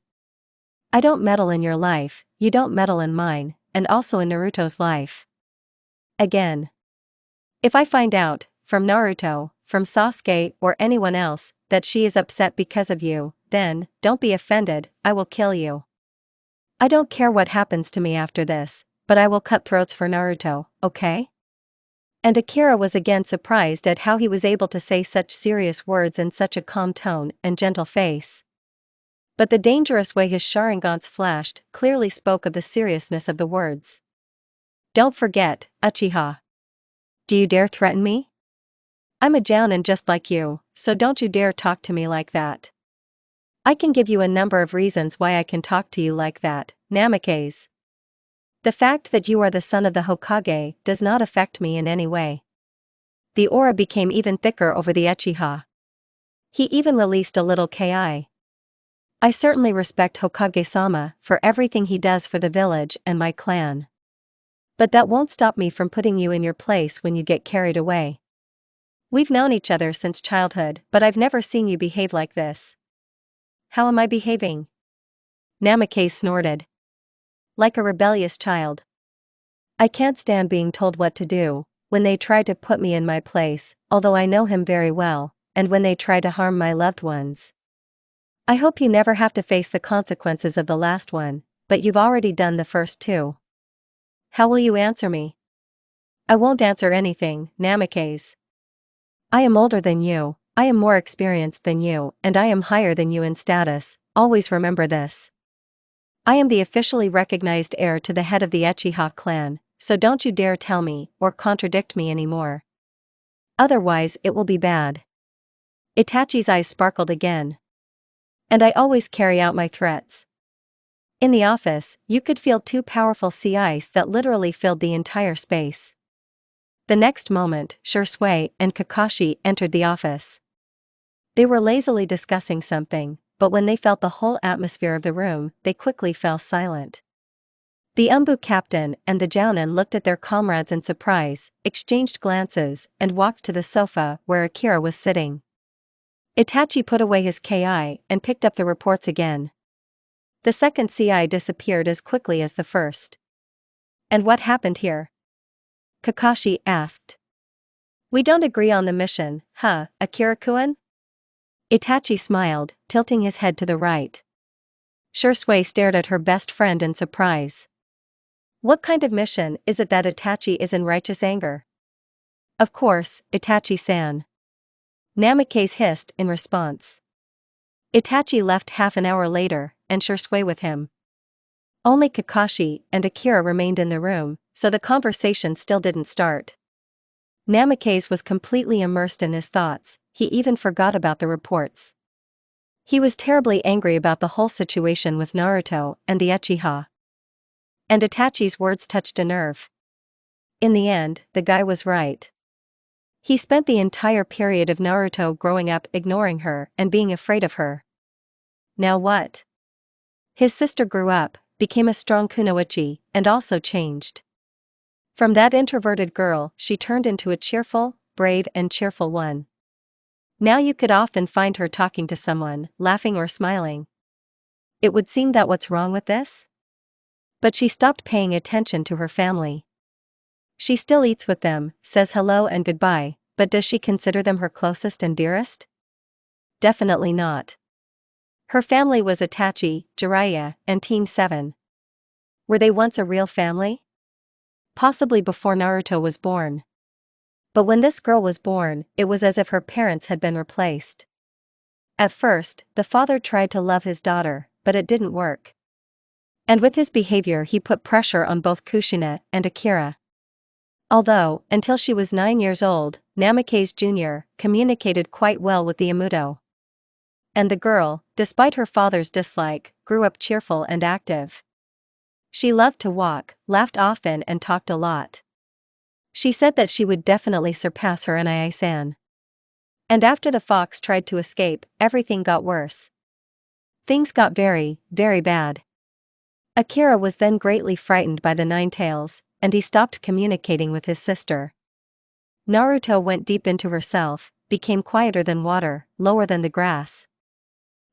I don't meddle in your life, you don't meddle in mine, and also in Naruto's life. Again. If I find out, from Naruto, from Sasuke or anyone else, that she is upset because of you, then, don't be offended, I will kill you. I don't care what happens to me after this, but I will cut throats for Naruto, okay? And Akira was again surprised at how he was able to say such serious words in such a calm tone and gentle face. But the dangerous way his Sharingans flashed clearly spoke of the seriousness of the words. Don't forget, Uchiha. Do you dare threaten me? I'm a jounin just like you, so don't you dare talk to me like that. I can give you a number of reasons why I can talk to you like that, Namikaze. The fact that you are the son of the Hokage does not affect me in any way. The aura became even thicker over the Uchiha. He even released a little ki. I certainly respect Hokage-sama for everything he does for the village and my clan. But that won't stop me from putting you in your place when you get carried away. We've known each other since childhood, but I've never seen you behave like this. How am I behaving? Namikaze snorted. Like a rebellious child. I can't stand being told what to do, when they try to put me in my place, although I know him very well, and when they try to harm my loved ones. I hope you never have to face the consequences of the last one, but you've already done the first two. How will you answer me? I won't answer anything, Namikaze. I am older than you, I am more experienced than you, and I am higher than you in status, always remember this. I am the officially recognized heir to the head of the Uchiha clan, so don't you dare tell me or contradict me anymore. Otherwise it will be bad. Itachi's eyes sparkled again. And I always carry out my threats. In the office, you could feel two powerful sea ice that literally filled the entire space. The next moment, Shursui and Kakashi entered the office. They were lazily discussing something, but when they felt the whole atmosphere of the room, they quickly fell silent. The Umbu captain and the Jounin looked at their comrades in surprise, exchanged glances, and walked to the sofa where Akira was sitting. Itachi put away his ki and picked up the reports again. The second ci disappeared as quickly as the first. And what happened here? Kakashi asked. We don't agree on the mission, huh, Akira-kun? Itachi smiled, tilting his head to the right. Shursui stared at her best friend in surprise. What kind of mission is it that Itachi is in righteous anger? Of course, Itachi-san. Namikaze hissed in response. Itachi left half an hour later, and Shursui with him. Only Kakashi and Akira remained in the room, so the conversation still didn't start. Namikaze was completely immersed in his thoughts, he even forgot about the reports. He was terribly angry about the whole situation with Naruto and the Uchiha. And Itachi's words touched a nerve. In the end, the guy was right. He spent the entire period of Naruto growing up ignoring her and being afraid of her. Now what? His sister grew up, became a strong kunoichi, and also changed. From that introverted girl, she turned into a cheerful, brave and cheerful one. Now you could often find her talking to someone, laughing or smiling. It would seem that what's wrong with this? But she stopped paying attention to her family. She still eats with them, says hello and goodbye, but does she consider them her closest and dearest? Definitely not. Her family was Itachi, Jiraiya, and Team 7. Were they once a real family? Possibly before Naruto was born. But when this girl was born, it was as if her parents had been replaced. At first, the father tried to love his daughter, but it didn't work. And with his behavior he put pressure on both Kushina and Akira. Although, until she was 9 years old, Namikaze Jr. communicated quite well with the Immortal. And the girl, despite her father's dislike, grew up cheerful and active. She loved to walk, laughed often and talked a lot. She said that she would definitely surpass her Nai-san. And after the fox tried to escape, everything got worse. Things got very, very bad. Akira was then greatly frightened by the Nine Tails, and he stopped communicating with his sister. Naruto went deep into herself, became quieter than water, lower than the grass.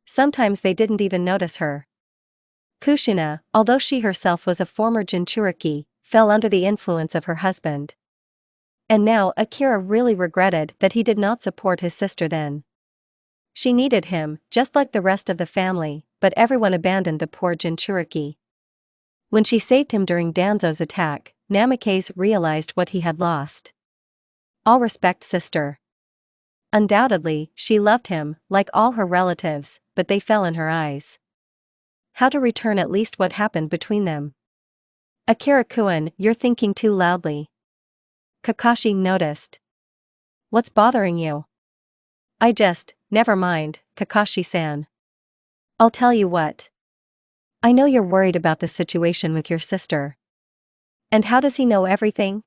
Sometimes they didn't even notice her. Kushina, although she herself was a former Jinchuriki, fell under the influence of her husband. And now Akira really regretted that he did not support his sister then. She needed him, just like the rest of the family, but everyone abandoned the poor Jinchuriki. When she saved him during Danzo's attack, Namikaze realized what he had lost. All respect, sister. Undoubtedly, she loved him, like all her relatives, but they fell in her eyes. How to return at least what happened between them? Akira-kun, you're thinking too loudly. Kakashi noticed. What's bothering you? Never mind, Kakashi-san. I'll tell you what. I know you're worried about the situation with your sister. And how does he know everything?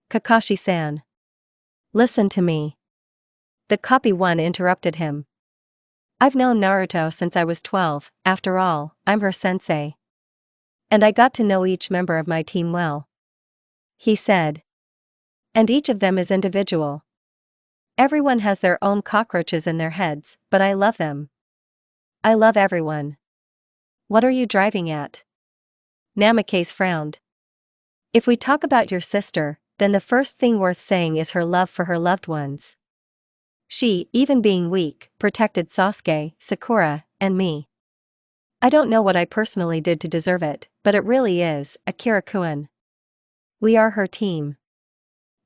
Kakashi-san. Listen to me. The copy one interrupted him. I've known Naruto since I was 12, after all, I'm her sensei. And I got to know each member of my team well. He said. And each of them is individual. Everyone has their own cockroaches in their heads, but I love them. I love everyone. What are you driving at? Namikaze frowned. If we talk about your sister, then the first thing worth saying is her love for her loved ones. She, even being weak, protected Sasuke, Sakura, and me. I don't know what I personally did to deserve it, but it really is, Akira-kun. We are her team.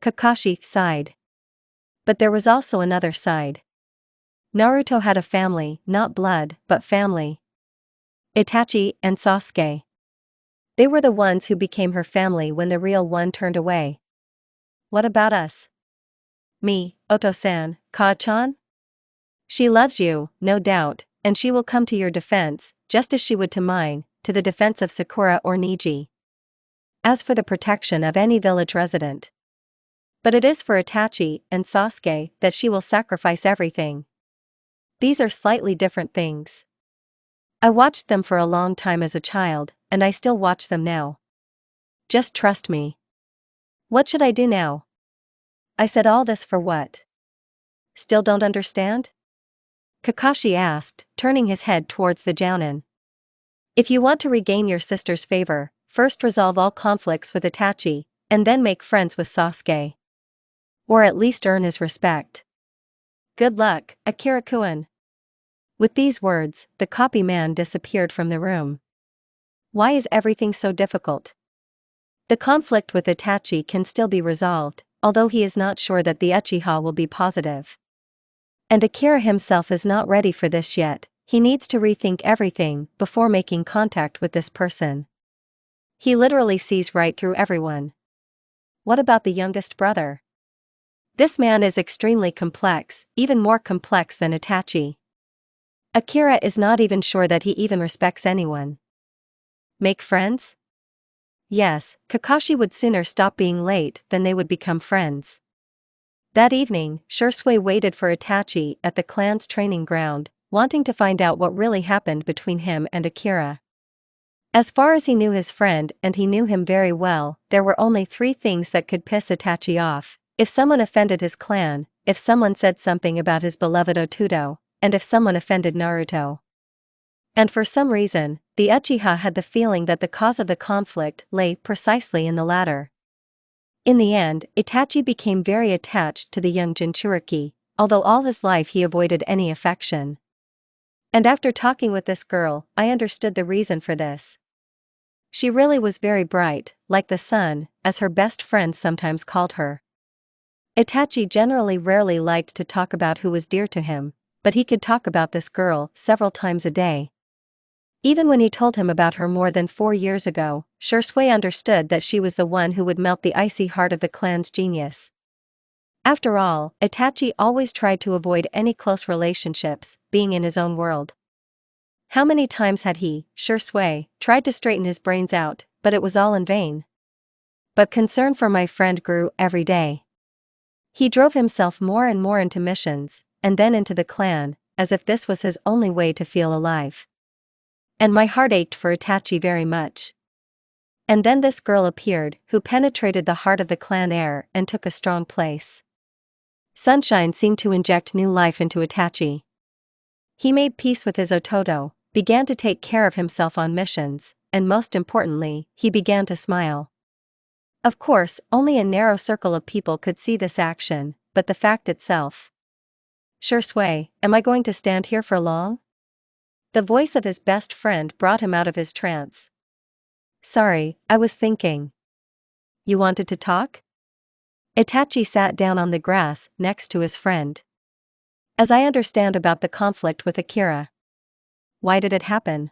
Kakashi sighed. But there was also another side. Naruto had a family, not blood, but family. Itachi and Sasuke. They were the ones who became her family when the real one turned away. What about us? Me, Oto-san, Ka-chan? She loves you, no doubt, and she will come to your defense, just as she would to mine, to the defense of Sakura or Niji. As for the protection of any village resident. But it is for Itachi and Sasuke that she will sacrifice everything. These are slightly different things. I watched them for a long time as a child, and I still watch them now. Just trust me. What should I do now? I said all this for what? Still don't understand? Kakashi asked, turning his head towards the Jounin. If you want to regain your sister's favor, first resolve all conflicts with Itachi, and then make friends with Sasuke. Or at least earn his respect. Good luck, Akira-kun. With these words, the copy man disappeared from the room. Why is everything so difficult? The conflict with Itachi can still be resolved, although he is not sure that the Uchiha will be positive. And Akira himself is not ready for this yet, he needs to rethink everything before making contact with this person. He literally sees right through everyone. What about the youngest brother? This man is extremely complex, even more complex than Itachi. Akira is not even sure that he even respects anyone. Make friends? Yes, Kakashi would sooner stop being late than they would become friends. That evening, Shursui waited for Itachi at the clan's training ground, wanting to find out what really happened between him and Akira. As far as he knew his friend, and he knew him very well, there were only 3 things that could piss Itachi off: if someone offended his clan, if someone said something about his beloved Otuto, and if someone offended Naruto. And for some reason, the Uchiha had the feeling that the cause of the conflict lay precisely in the latter. In the end, Itachi became very attached to the young Jinchuriki, although all his life he avoided any affection. And after talking with this girl, I understood the reason for this. She really was very bright, like the sun, as her best friends sometimes called her. Itachi generally rarely liked to talk about who was dear to him, but he could talk about this girl several times a day. Even when he told him about her more than 4 years ago, Shursui understood that she was the one who would melt the icy heart of the clan's genius. After all, Itachi always tried to avoid any close relationships, being in his own world. How many times had he, Shursui, tried to straighten his brains out, but it was all in vain. But concern for my friend grew every day. He drove himself more and more into missions, and then into the clan, as if this was his only way to feel alive. And my heart ached for Itachi very much. And then this girl appeared, who penetrated the heart of the clan heir and took a strong place. Sunshine seemed to inject new life into Itachi. He made peace with his Ototo, began to take care of himself on missions, and most importantly, he began to smile. Of course, only a narrow circle of people could see this action, but the fact itself. Sure Sway, am I going to stand here for long? The voice of his best friend brought him out of his trance. Sorry, I was thinking. You wanted to talk? Itachi sat down on the grass next to his friend. As I understand about the conflict with Akira. Why did it happen?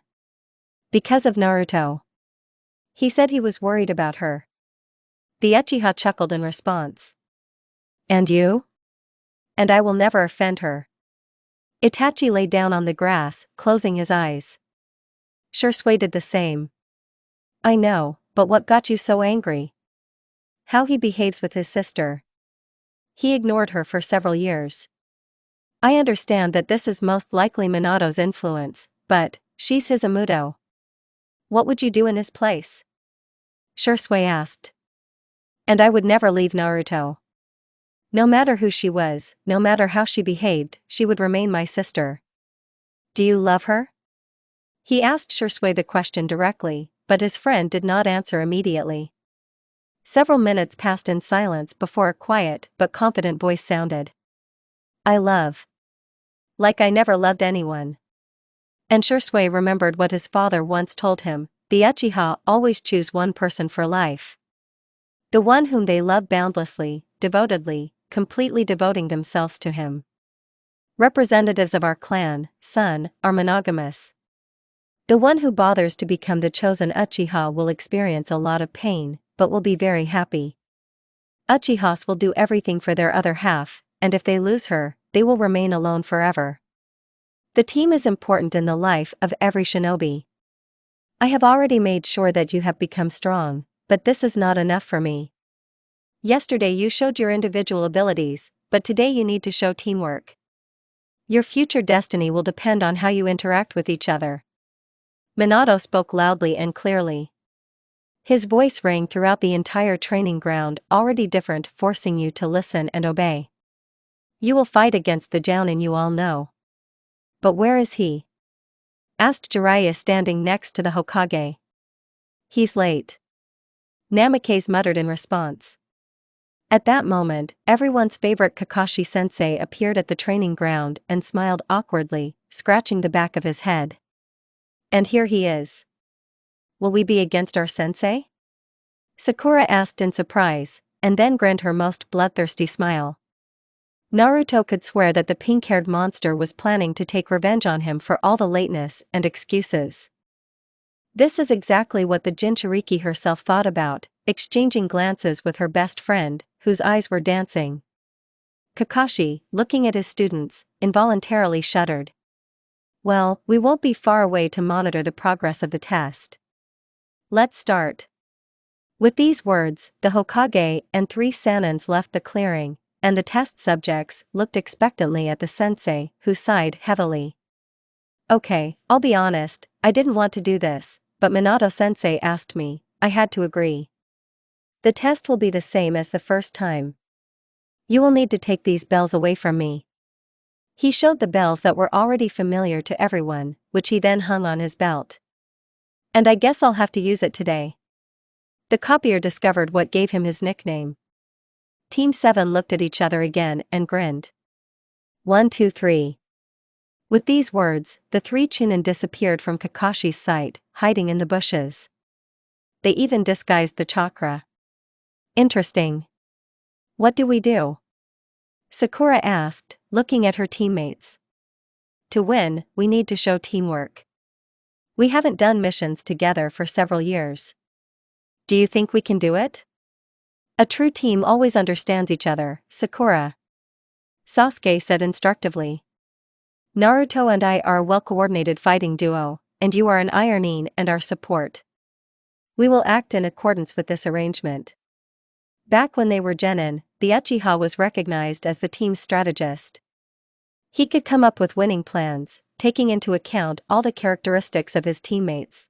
Because of Naruto. He said he was worried about her. The Uchiha chuckled in response. And you? And I will never offend her. Itachi lay down on the grass, closing his eyes. Sure Sway did the same. I know, but what got you so angry? How he behaves with his sister. He ignored her for several years. I understand that this is most likely Minato's influence, but she's his Amudo. What would you do in his place? Sure Sway asked. And I would never leave Naruto. No matter who she was, no matter how she behaved, she would remain my sister. Do you love her? He asked Sure Sway the question directly, but his friend did not answer immediately. Several minutes passed in silence before a quiet but confident voice sounded. I love. Like I never loved anyone. And Sure Sway remembered what his father once told him, the Uchiha always choose one person for life. The one whom they love boundlessly, devotedly, completely devoting themselves to him. Representatives of our clan, son, are monogamous. The one who bothers to become the chosen Uchiha will experience a lot of pain, but will be very happy. Uchihas will do everything for their other half, and if they lose her, they will remain alone forever. The team is important in the life of every shinobi. I have already made sure that you have become strong, but this is not enough for me. Yesterday you showed your individual abilities, but today you need to show teamwork. Your future destiny will depend on how you interact with each other. Minato spoke loudly and clearly. His voice rang throughout the entire training ground, already different, forcing you to listen and obey. You will fight against the Jounin you all know. But where is he? Asked Jiraiya standing next to the Hokage. He's late. Namikaze muttered in response. At that moment, everyone's favorite Kakashi-sensei appeared at the training ground and smiled awkwardly, scratching the back of his head. And here he is. Will we be against our sensei? Sakura asked in surprise, and then grinned her most bloodthirsty smile. Naruto could swear that the pink-haired monster was planning to take revenge on him for all the lateness and excuses. This is exactly what the Jinchuriki herself thought about, exchanging glances with her best friend, whose eyes were dancing. Kakashi, looking at his students, involuntarily shuddered. Well, we won't be far away to monitor the progress of the test. Let's start. With these words, the Hokage and 3 Sanins left the clearing, and the test subjects looked expectantly at the sensei, who sighed heavily. Okay, I'll be honest, I didn't want to do this, but Minato-sensei asked me, I had to agree. The test will be the same as the first time. You will need to take these bells away from me. He showed the bells that were already familiar to everyone, which he then hung on his belt. And I guess I'll have to use it today. The copier discovered what gave him his nickname. Team 7 looked at each other again and grinned. 1, 2, 3. With these words, the 3 Chunin disappeared from Kakashi's sight, hiding in the bushes. They even disguised the chakra. Interesting. What do we do? Sakura asked, looking at her teammates. To win, we need to show teamwork. We haven't done missions together for several years. Do you think we can do it? A true team always understands each other, Sakura. Sasuke said instructively. Naruto and I are a well-coordinated fighting duo, and you are an ironing and our support. We will act in accordance with this arrangement. Back when they were genin, the Uchiha was recognized as the team's strategist. He could come up with winning plans, taking into account all the characteristics of his teammates.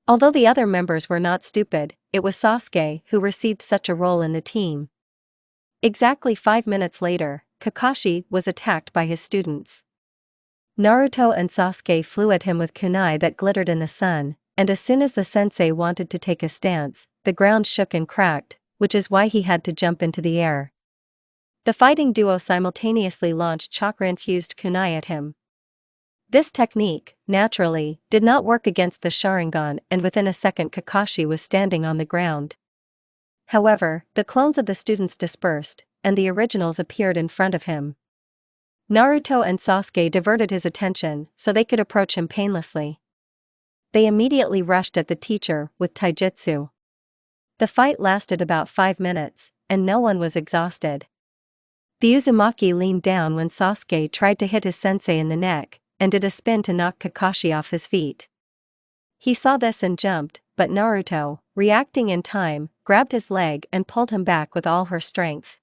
Although the other members were not stupid, it was Sasuke who received such a role in the team. Exactly 5 minutes later, Kakashi was attacked by his students. Naruto and Sasuke flew at him with kunai that glittered in the sun, and as soon as the sensei wanted to take a stance, the ground shook and cracked, which is why he had to jump into the air. The fighting duo simultaneously launched chakra-infused kunai at him. This technique, naturally, did not work against the Sharingan, and within a second Kakashi was standing on the ground. However, the clones of the students dispersed, and the originals appeared in front of him. Naruto and Sasuke diverted his attention so they could approach him painlessly. They immediately rushed at the teacher with taijutsu. The fight lasted about 5 minutes, and no one was exhausted. The Uzumaki leaned down when Sasuke tried to hit his sensei in the neck, and did a spin to knock Kakashi off his feet. He saw this and jumped, but Naruto, reacting in time, grabbed his leg and pulled him back with all her strength.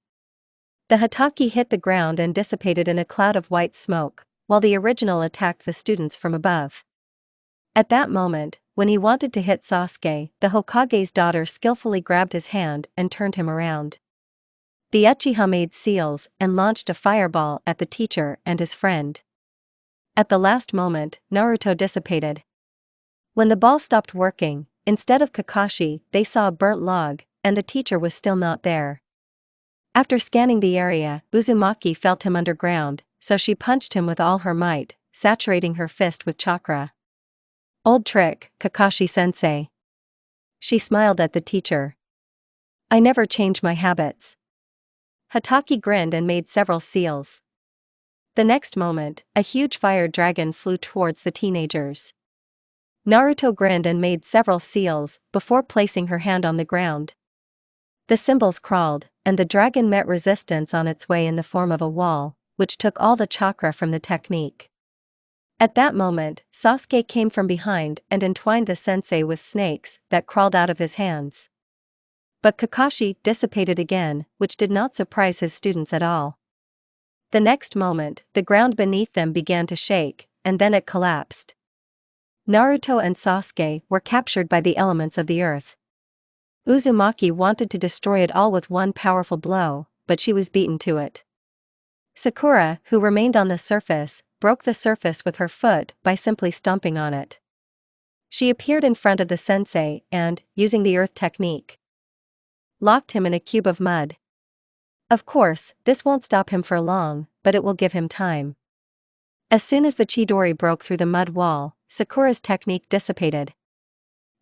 The Hatake hit the ground and dissipated in a cloud of white smoke, while the original attacked the students from above. At that moment, when he wanted to hit Sasuke, the Hokage's daughter skillfully grabbed his hand and turned him around. The Uchiha made seals and launched a fireball at the teacher and his friend. At the last moment, Naruto dissipated. When the ball stopped working, instead of Kakashi, they saw a burnt log, and the teacher was still not there. After scanning the area, Uzumaki felt him underground, so she punched him with all her might, saturating her fist with chakra. Old trick, Kakashi-sensei. She smiled at the teacher. I never change my habits. Hatake grinned and made several seals. The next moment, a huge fire dragon flew towards the teenagers. Naruto grinned and made several seals before placing her hand on the ground. The symbols crawled, and the dragon met resistance on its way in the form of a wall, which took all the chakra from the technique. At that moment, Sasuke came from behind and entwined the sensei with snakes that crawled out of his hands. But Kakashi dissipated again, which did not surprise his students at all. The next moment, the ground beneath them began to shake, and then it collapsed. Naruto and Sasuke were captured by the elements of the earth. Uzumaki wanted to destroy it all with one powerful blow, but she was beaten to it. Sakura, who remained on the surface, broke the surface with her foot by simply stomping on it. She appeared in front of the sensei and, using the earth technique, locked him in a cube of mud. Of course, this won't stop him for long, but it will give him time. As soon as the Chidori broke through the mud wall, Sakura's technique dissipated.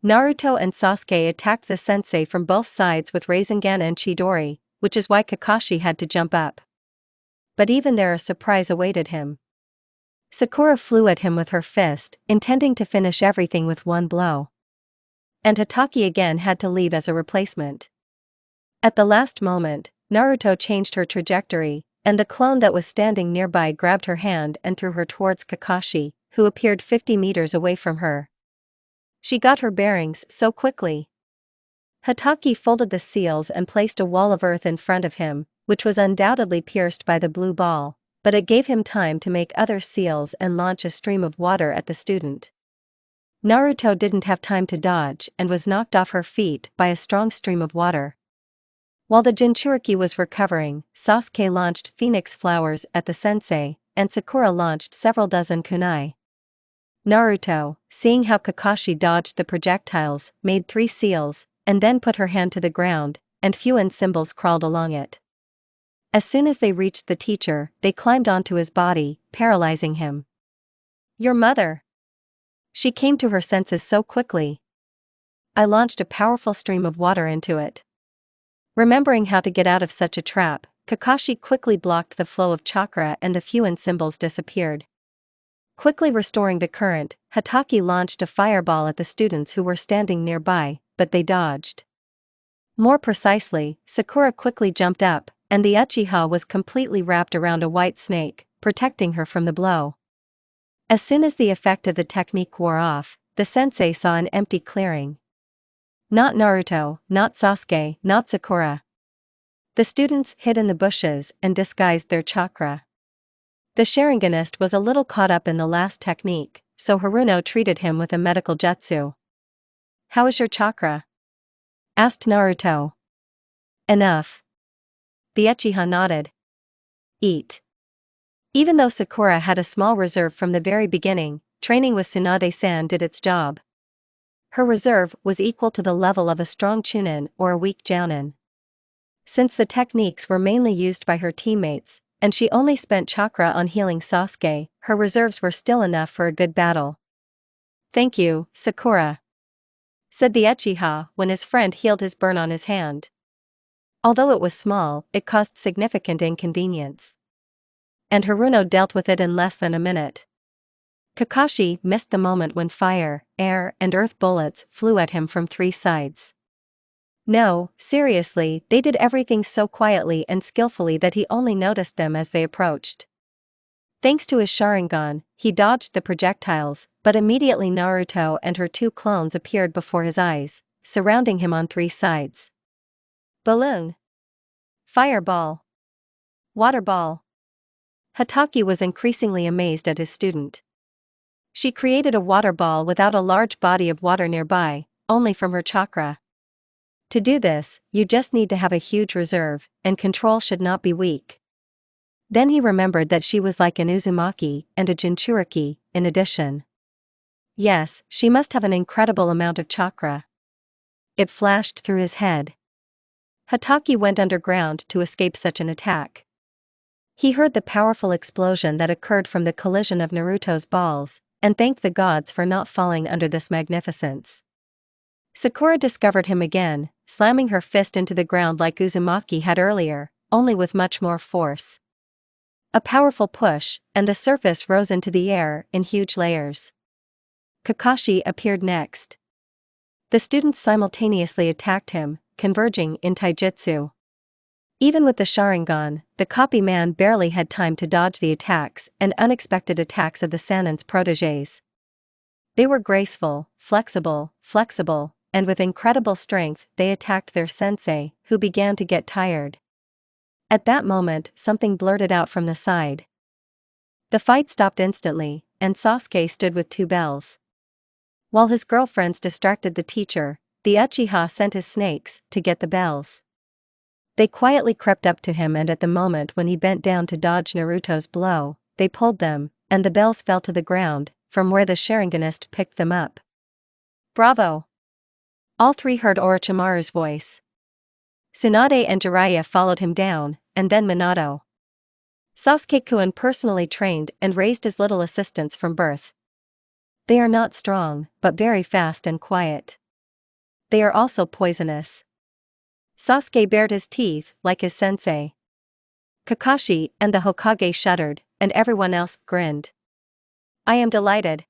Naruto and Sasuke attacked the sensei from both sides with Rasengan and Chidori, which is why Kakashi had to jump up. But even there a surprise awaited him. Sakura flew at him with her fist, intending to finish everything with one blow. And Hatake again had to leave as a replacement. At the last moment, Naruto changed her trajectory, and the clone that was standing nearby grabbed her hand and threw her towards Kakashi, who appeared 50 meters away from her. She got her bearings so quickly. Hatake folded the seals and placed a wall of earth in front of him, which was undoubtedly pierced by the blue ball, but it gave him time to make other seals and launch a stream of water at the student. Naruto didn't have time to dodge and was knocked off her feet by a strong stream of water. While the Jinchuriki was recovering, Sasuke launched phoenix flowers at the sensei, and Sakura launched several dozen kunai. Naruto, seeing how Kakashi dodged the projectiles, made 3 seals, and then put her hand to the ground, and Fuin symbols crawled along it. As soon as they reached the teacher, they climbed onto his body, paralyzing him. Your mother! She came to her senses so quickly. I launched a powerful stream of water into it. Remembering how to get out of such a trap, Kakashi quickly blocked the flow of chakra and the Fuin symbols disappeared. Quickly restoring the current, Hatake launched a fireball at the students who were standing nearby, but they dodged. More precisely, Sakura quickly jumped up, and the Uchiha was completely wrapped around a white snake, protecting her from the blow. As soon as the effect of the technique wore off, the sensei saw an empty clearing. Not Naruto, not Sasuke, not Sakura. The students hid in the bushes and disguised their chakra. The Sharinganist was a little caught up in the last technique, so Haruno treated him with a medical jutsu. "How is your chakra?" asked Naruto. "Enough." The Uchiha nodded. "Eat." Even though Sakura had a small reserve from the very beginning, training with Tsunade-san did its job. Her reserve was equal to the level of a strong Chunin or a weak Jounin. Since the techniques were mainly used by her teammates, and she only spent chakra on healing Sasuke, her reserves were still enough for a good battle. "Thank you, Sakura," said the Uchiha when his friend healed his burn on his hand. Although it was small, it caused significant inconvenience. And Haruno dealt with it in less than a minute. Kakashi missed the moment when fire, air, and earth bullets flew at him from 3 sides. No, seriously, they did everything so quietly and skillfully that he only noticed them as they approached. Thanks to his Sharingan, he dodged the projectiles, but immediately Naruto and her 2 clones appeared before his eyes, surrounding him on 3 sides. Balloon. Fireball. Water ball. Hataki was increasingly amazed at his student. She created a water ball without a large body of water nearby, only from her chakra. To do this, you just need to have a huge reserve, and control should not be weak. Then he remembered that she was like an Uzumaki and a Jinchuriki, in addition. Yes, she must have an incredible amount of chakra. It flashed through his head. Hataki went underground to escape such an attack. He heard the powerful explosion that occurred from the collision of Naruto's balls, and thanked the gods for not falling under this magnificence. Sakura discovered him again, slamming her fist into the ground like Uzumaki had earlier, only with much more force. A powerful push, and the surface rose into the air in huge layers. Kakashi appeared next. The students simultaneously attacked him, converging in taijutsu. Even with the Sharingan, the copy man barely had time to dodge the attacks and unexpected attacks of the Sanin's protégés. They were graceful, flexible, and with incredible strength they attacked their sensei, who began to get tired. At that moment, something blurted out from the side. The fight stopped instantly, and Sasuke stood with 2 bells. While his girlfriends distracted the teacher, the Uchiha sent his snakes to get the bells. They quietly crept up to him, and at the moment when he bent down to dodge Naruto's blow, they pulled them, and the bells fell to the ground, from where the Sharinganist picked them up. "Bravo!" All 3 heard Orochimaru's voice. Tsunade and Jiraiya followed him down, and then Minato. Sasuke-kun personally trained and raised his little assistants from birth. They are not strong, but very fast and quiet. They are also poisonous. Sasuke bared his teeth, like his sensei. Kakashi and the Hokage shuddered, and everyone else grinned. "I am delighted.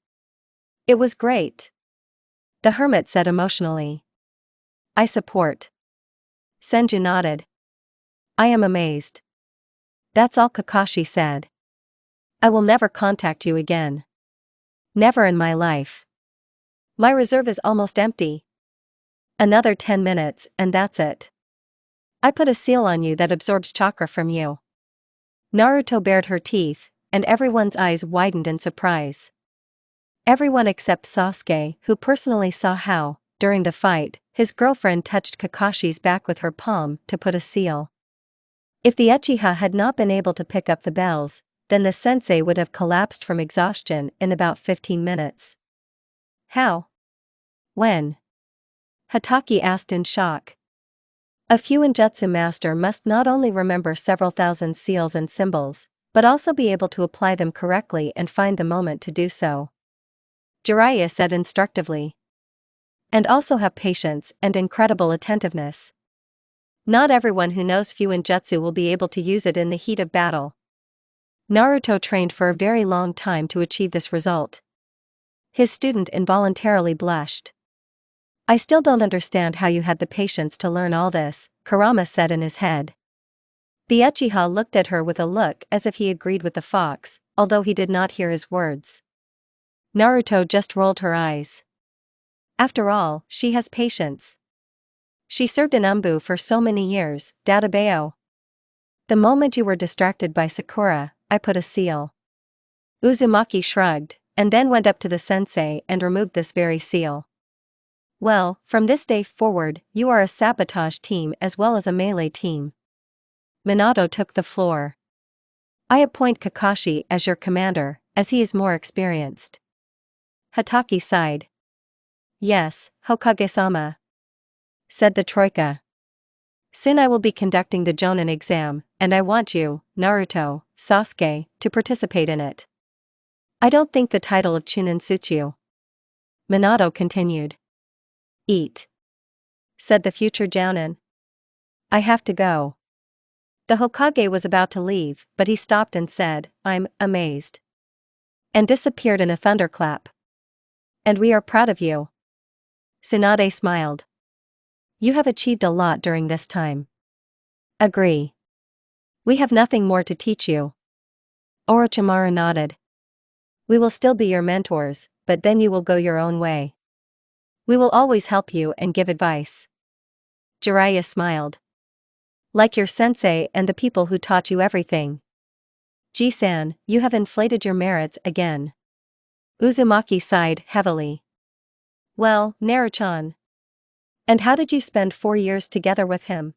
It was great," the hermit said emotionally. "I support." Senju nodded. "I am amazed." That's all Kakashi said. "I will never contact you again. Never in my life. My reserve is almost empty. Another 10 minutes, and that's it. I put a seal on you that absorbs chakra from you." Naruto bared her teeth, and everyone's eyes widened in surprise. Everyone except Sasuke, who personally saw how, during the fight, his girlfriend touched Kakashi's back with her palm to put a seal. If the Uchiha had not been able to pick up the bells, then the sensei would have collapsed from exhaustion in about 15 minutes. "How? When?" Hataki asked in shock. A Fuinjutsu master must not only remember several thousand seals and symbols, but also be able to apply them correctly and find the moment to do so. Jiraiya said instructively. And also have patience and incredible attentiveness. Not everyone who knows Fuinjutsu will be able to use it in the heat of battle. Naruto trained for a very long time to achieve this result. His student involuntarily blushed. "I still don't understand how you had the patience to learn all this," Kurama said in his head. The Uchiha looked at her with a look as if he agreed with the fox, although he did not hear his words. Naruto just rolled her eyes. After all, she has patience. She served in Umbu for so many years, Databeo. The moment you were distracted by Sakura, I put a seal. Uzumaki shrugged, and then went up to the sensei and removed this very seal. Well, from this day forward, you are a sabotage team as well as a melee team. Minato took the floor. I appoint Kakashi as your commander, as he is more experienced. Hatake sighed. Yes, Hokage-sama, said the troika. Soon I will be conducting the Jonin exam, and I want you, Naruto, Sasuke, to participate in it. I don't think the title of Chunin suits you. Minato continued. Eat, said the future Jounin. I have to go. The Hokage was about to leave, but he stopped and said, I'm amazed. And disappeared in a thunderclap. And we are proud of you. Tsunade smiled. You have achieved a lot during this time. Agree. We have nothing more to teach you. Orochimaru nodded. We will still be your mentors, but then you will go your own way. We will always help you and give advice. Jiraiya smiled. Like your sensei and the people who taught you everything. Ji-san, you have inflated your merits again. Uzumaki sighed heavily. Well, Naruto-chan. And how did you spend 4 years together with him?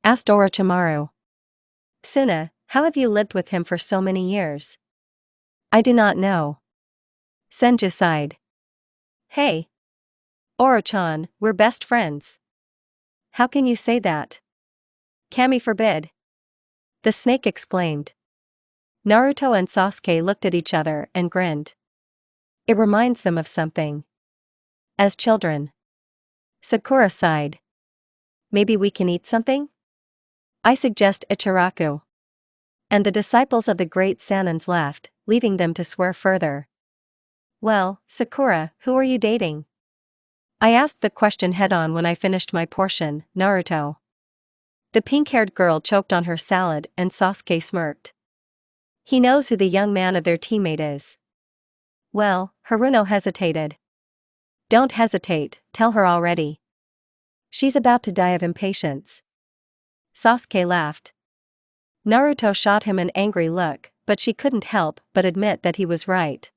Asked Orochimaru. Suna, how have you lived with him for so many years? I do not know. Senju sighed. Hey. Oro-chan, we're best friends. How can you say that? Kami forbid. The snake exclaimed. Naruto and Sasuke looked at each other and grinned. It reminds them of something. As children. Sakura sighed. Maybe we can eat something? I suggest Ichiraku. And the disciples of the great Sanins left, leaving them to swear further. Well, Sakura, who are you dating? I asked the question head-on when I finished my portion, Naruto. The pink-haired girl choked on her salad and Sasuke smirked. He knows who the young man of their teammate is. Well, Haruno hesitated. Don't hesitate, tell her already. She's about to die of impatience. Sasuke laughed. Naruto shot him an angry look, but she couldn't help but admit that he was right.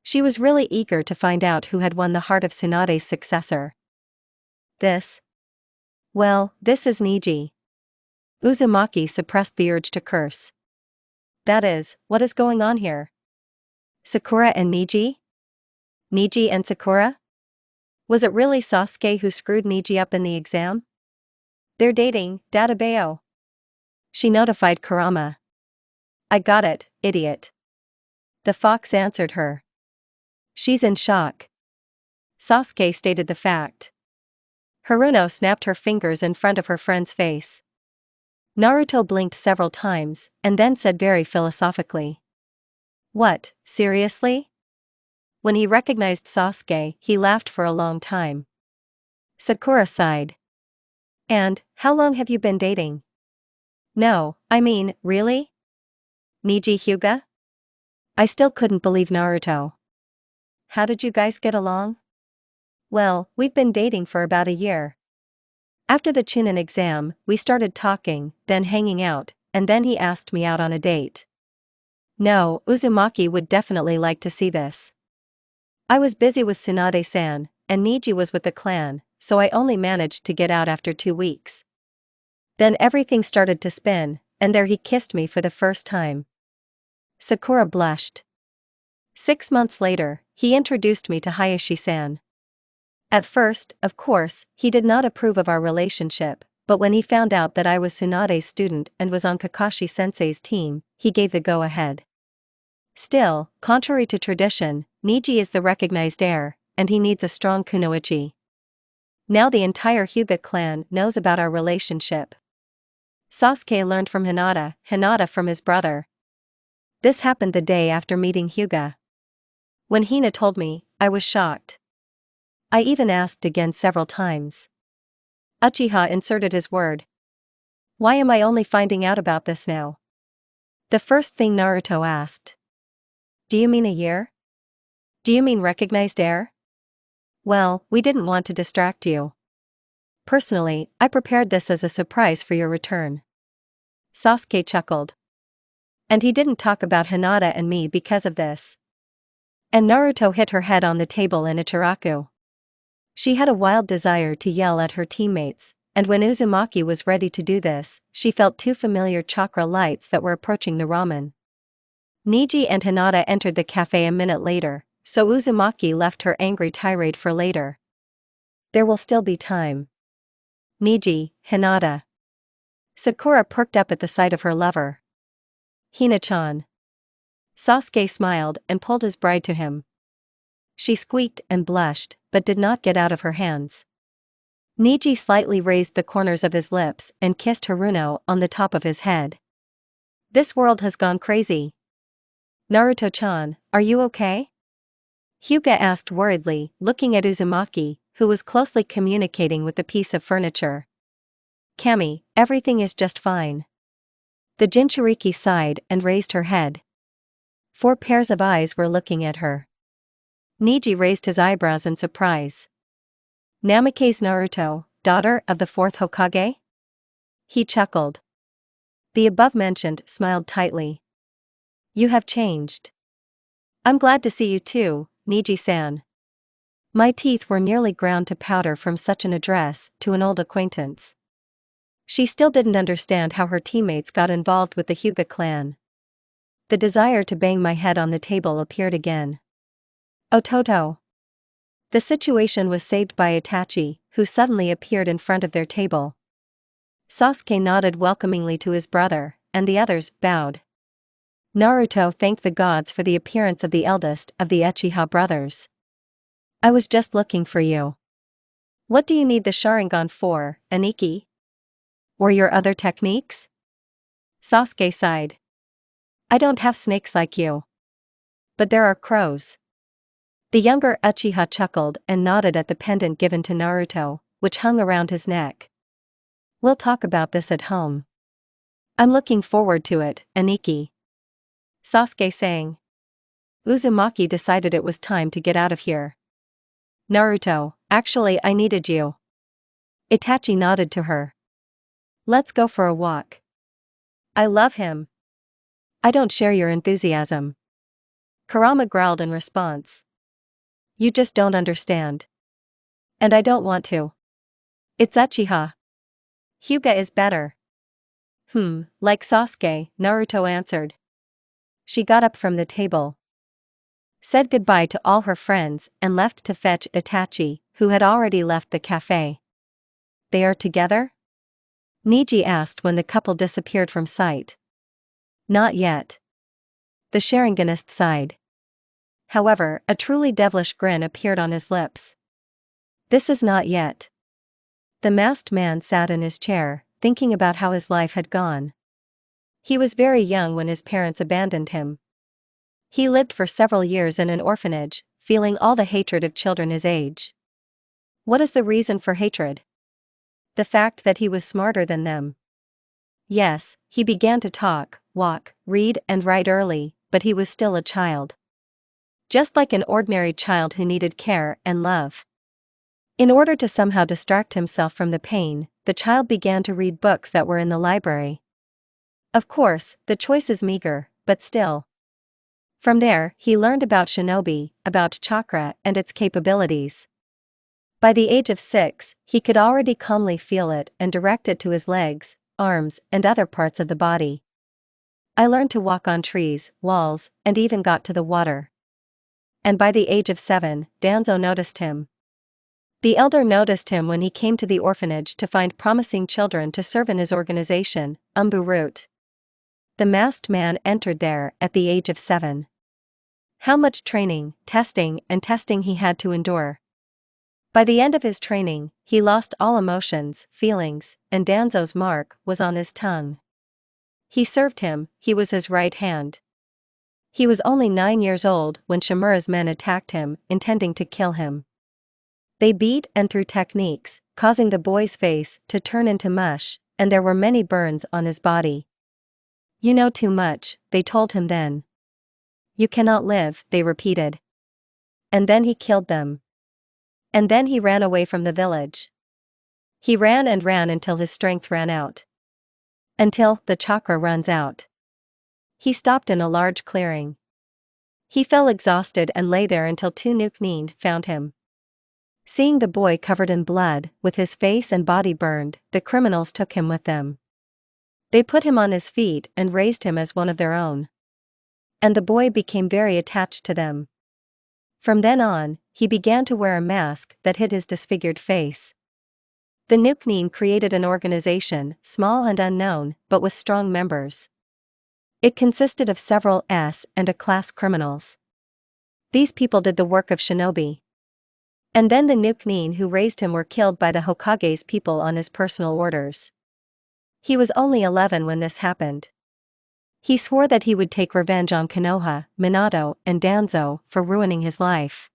She was really eager to find out who had won the heart of Tsunade's successor. This? Well, this is Niji. Uzumaki suppressed the urge to curse. That is, what is going on here? Sakura and Niji? Niji and Sakura? Was it really Sasuke who screwed Niji up in the exam? They're dating, Databeo. She notified Kurama. I got it, idiot. The fox answered her. She's in shock. Sasuke stated the fact. Haruno snapped her fingers in front of her friend's face. Naruto blinked several times, and then said very philosophically. What, seriously? When he recognized Sasuke, he laughed for a long time. Sakura sighed. And, how long have you been dating? No, I mean, really? Niji Hyuga? I still couldn't believe Naruto. How did you guys get along? Well, we've been dating for about a year. After the Chunin exam, we started talking, then hanging out, and then he asked me out on a date. No, Uzumaki would definitely like to see this. I was busy with Tsunade-san, and Niji was with the clan, so I only managed to get out after 2 weeks. Then everything started to spin, and there he kissed me for the first time. Sakura blushed. 6 months later, he introduced me to Hayashi-san. At first, of course, he did not approve of our relationship, but when he found out that I was Tsunade's student and was on Kakashi-sensei's team, he gave the go-ahead. Still, contrary to tradition, Niji is the recognized heir, and he needs a strong kunoichi. Now the entire Hyuga clan knows about our relationship. Sasuke learned from Hinata, Hinata from his brother. This happened the day after meeting Hyuga. When Hina told me, I was shocked. I even asked again several times. Uchiha inserted his word. Why am I only finding out about this now? The first thing Naruto asked. Do you mean a year? Do you mean recognized heir? Well, we didn't want to distract you. Personally, I prepared this as a surprise for your return. Sasuke chuckled. And he didn't talk about Hinata and me because of this. And Naruto hit her head on the table in Ichiraku. She had a wild desire to yell at her teammates, and when Uzumaki was ready to do this, she felt two familiar chakra lights that were approaching the ramen. Niji and Hinata entered the cafe a minute later, so Uzumaki left her angry tirade for later. There will still be time. Niji, Hinata. Sakura perked up at the sight of her lover. Hina-chan. Sasuke smiled and pulled his bride to him. She squeaked and blushed, but did not get out of her hands. Niji slightly raised the corners of his lips and kissed Haruno on the top of his head. This world has gone crazy. Naruto-chan, are you okay? Hyuga asked worriedly, looking at Uzumaki, who was closely communicating with the piece of furniture. Kami, everything is just fine. The Jinchuriki sighed and raised her head. 4 pairs of eyes were looking at her. Niji raised his eyebrows in surprise. Namikaze Naruto, daughter of the 4th Hokage? He chuckled. The above-mentioned smiled tightly. You have changed. I'm glad to see you too, Niji-san. My teeth were nearly ground to powder from such an address to an old acquaintance. She still didn't understand how her teammates got involved with the Hyuga clan. The desire to bang my head on the table appeared again. Ototo. The situation was saved by Itachi, who suddenly appeared in front of their table. Sasuke nodded welcomingly to his brother, and the others bowed. Naruto thanked the gods for the appearance of the eldest of the Uchiha brothers. I was just looking for you. What do you need the Sharingan for, Aniki? Or your other techniques? Sasuke sighed. I don't have snakes like you. But there are crows. The younger Uchiha chuckled and nodded at the pendant given to Naruto, which hung around his neck. We'll talk about this at home. I'm looking forward to it, Aniki. Sasuke sang. Uzumaki decided it was time to get out of here. Naruto, actually I needed you. Itachi nodded to her. Let's go for a walk. I love him. I don't share your enthusiasm. Kurama growled in response. You just don't understand. And I don't want to. It's Uchiha. Hyuga is better. Like Sasuke, Naruto answered. She got up from the table, said goodbye to all her friends and left to fetch Itachi, who had already left the cafe. They are together? Niji asked when the couple disappeared from sight. Not yet. The Sharinganist sighed. However, a truly devilish grin appeared on his lips. This is not yet. The masked man sat in his chair, thinking about how his life had gone. He was very young when his parents abandoned him. He lived for several years in an orphanage, feeling all the hatred of children his age. What is the reason for hatred? The fact that he was smarter than them. Yes, he began to talk, walk, read and write early, but he was still a child. Just like an ordinary child who needed care and love. In order to somehow distract himself from the pain, the child began to read books that were in the library. Of course, the choice is meager, but still. From there, he learned about shinobi, about chakra and its capabilities. By the age of 6, he could already calmly feel it and direct it to his legs, arms, and other parts of the body. I learned to walk on trees, walls, and even got to the water. And by the age of 7, Danzo noticed him. The elder noticed him when he came to the orphanage to find promising children to serve in his organization, Umbu Root. The masked man entered there at the age of 7. How much training, testing he had to endure. By the end of his training, he lost all emotions, feelings, and Danzo's mark was on his tongue. He served him, he was his right hand. He was only 9 years old when Shimura's men attacked him, intending to kill him. They beat and threw techniques, causing the boy's face to turn into mush, and there were many burns on his body. You know too much, they told him then. You cannot live, they repeated. And then he killed them. And then he ran away from the village. He ran and ran until his strength ran out. Until the chakra runs out. He stopped in a large clearing. He fell exhausted and lay there until two Nuke found him. Seeing the boy covered in blood, with his face and body burned, the criminals took him with them. They put him on his feet and raised him as one of their own. And the boy became very attached to them. From then on, he began to wear a mask that hid his disfigured face. The Nuke created an organization, small and unknown, but with strong members. It consisted of several S and A class criminals. These people did the work of shinobi. And then the Nuke who raised him were killed by the Hokage's people on his personal orders. He was only 11 when this happened. He swore that he would take revenge on Konoha, Minato, and Danzo for ruining his life.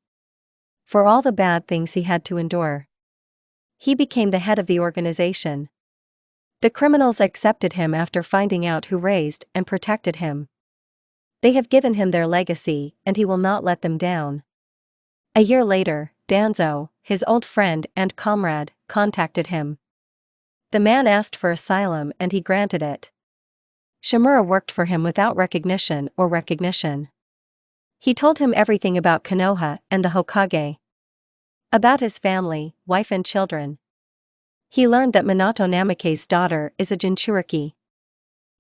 For all the bad things he had to endure. He became the head of the organization. The criminals accepted him after finding out who raised and protected him. They have given him their legacy, and he will not let them down. A year later, Danzo, his old friend and comrade, contacted him. The man asked for asylum and he granted it. Shimura worked for him without recognition. He told him everything about Konoha and the Hokage. About his family, wife and children. He learned that Minato Namake's daughter is a Jinchuriki.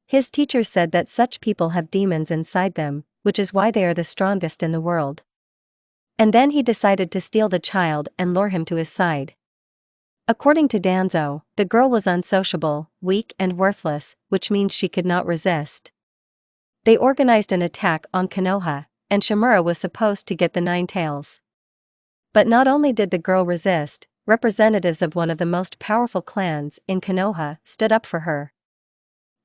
His teacher said that such people have demons inside them, which is why they are the strongest in the world. And then he decided to steal the child and lure him to his side. According to Danzo, the girl was unsociable, weak and worthless, which means she could not resist. They organized an attack on Konoha, and Shimura was supposed to get the 9 tails. But not only did the girl resist, representatives of one of the most powerful clans in Konoha stood up for her.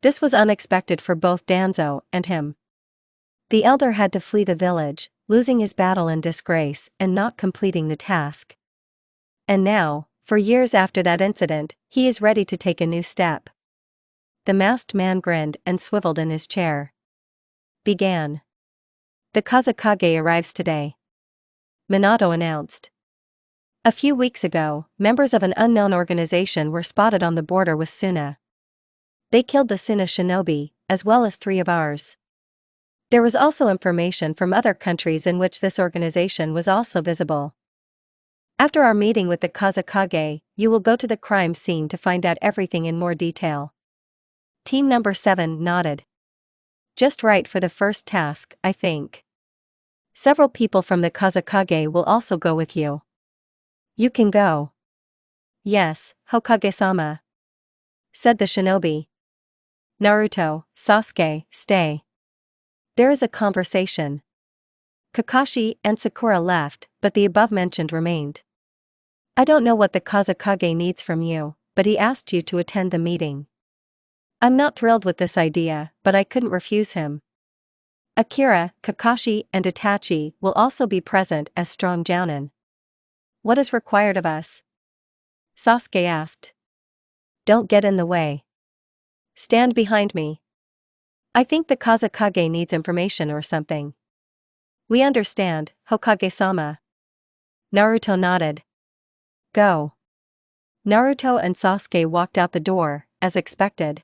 This was unexpected for both Danzo and him. The elder had to flee the village, losing his battle in disgrace and not completing the task. And now, for years after that incident, he is ready to take a new step. The masked man grinned and swiveled in his chair. Began. The Kazekage arrives today. Minato announced. A few weeks ago, members of an unknown organization were spotted on the border with Suna. They killed the Suna shinobi, as well as 3 of ours. There was also information from other countries in which this organization was also visible. After our meeting with the Kazekage, you will go to the crime scene to find out everything in more detail. Team number 7 nodded. Just right for the first task, I think. Several people from the Kazekage will also go with you. You can go. Yes, Hokage-sama, said the shinobi. Naruto, Sasuke, stay. There is a conversation. Kakashi and Sakura left, but the above-mentioned remained. I don't know what the Kazekage needs from you, but he asked you to attend the meeting. I'm not thrilled with this idea, but I couldn't refuse him. Akira, Kakashi and Itachi will also be present as strong jounin. What is required of us? Sasuke asked. Don't get in the way. Stand behind me. I think the Kazekage needs information or something. We understand, Hokage-sama. Naruto nodded. Go. Naruto and Sasuke walked out the door, as expected.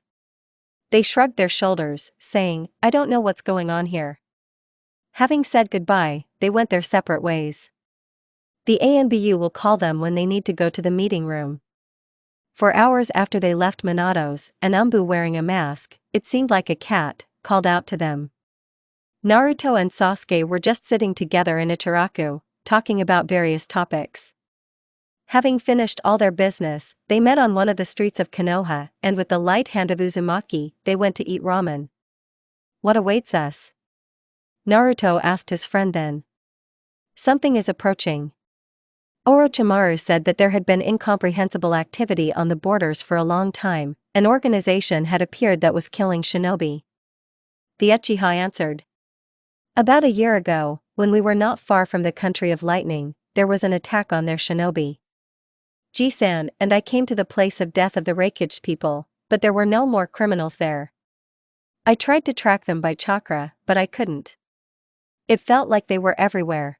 They shrugged their shoulders, saying, I don't know what's going on here. Having said goodbye, they went their separate ways. The ANBU will call them when they need to go to the meeting room. For hours after they left Minato's, and Umbu wearing a mask, it seemed like a cat, called out to them. Naruto and Sasuke were just sitting together in Ichiraku, talking about various topics. Having finished all their business, they met on one of the streets of Konoha, and with the light hand of Uzumaki, they went to eat ramen. What awaits us? Naruto asked his friend then. Something is approaching. Orochimaru said that there had been incomprehensible activity on the borders for a long time. An organization had appeared that was killing shinobi. The Uchiha answered. About a year ago, when we were not far from the country of lightning, there was an attack on their shinobi. Jisan and I came to the place of death of the Reikage people, but there were no more criminals there. I tried to track them by chakra, but I couldn't. It felt like they were everywhere.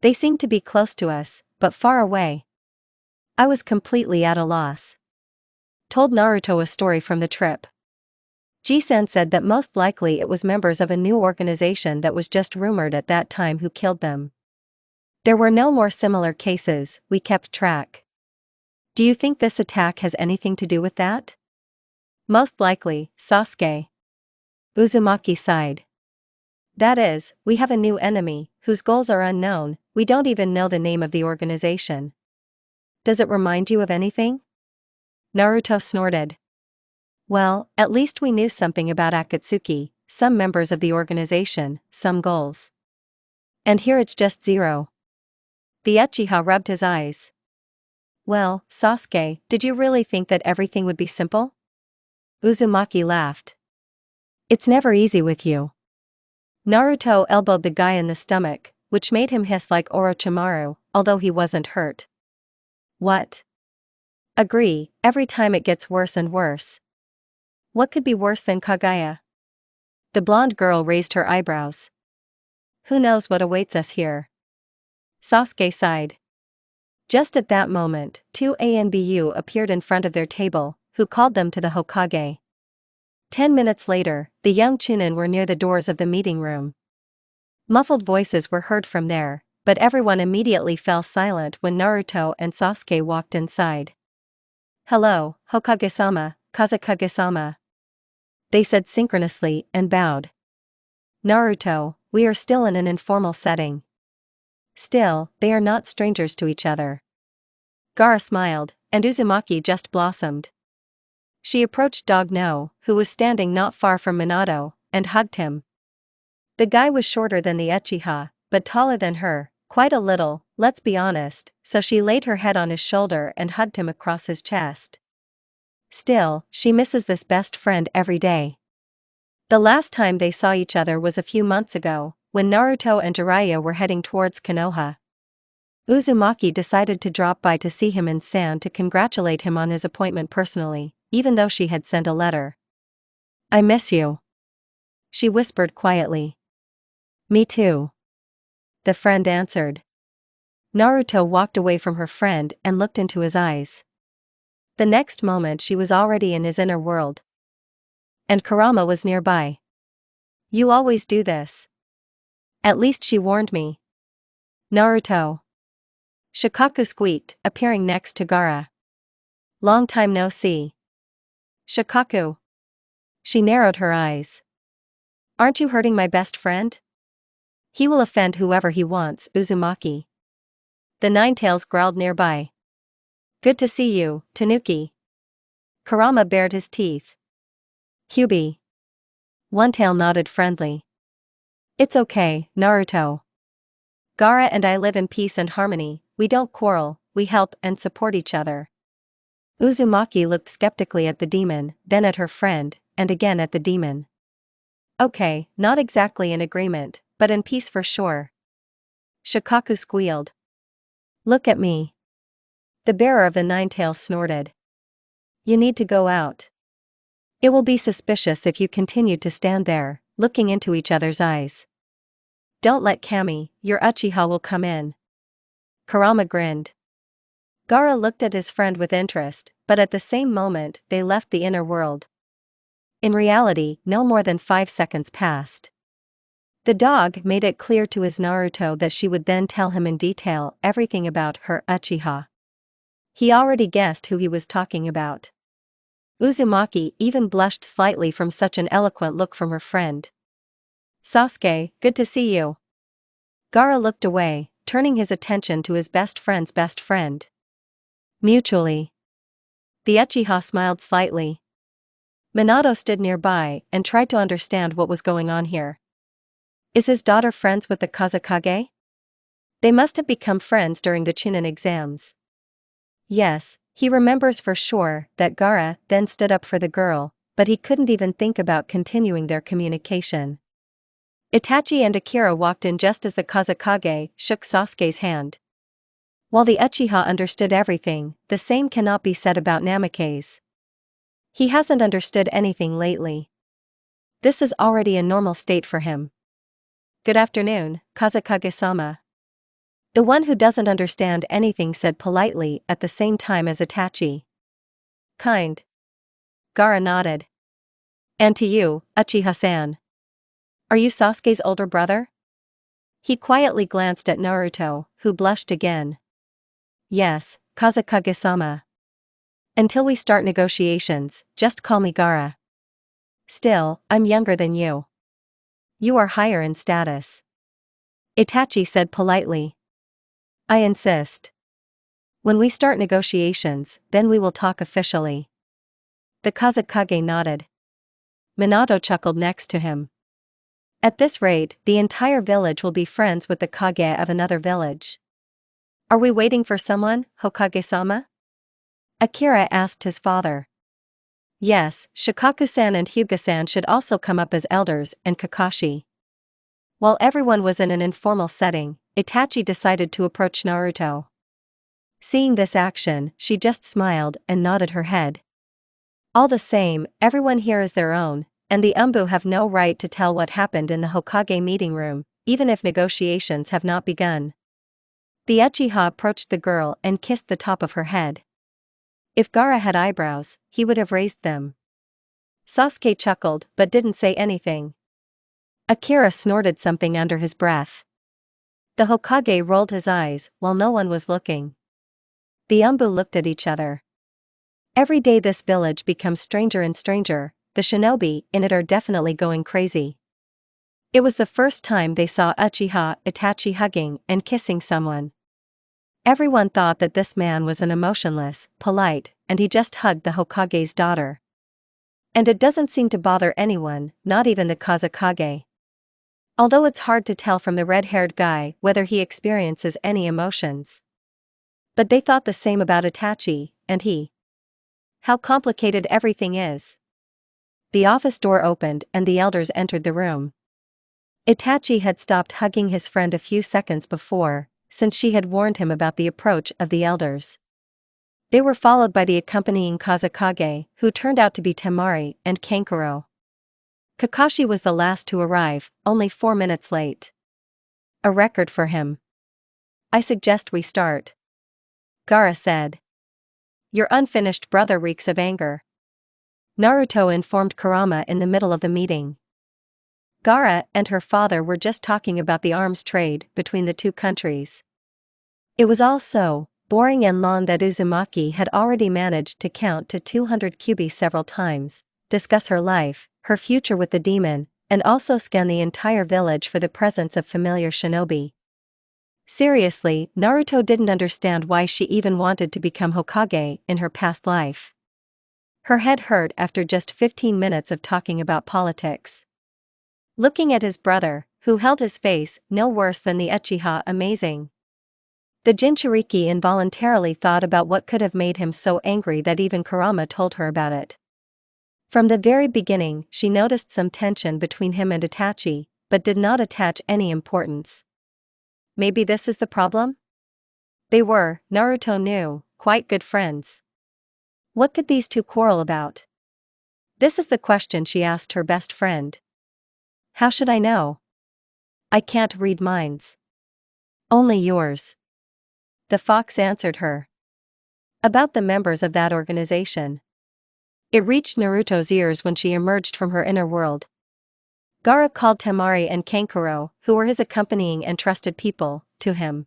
They seemed to be close to us, but far away. I was completely at a loss. Told Naruto a story from the trip. Ji-san said that most likely it was members of a new organization that was just rumored at that time who killed them. There were no more similar cases, we kept track. Do you think this attack has anything to do with that? Most likely, Sasuke. Uzumaki sighed. That is, we have a new enemy, whose goals are unknown, we don't even know the name of the organization. Does it remind you of anything? Naruto snorted. Well, at least we knew something about Akatsuki, some members of the organization, some goals. And here it's just zero. The Uchiha rubbed his eyes. Well, Sasuke, did you really think that everything would be simple? Uzumaki laughed. It's never easy with you. Naruto elbowed the guy in the stomach, which made him hiss like Orochimaru, although he wasn't hurt. What? Agree, every time it gets worse and worse. What could be worse than Kaguya? The blonde girl raised her eyebrows. Who knows what awaits us here? Sasuke sighed. Just at that moment, two ANBU appeared in front of their table, who called them to the Hokage. 10 minutes later, the young Chunin were near the doors of the meeting room. Muffled voices were heard from there, but everyone immediately fell silent when Naruto and Sasuke walked inside. Hello, Hokage-sama, Kazekage-sama. They said synchronously and bowed. Naruto, we are still in an informal setting. Still, they are not strangers to each other. Gaara smiled, and Uzumaki just blossomed. She approached Dog No, who was standing not far from Minato, and hugged him. The guy was shorter than the Uchiha, but taller than her, quite a little, let's be honest, so she laid her head on his shoulder and hugged him across his chest. Still, she misses this best friend every day. The last time they saw each other was a few months ago, when Naruto and Jiraiya were heading towards Konoha. Uzumaki decided to drop by to see him in San to congratulate him on his appointment personally, even though she had sent a letter. I miss you. She whispered quietly. Me too. The friend answered. Naruto walked away from her friend and looked into his eyes. The next moment she was already in his inner world. And Kurama was nearby. You always do this. At least she warned me. Naruto. Shikaku squeaked, appearing next to Gaara. Long time no see. Shikaku. She narrowed her eyes. Aren't you hurting my best friend? He will offend whoever he wants, Uzumaki. The Ninetales growled nearby. Good to see you, Tanuki. Kurama bared his teeth. Kyuubi. One Tail nodded friendly. It's okay, Naruto. Gaara and I live in peace and harmony, we don't quarrel, we help and support each other. Uzumaki looked skeptically at the demon, then at her friend, and again at the demon. Okay, not exactly in agreement, but in peace for sure. Shikaku squealed. Look at me. The bearer of the Ninetales snorted. You need to go out. It will be suspicious if you continue to stand there, looking into each other's eyes. Don't let Kami, your Uchiha will come in. Kurama grinned. Gaara looked at his friend with interest, but at the same moment they left the inner world. In reality, no more than 5 seconds passed. The dog made it clear to his Naruto that she would then tell him in detail everything about her Uchiha. He already guessed who he was talking about. Uzumaki even blushed slightly from such an eloquent look from her friend. Sasuke, good to see you. Gaara looked away, turning his attention to his best friend's best friend. Mutually. The Uchiha smiled slightly. Minato stood nearby and tried to understand what was going on here. Is his daughter friends with the Kazekage? They must have become friends during the Chunin exams. Yes, he remembers for sure that Gaara then stood up for the girl, but he couldn't even think about continuing their communication. Itachi and Akira walked in just as the Kazekage shook Sasuke's hand. While the Uchiha understood everything, the same cannot be said about Namikaze. He hasn't understood anything lately. This is already a normal state for him. Good afternoon, Kazekage-sama. The one who doesn't understand anything said politely at the same time as Itachi. Kind. Gaara nodded. And to you, Uchiha-san. Are you Sasuke's older brother? He quietly glanced at Naruto, who blushed again. Yes, Kazekage-sama. Until we start negotiations, just call me Gaara. Still, I'm younger than you. You are higher in status. Itachi said politely. I insist. When we start negotiations, then we will talk officially. The Kazekage nodded. Minato chuckled next to him. At this rate, the entire village will be friends with the Kage of another village. Are we waiting for someone, Hokage-sama? Akira asked his father. Yes, Shikaku-san and Hyuga-san should also come up as elders, and Kakashi. While everyone was in an informal setting, Itachi decided to approach Naruto. Seeing this action, she just smiled and nodded her head. All the same, everyone here is their own, and the Umbu have no right to tell what happened in the Hokage meeting room, even if negotiations have not begun. The Uchiha approached the girl and kissed the top of her head. If Gaara had eyebrows, he would have raised them. Sasuke chuckled but didn't say anything. Akira snorted something under his breath. The Hokage rolled his eyes while no one was looking. The Umbu looked at each other. Every day this village becomes stranger and stranger, the shinobi in it are definitely going crazy. It was the first time they saw Uchiha Itachi hugging and kissing someone. Everyone thought that this man was an emotionless, polite, and he just hugged the Hokage's daughter. And it doesn't seem to bother anyone, not even the Kazekage. Although it's hard to tell from the red-haired guy whether he experiences any emotions. But they thought the same about Itachi, and he. How complicated everything is. The office door opened and the elders entered the room. Itachi had stopped hugging his friend a few seconds before, since she had warned him about the approach of the elders. They were followed by the accompanying Kazekage, who turned out to be Temari and Kankuro. Kakashi was the last to arrive, only 4 minutes late. A record for him. I suggest we start. Gaara said. Your unfinished brother reeks of anger. Naruto informed Kurama in the middle of the meeting. Gaara and her father were just talking about the arms trade between the two countries. It was all so boring and long that Uzumaki had already managed to count to 200 Kyuubi several times, discuss her life, her future with the demon, and also scan the entire village for the presence of familiar shinobi. Seriously, Naruto didn't understand why she even wanted to become Hokage in her past life. Her head hurt after just 15 minutes of talking about politics. Looking at his brother, who held his face no worse than the Uchiha amazing. The Jinchuriki involuntarily thought about what could have made him so angry that even Kurama told her about it. From the very beginning, she noticed some tension between him and Itachi, but did not attach any importance. Maybe this is the problem? They were, Naruto knew, quite good friends. What could these two quarrel about? This is the question she asked her best friend. How should I know? I can't read minds. Only yours. The fox answered her. About the members of that organization. It reached Naruto's ears when she emerged from her inner world. Gaara called Temari and Kankuro, who were his accompanying and trusted people, to him.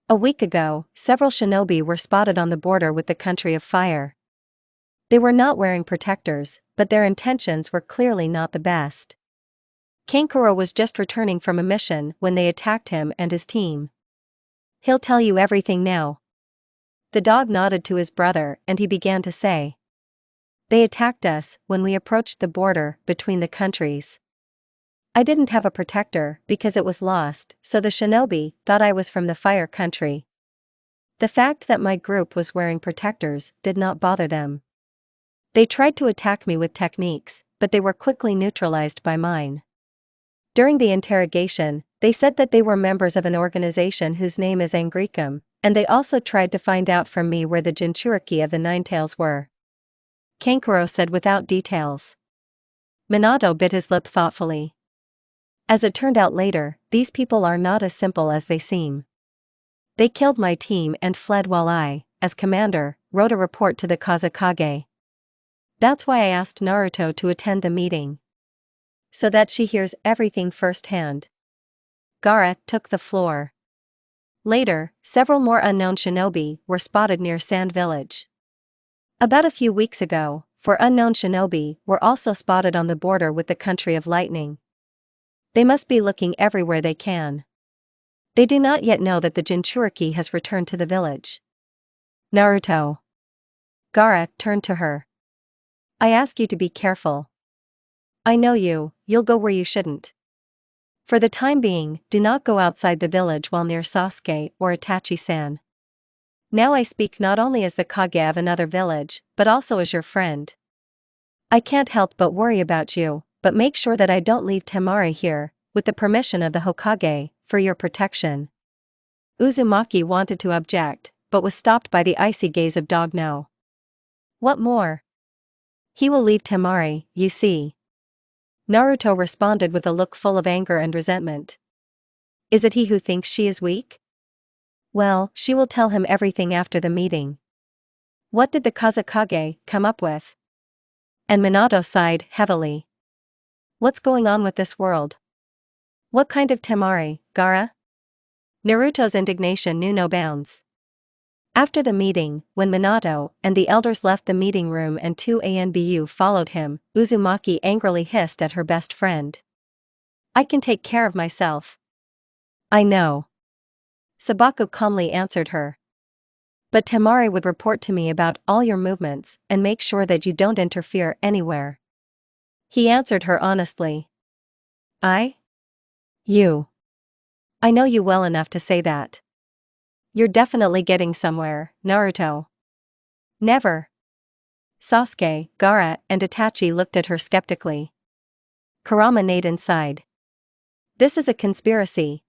A week ago, several shinobi were spotted on the border with the country of fire. They were not wearing protectors, but their intentions were clearly not the best. Kankuro was just returning from a mission when they attacked him and his team. He'll tell you everything now. The dog nodded to his brother and he began to say. They attacked us when we approached the border between the countries. I didn't have a protector because it was lost, so the shinobi thought I was from the fire country. The fact that my group was wearing protectors did not bother them. They tried to attack me with techniques, but they were quickly neutralized by mine. During the interrogation, they said that they were members of an organization whose name is Angrikum, and they also tried to find out from me where the Jinchuriki of the Ninetales were. Kankuro said without details. Minato bit his lip thoughtfully. As it turned out later, these people are not as simple as they seem. They killed my team and fled while I, as commander, wrote a report to the Kazekage. That's why I asked Naruto to attend the meeting. So that she hears everything firsthand. Gaara took the floor. Later, several more unknown shinobi were spotted near Sand Village. About a few weeks ago, 4 unknown shinobi were also spotted on the border with the country of lightning. They must be looking everywhere they can. They do not yet know that the Jinchuriki has returned to the village. Naruto. Gaara turned to her. I ask you to be careful. I know you'll go where you shouldn't. For the time being, do not go outside the village while near Sasuke or Itachi-san. Now I speak not only as the Kage of another village, but also as your friend. I can't help but worry about you, but make sure that I don't leave Temari here, with the permission of the Hokage, for your protection. Uzumaki wanted to object, but was stopped by the icy gaze of Dogno. What more? He will leave Temari, you see. Naruto responded with a look full of anger and resentment. Is it he who thinks she is weak? Well, she will tell him everything after the meeting. What did the Kazekage come up with? And Minato sighed heavily. What's going on with this world? What kind of Temari, Gaara? Naruto's indignation knew no bounds. After the meeting, when Minato and the elders left the meeting room and 2 ANBU followed him, Uzumaki angrily hissed at her best friend. I can take care of myself. I know. Sabaku calmly answered her. But Temari would report to me about all your movements and make sure that you don't interfere anywhere. He answered her honestly. You. I know you well enough to say that. You're definitely getting somewhere, Naruto. Never. Sasuke, Gaara, and Itachi looked at her skeptically. Kurama neighed inside. This is a conspiracy.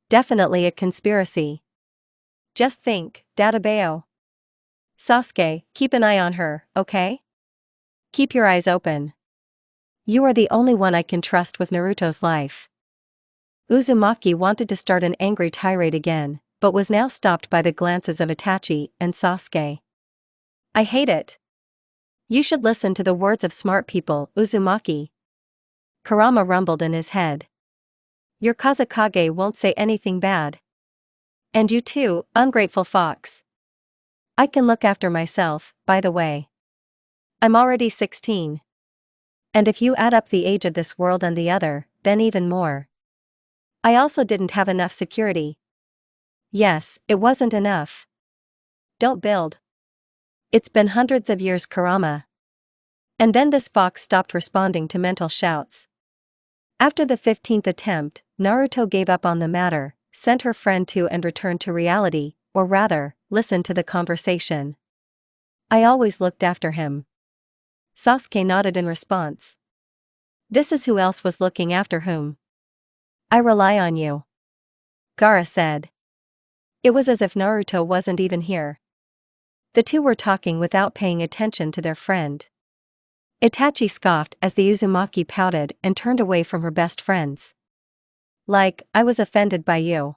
Definitely a conspiracy. Just think, Databeo. Sasuke, keep an eye on her, okay? Keep your eyes open. You are the only one I can trust with Naruto's life. Uzumaki wanted to start an angry tirade again, but was now stopped by the glances of Itachi and Sasuke. I hate it. You should listen to the words of smart people, Uzumaki. Kurama rumbled in his head. Your Kazekage won't say anything bad. And you too, ungrateful fox. I can look after myself, by the way. I'm already 16. And if you add up the age of this world and the other, then even more. I also didn't have enough security. Yes, it wasn't enough. Don't build. It's been hundreds of years, Kurama. And then this fox stopped responding to mental shouts. After the 15th attempt, Naruto gave up on the matter, sent her friend to and returned to reality, or rather, listened to the conversation. I always looked after him. Sasuke nodded in response. This is who else was looking after whom. I rely on you. Gaara said. It was as if Naruto wasn't even here. The two were talking without paying attention to their friend. Itachi scoffed as the Uzumaki pouted and turned away from her best friends. Like, I was offended by you.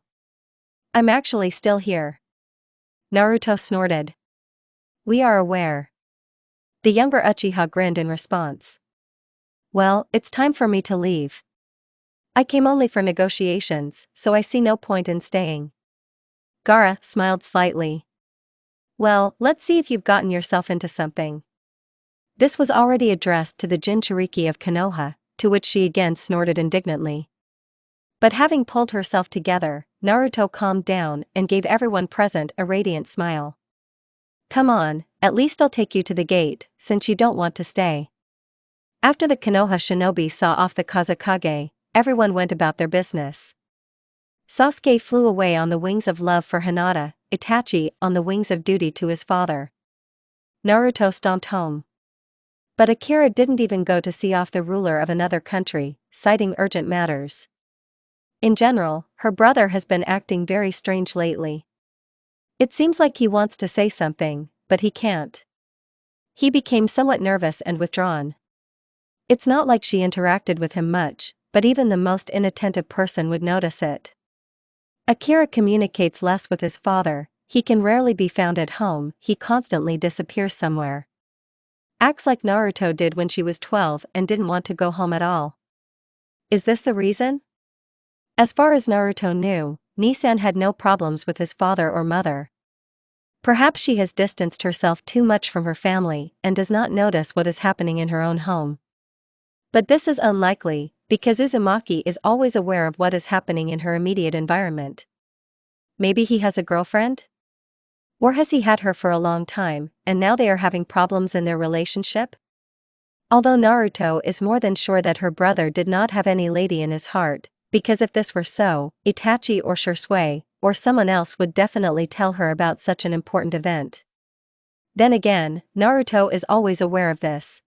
I'm actually still here. Naruto snorted. We are aware. The younger Uchiha grinned in response. Well, it's time for me to leave. I came only for negotiations, so I see no point in staying. Gaara smiled slightly. Well, let's see if you've gotten yourself into something. This was already addressed to the Jinchuriki of Konoha, to which she again snorted indignantly. But having pulled herself together, Naruto calmed down and gave everyone present a radiant smile. Come on, at least I'll take you to the gate, since you don't want to stay. After the Konoha shinobi saw off the Kazekage, everyone went about their business. Sasuke flew away on the wings of love for Hinata, Itachi on the wings of duty to his father. Naruto stomped home. But Akira didn't even go to see off the ruler of another country, citing urgent matters. In general, her brother has been acting very strange lately. It seems like he wants to say something, but he can't. He became somewhat nervous and withdrawn. It's not like she interacted with him much, but even the most inattentive person would notice it. Akira communicates less with his father, he can rarely be found at home, he constantly disappears somewhere. Acts like Naruto did when she was 12 and didn't want to go home at all. Is this the reason? As far as Naruto knew, Nisan had no problems with his father or mother. Perhaps she has distanced herself too much from her family and does not notice what is happening in her own home. But this is unlikely, because Uzumaki is always aware of what is happening in her immediate environment. Maybe he has a girlfriend? Or has he had her for a long time, and now they are having problems in their relationship? Although Naruto is more than sure that her brother did not have any lady in his heart, because if this were so, Itachi or Shisui, or someone else would definitely tell her about such an important event. Then again, Naruto is always aware of this.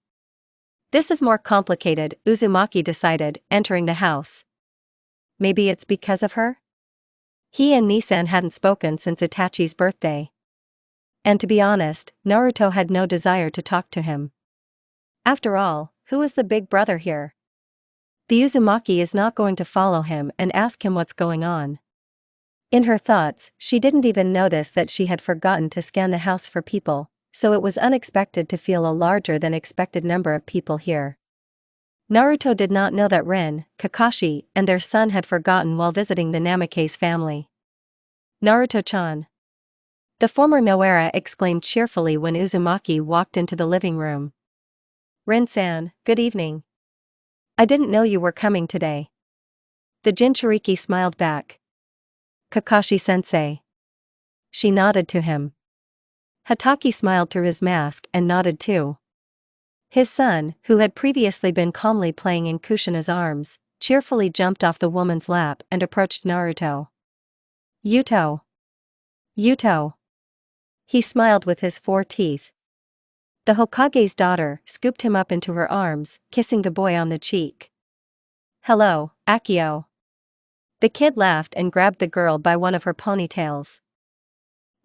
This is more complicated, Uzumaki decided, entering the house. Maybe it's because of her? He and Nisan hadn't spoken since Itachi's birthday. And to be honest, Naruto had no desire to talk to him. After all, who is the big brother here? The Uzumaki is not going to follow him and ask him what's going on. In her thoughts, she didn't even notice that she had forgotten to scan the house for people, so it was unexpected to feel a larger than expected number of people here. Naruto did not know that Rin, Kakashi, and their son had forgotten while visiting the Namake's family. Naruto-chan. The former Noera exclaimed cheerfully when Uzumaki walked into the living room. Rin-san, good evening. I didn't know you were coming today. The Jinchuriki smiled back. Kakashi-sensei. She nodded to him. Hatake smiled through his mask and nodded too. His son, who had previously been calmly playing in Kushina's arms, cheerfully jumped off the woman's lap and approached Naruto. Yuto. Yuto. He smiled with his 4 teeth. The Hokage's daughter scooped him up into her arms, kissing the boy on the cheek. Hello, Akio. The kid laughed and grabbed the girl by one of her ponytails.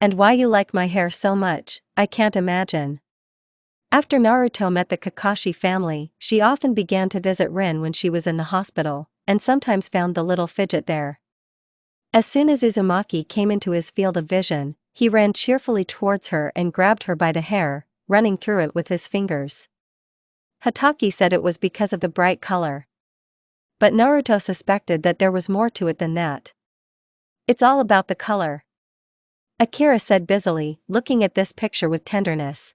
And why you like my hair so much, I can't imagine. After Naruto met the Kakashi family, she often began to visit Rin when she was in the hospital, and sometimes found the little fidget there. As soon as Uzumaki came into his field of vision, he ran cheerfully towards her and grabbed her by the hair, running through it with his fingers. Hatake said it was because of the bright color. But Naruto suspected that there was more to it than that. It's all about the color. Akira said busily, looking at this picture with tenderness.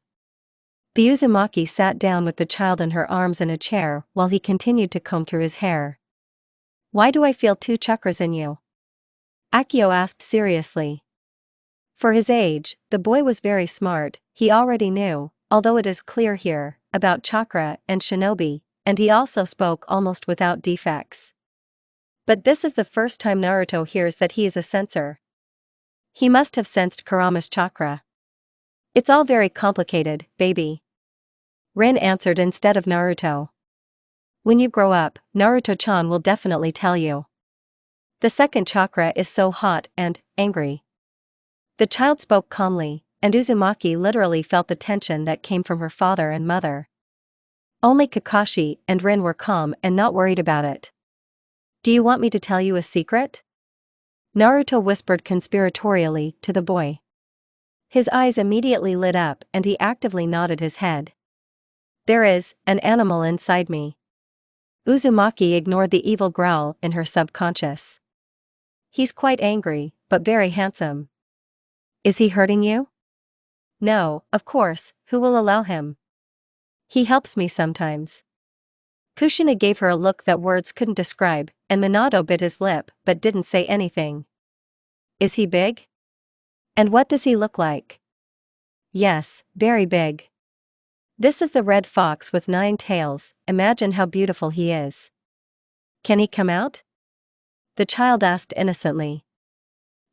The Uzumaki sat down with the child in her arms in a chair while he continued to comb through his hair. Why do I feel 2 chakras in you? Akio asked seriously. For his age, the boy was very smart. He already knew, although it is clear here, about chakra and shinobi, and he also spoke almost without defects. But this is the first time Naruto hears that he is a sensor. He must have sensed Kurama's chakra. It's all very complicated, baby. Rin answered instead of Naruto. When you grow up, Naruto-chan will definitely tell you. The second chakra is so hot and angry. The child spoke calmly, and Uzumaki literally felt the tension that came from her father and mother. Only Kakashi and Rin were calm and not worried about it. Do you want me to tell you a secret? Naruto whispered conspiratorially to the boy. His eyes immediately lit up and he actively nodded his head. There is an animal inside me. Uzumaki ignored the evil growl in her subconscious. He's quite angry, but very handsome. Is he hurting you? No, of course, who will allow him? He helps me sometimes. Kushina gave her a look that words couldn't describe, and Minato bit his lip but didn't say anything. Is he big? And what does he look like? Yes, very big. This is the red fox with 9 tails, imagine how beautiful he is. Can he come out? The child asked innocently.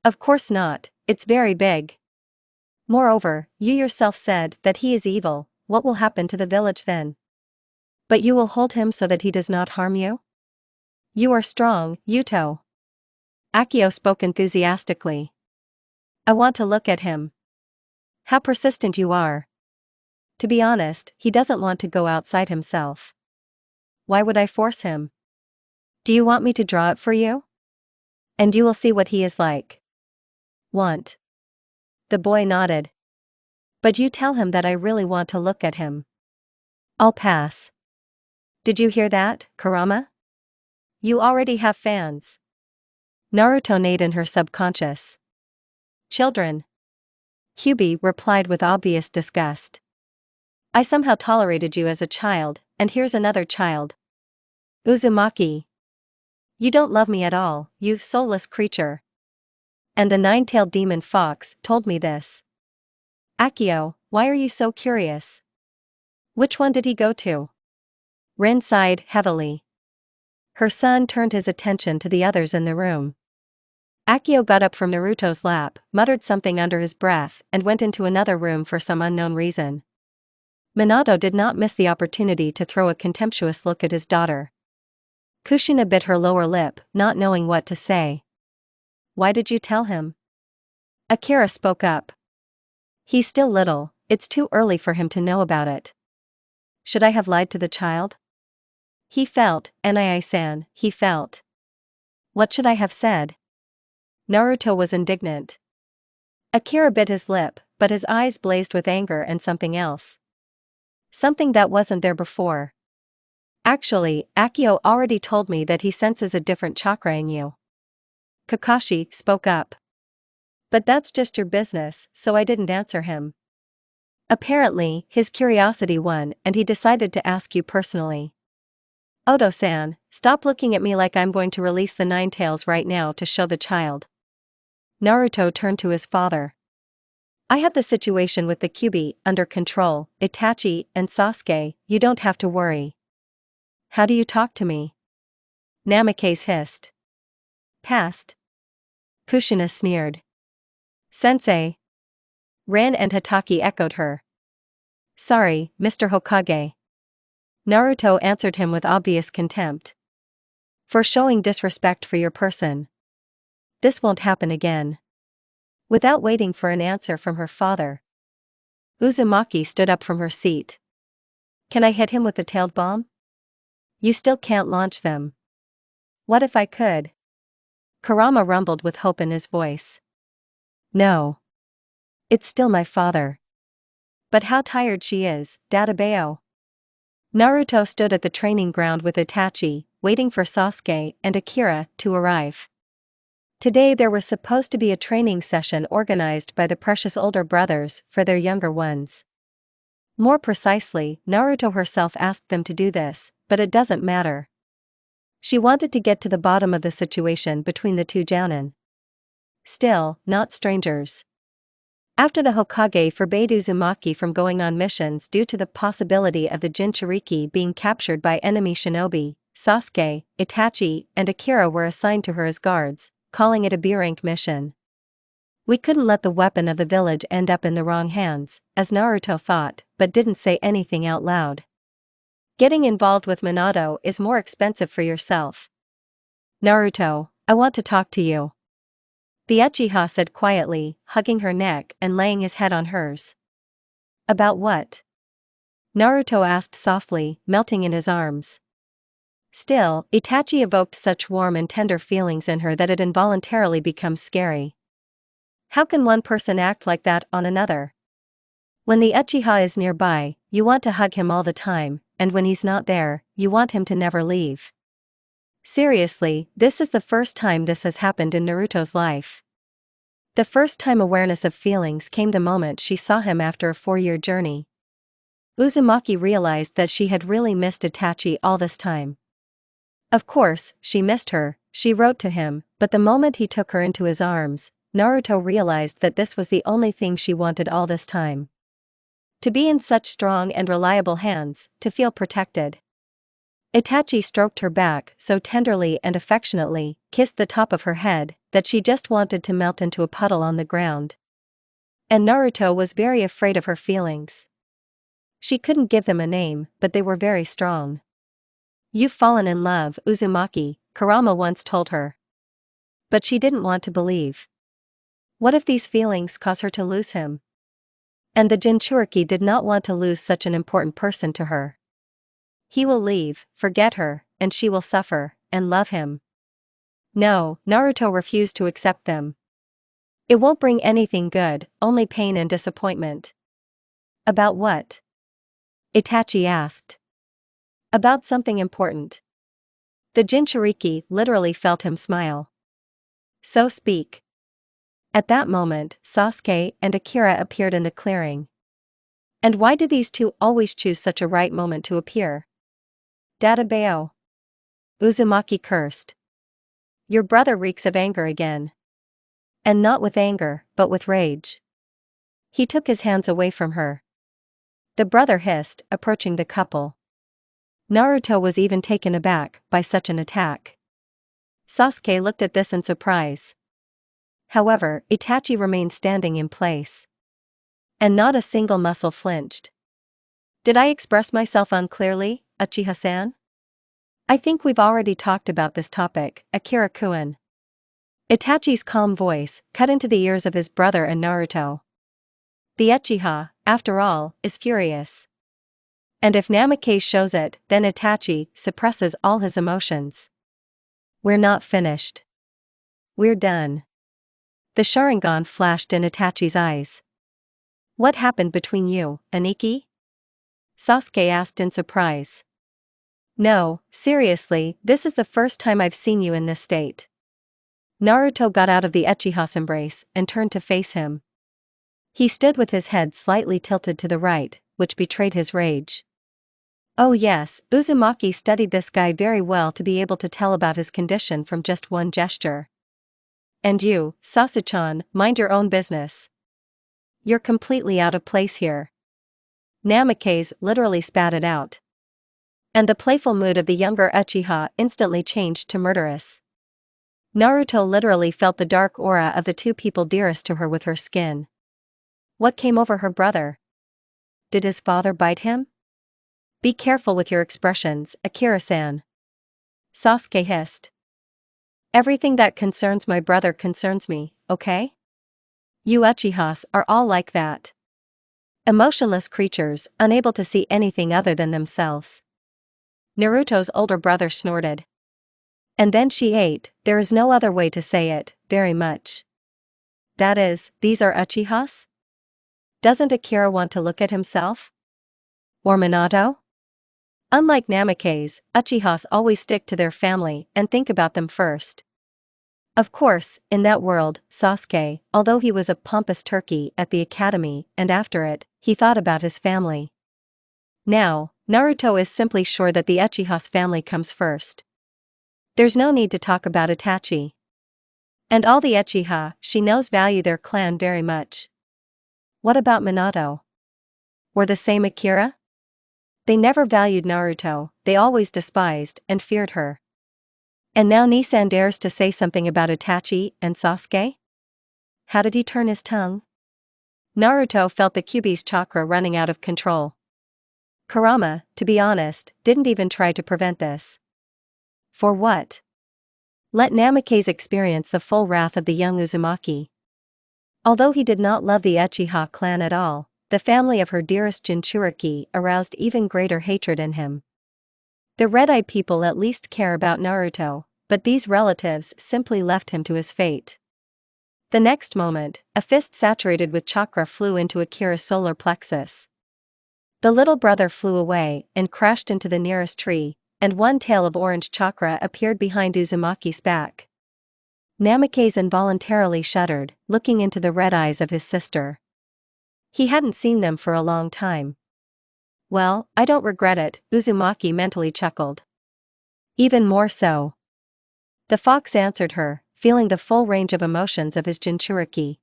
Of course not, it's very big. Moreover, you yourself said that he is evil. What will happen to the village then? But you will hold him so that he does not harm you? You are strong, Yuto. Akio spoke enthusiastically. I want to look at him. How persistent you are. To be honest, he doesn't want to go outside himself. Why would I force him? Do you want me to draw it for you? And you will see what he is like. Want? The boy nodded. But you tell him that I really want to look at him. I'll pass. Did you hear that, Kurama? You already have fans. Naruto neighed in her subconscious. Children. Kyubi replied with obvious disgust. I somehow tolerated you as a child, and here's another child. Uzumaki. You don't love me at all, you soulless creature. And the nine-tailed demon fox told me this. Akio, why are you so curious? Which one did he go to? Rin sighed heavily. Her son turned his attention to the others in the room. Akio got up from Naruto's lap, muttered something under his breath, and went into another room for some unknown reason. Minato did not miss the opportunity to throw a contemptuous look at his daughter. Kushina bit her lower lip, not knowing what to say. Why did you tell him? Akira spoke up. He's still little, it's too early for him to know about it. Should I have lied to the child? He felt, Nai-san, he felt. What should I have said? Naruto was indignant. Akira bit his lip, but his eyes blazed with anger and something else. Something that wasn't there before. Actually, Akio already told me that he senses a different chakra in you. Kakashi spoke up. But that's just your business, so I didn't answer him. Apparently, his curiosity won and he decided to ask you personally. Odo-san, stop looking at me like I'm going to release the nine tails right now to show the child. Naruto turned to his father. I have the situation with the Kyubi under control, Itachi and Sasuke, you don't have to worry. How do you talk to me? Namikaze hissed. Past. Kushina sneered. Sensei. Rin and Hataki echoed her. Sorry, Mr. Hokage. Naruto answered him with obvious contempt. For showing disrespect for your person. This won't happen again. Without waiting for an answer from her father, Uzumaki stood up from her seat. Can I hit him with the tailed bomb? You still can't launch them. What if I could? Kurama rumbled with hope in his voice. No. It's still my father. But how tired she is, Databeo. Naruto stood at the training ground with Itachi, waiting for Sasuke and Akira to arrive. Today there was supposed to be a training session organized by the precious older brothers for their younger ones. More precisely, Naruto herself asked them to do this, but it doesn't matter. She wanted to get to the bottom of the situation between the two jounin. Still, not strangers. After the Hokage forbade Uzumaki from going on missions due to the possibility of the Jinchuriki being captured by enemy shinobi, Sasuke, Itachi, and Akira were assigned to her as guards, calling it a B-rank mission. We couldn't let the weapon of the village end up in the wrong hands, as Naruto thought, but didn't say anything out loud. Getting involved with Minato is more expensive for yourself. Naruto, I want to talk to you. The Uchiha said quietly, hugging her neck and laying his head on hers. About what? Naruto asked softly, melting in his arms. Still, Itachi evoked such warm and tender feelings in her that it involuntarily becomes scary. How can one person act like that on another? When the Uchiha is nearby, you want to hug him all the time, and when he's not there, you want him to never leave. Seriously, this is the first time this has happened in Naruto's life. The first time awareness of feelings came the moment she saw him after a 4-year journey. Uzumaki realized that she had really missed Itachi all this time. Of course, she missed her, she wrote to him, but the moment he took her into his arms, Naruto realized that this was the only thing she wanted all this time. To be in such strong and reliable hands, to feel protected. Itachi stroked her back so tenderly and affectionately, kissed the top of her head, that she just wanted to melt into a puddle on the ground. And Naruto was very afraid of her feelings. She couldn't give them a name, but they were very strong. You've fallen in love, Uzumaki, Kurama once told her. But she didn't want to believe. What if these feelings cause her to lose him? And the Jinchuriki did not want to lose such an important person to her. He will leave, forget her, and she will suffer, and love him. No, Naruto refused to accept them. It won't bring anything good, only pain and disappointment. About what? Itachi asked. About something important. The Jinchuriki literally felt him smile. So speak. At that moment, Sasuke and Akira appeared in the clearing. And why do these two always choose such a right moment to appear? Databao. Uzumaki cursed. Your brother reeks of anger again. And not with anger, but with rage. He took his hands away from her. The brother hissed, approaching the couple. Naruto was even taken aback by such an attack. Sasuke looked at this in surprise. However, Itachi remained standing in place. And not a single muscle flinched. Did I express myself unclearly, Uchiha-san? I think we've already talked about this topic, Akira-kun. Itachi's calm voice cut into the ears of his brother and Naruto. The Uchiha, after all, is furious. And if Namikaze shows it, then Itachi suppresses all his emotions. We're not finished. We're done. The Sharingan flashed in Itachi's eyes. What happened between you, Aniki? Sasuke asked in surprise. No, seriously, this is the first time I've seen you in this state. Naruto got out of the Uchiha's embrace and turned to face him. He stood with his head slightly tilted to the right, which betrayed his rage. Oh yes, Uzumaki studied this guy very well to be able to tell about his condition from just one gesture. And you, Sasuke-chan, mind your own business. You're completely out of place here. Namikaze literally spat it out. And the playful mood of the younger Uchiha instantly changed to murderous. Naruto literally felt the dark aura of the two people dearest to her with her skin. What came over her brother? Did his father bite him? Be careful with your expressions, Akira-san. Sasuke hissed. Everything that concerns my brother concerns me, okay? You Uchihas are all like that. Emotionless creatures, unable to see anything other than themselves. Naruto's older brother snorted. And then she ate, there is no other way to say it, very much. That is, these are Uchihas? Doesn't Akira want to look at himself? Or Minato? Unlike Namikaze, Uchihas always stick to their family and think about them first. Of course, in that world, Sasuke, although he was a pompous turkey at the academy and after it, he thought about his family. Now, Naruto is simply sure that the Uchiha's family comes first. There's no need to talk about Itachi. And all the Uchiha she knows value their clan very much. What about Minato? Were the same Akira? They never valued Naruto, they always despised and feared her. And now Nisan dares to say something about Itachi and Sasuke? How did he turn his tongue? Naruto felt the Kyuubi's chakra running out of control. Kurama, to be honest, didn't even try to prevent this. For what? Let Namikaze experience the full wrath of the young Uzumaki. Although he did not love the Uchiha clan at all, the family of her dearest Jinchuriki aroused even greater hatred in him. The red-eyed people at least care about Naruto, but these relatives simply left him to his fate. The next moment, a fist saturated with chakra flew into Akira's solar plexus. The little brother flew away and crashed into the nearest tree, and one tail of orange chakra appeared behind Uzumaki's back. Namikaze involuntarily shuddered, looking into the red eyes of his sister. He hadn't seen them for a long time. Well, I don't regret it, Uzumaki mentally chuckled. Even more so. The fox answered her, feeling the full range of emotions of his Jinchuriki.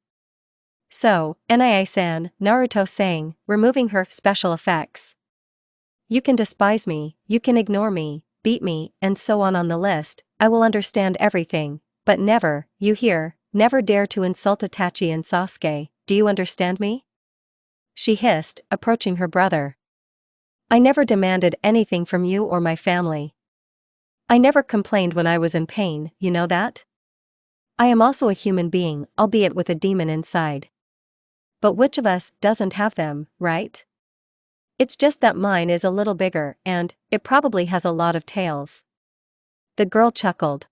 So, Nai-san, Naruto sang, removing her special effects. You can despise me, you can ignore me, beat me, and so on the list, I will understand everything, but never, you hear, never dare to insult Itachi and Sasuke, do you understand me? She hissed, approaching her brother. I never demanded anything from you or my family. I never complained when I was in pain, you know that? I am also a human being, albeit with a demon inside. But which of us doesn't have them, right? It's just that mine is a little bigger and, it probably has a lot of tails. The girl chuckled.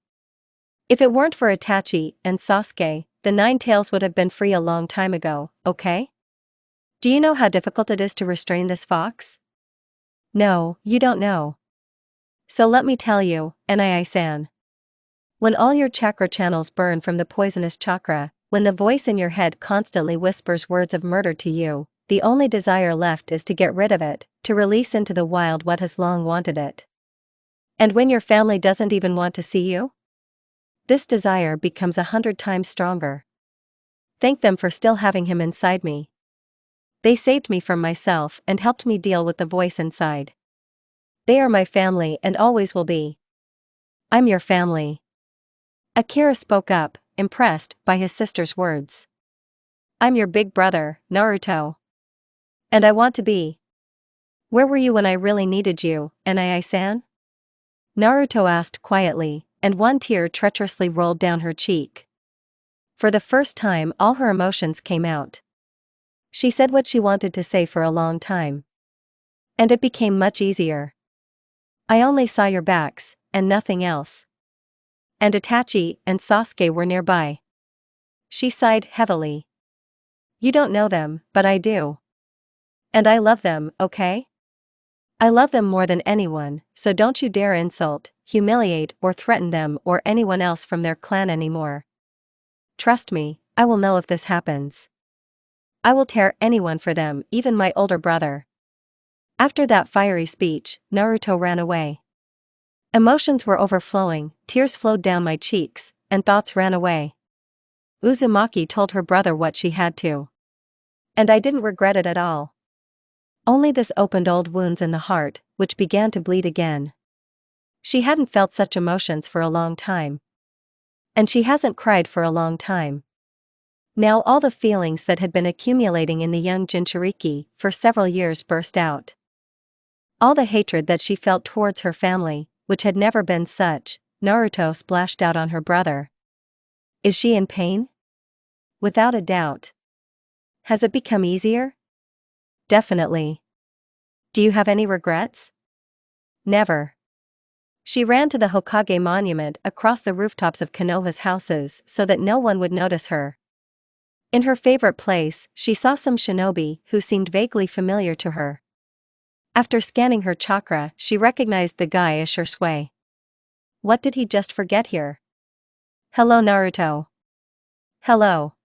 If it weren't for Itachi and Sasuke, the 9 tails would have been free a long time ago, okay? Do you know how difficult it is to restrain this fox? No, you don't know. So let me tell you, Nai-san. When all your chakra channels burn from the poisonous chakra, when the voice in your head constantly whispers words of murder to you, the only desire left is to get rid of it, to release into the wild what has long wanted it. And when your family doesn't even want to see you? This desire becomes 100 times stronger. Thank them for still having him inside me. They saved me from myself and helped me deal with the voice inside. They are my family and always will be. I'm your family. Akira spoke up, impressed by his sister's words. I'm your big brother, Naruto. And I want to be. Where were you when I really needed you, Nai-san? Naruto asked quietly, and one tear treacherously rolled down her cheek. For the first time all her emotions came out. She said what she wanted to say for a long time. And it became much easier. I only saw your backs, and nothing else. And Itachi and Sasuke were nearby. She sighed heavily. You don't know them, but I do. And I love them, okay? I love them more than anyone, so don't you dare insult, humiliate or threaten them or anyone else from their clan anymore. Trust me, I will know if this happens. I will tear anyone for them, even my older brother. After that fiery speech, Naruto ran away. Emotions were overflowing, tears flowed down my cheeks, and thoughts ran away. Uzumaki told her brother what she had to. And I didn't regret it at all. Only this opened old wounds in the heart, which began to bleed again. She hadn't felt such emotions for a long time. And she hasn't cried for a long time. Now all the feelings that had been accumulating in the young Jinchuriki for several years burst out. All the hatred that she felt towards her family, which had never been such, Naruto splashed out on her brother. Is she in pain? Without a doubt. Has it become easier? Definitely. Do you have any regrets? Never. She ran to the Hokage monument across the rooftops of Konoha's houses so that no one would notice her. In her favorite place, she saw some shinobi who seemed vaguely familiar to her. After scanning her chakra, she recognized the guy as Sasuke. What did he just forget here? Hello, Naruto. Hello.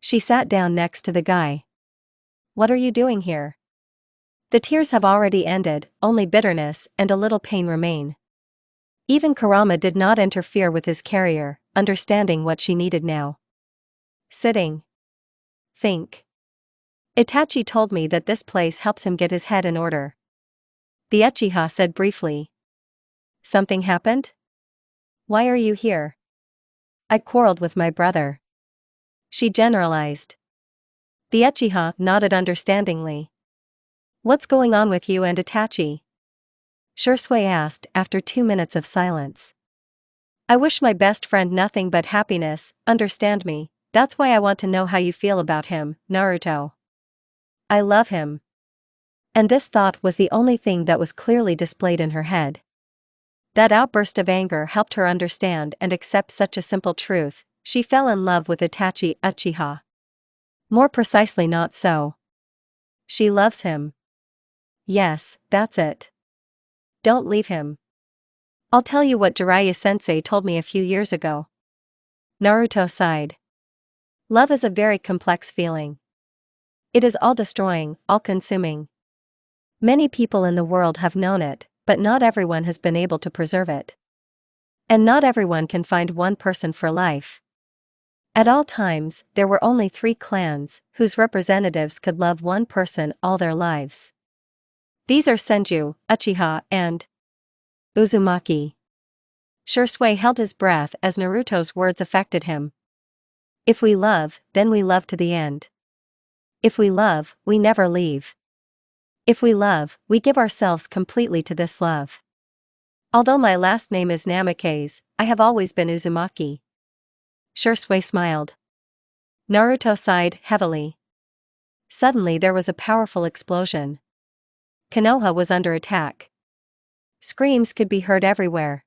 She sat down next to the guy. What are you doing here? The tears have already ended, only bitterness and a little pain remain. Even Kurama did not interfere with his carrier, understanding what she needed now. Sitting. Think. Itachi told me that this place helps him get his head in order. The Uchiha said briefly. Something happened? Why are you here? I quarreled with my brother. She generalized. The Uchiha nodded understandingly. What's going on with you and Itachi? Sasuke asked after 2 minutes of silence. I wish my best friend nothing but happiness, understand me, that's why I want to know how you feel about him, Naruto. I love him. And this thought was the only thing that was clearly displayed in her head. That outburst of anger helped her understand and accept such a simple truth. She fell in love with Itachi Uchiha. More precisely, not so. She loves him. Yes, that's it. Don't leave him. I'll tell you what Jiraiya-sensei told me a few years ago. Naruto sighed. Love is a very complex feeling. It is all-destroying, all-consuming. Many people in the world have known it, but not everyone has been able to preserve it. And not everyone can find one person for life. At all times, there were only 3 clans, whose representatives could love one person all their lives. These are Senju, Uchiha, and Uzumaki. Sasuke held his breath as Naruto's words affected him. If we love, then we love to the end. If we love, we never leave. If we love, we give ourselves completely to this love. Although my last name is Namikaze, I have always been Uzumaki. Sasuke smiled. Naruto sighed heavily. Suddenly there was a powerful explosion. Konoha was under attack. Screams could be heard everywhere.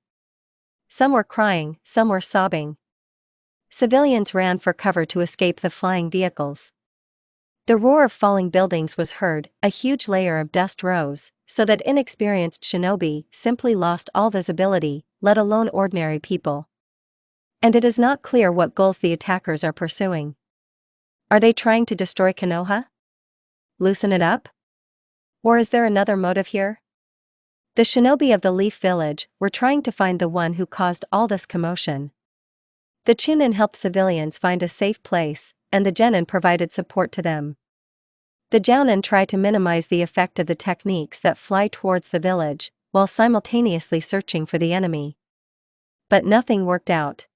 Some were crying, some were sobbing. Civilians ran for cover to escape the flying vehicles. The roar of falling buildings was heard, a huge layer of dust rose, so that inexperienced shinobi simply lost all visibility, let alone ordinary people. And it is not clear what goals the attackers are pursuing. Are they trying to destroy Konoha? Loosen it up? Or is there another motive here? The shinobi of the Leaf Village were trying to find the one who caused all this commotion. The Chunin helped civilians find a safe place, and the Genin provided support to them. The Jounin try to minimize the effect of the techniques that fly towards the village, while simultaneously searching for the enemy. But nothing worked out.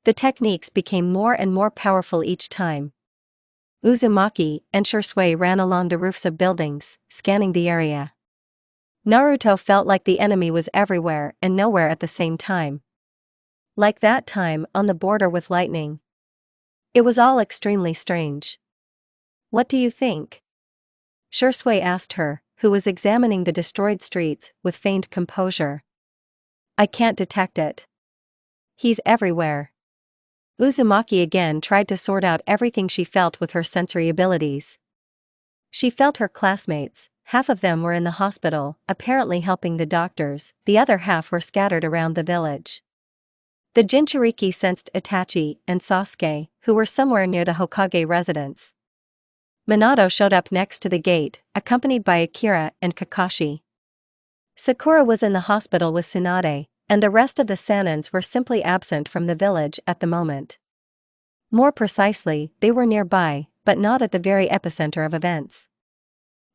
The techniques became more and more powerful each time. Uzumaki and Shursui ran along the roofs of buildings, scanning the area. Naruto felt like the enemy was everywhere and nowhere at the same time. Like that time on the border with lightning. It was all extremely strange. What do you think? Shursui asked her, who was examining the destroyed streets with feigned composure. I can't detect it. He's everywhere. Uzumaki again tried to sort out everything she felt with her sensory abilities. She felt her classmates, half of them were in the hospital, apparently helping the doctors, the other half were scattered around the village. The Jinchuriki sensed Itachi and Sasuke, who were somewhere near the Hokage residence. Minato showed up next to the gate, accompanied by Akira and Kakashi. Sakura was in the hospital with Tsunade, and the rest of the Sanins were simply absent from the village at the moment. More precisely, they were nearby, but not at the very epicenter of events.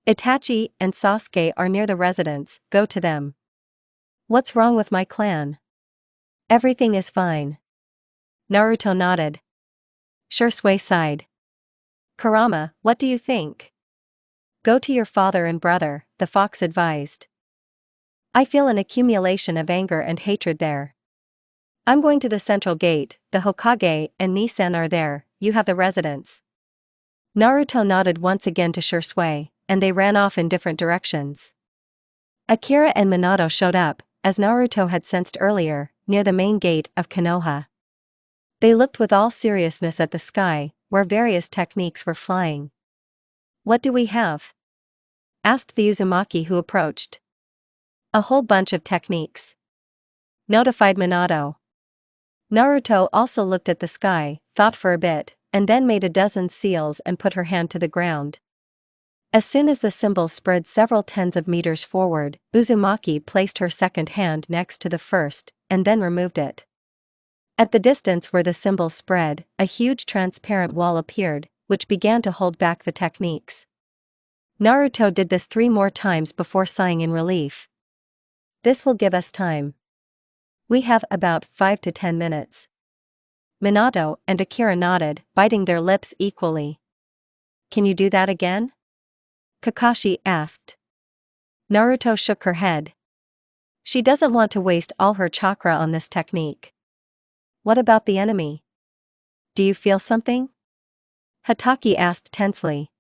Itachi and Sasuke are near the residence, go to them. What's wrong with my clan? Everything is fine. Naruto nodded. Shursui sighed. Kurama, what do you think? Go to your father and brother, the fox advised. I feel an accumulation of anger and hatred there. I'm going to the central gate, the Hokage and Nisan are there, you have the residence. Naruto nodded once again to Shursui, and they ran off in different directions. Akira and Minato showed up, as Naruto had sensed earlier, near the main gate of Konoha. They looked with all seriousness at the sky, where various techniques were flying. What do we have? Asked the Uzumaki who approached. A whole bunch of techniques. Notified Minato. Naruto also looked at the sky, thought for a bit, and then made a dozen seals and put her hand to the ground. As soon as the symbol spread several tens of meters forward, Uzumaki placed her second hand next to the first, and then removed it. At the distance where the symbol spread, a huge transparent wall appeared, which began to hold back the techniques. Naruto did this 3 more times before sighing in relief. This will give us time. We have about 5 to 10 minutes. Minato and Akira nodded, biting their lips equally. Can you do that again? Kakashi asked. Naruto shook her head. She doesn't want to waste all her chakra on this technique. What about the enemy? Do you feel something? Hatake asked tensely.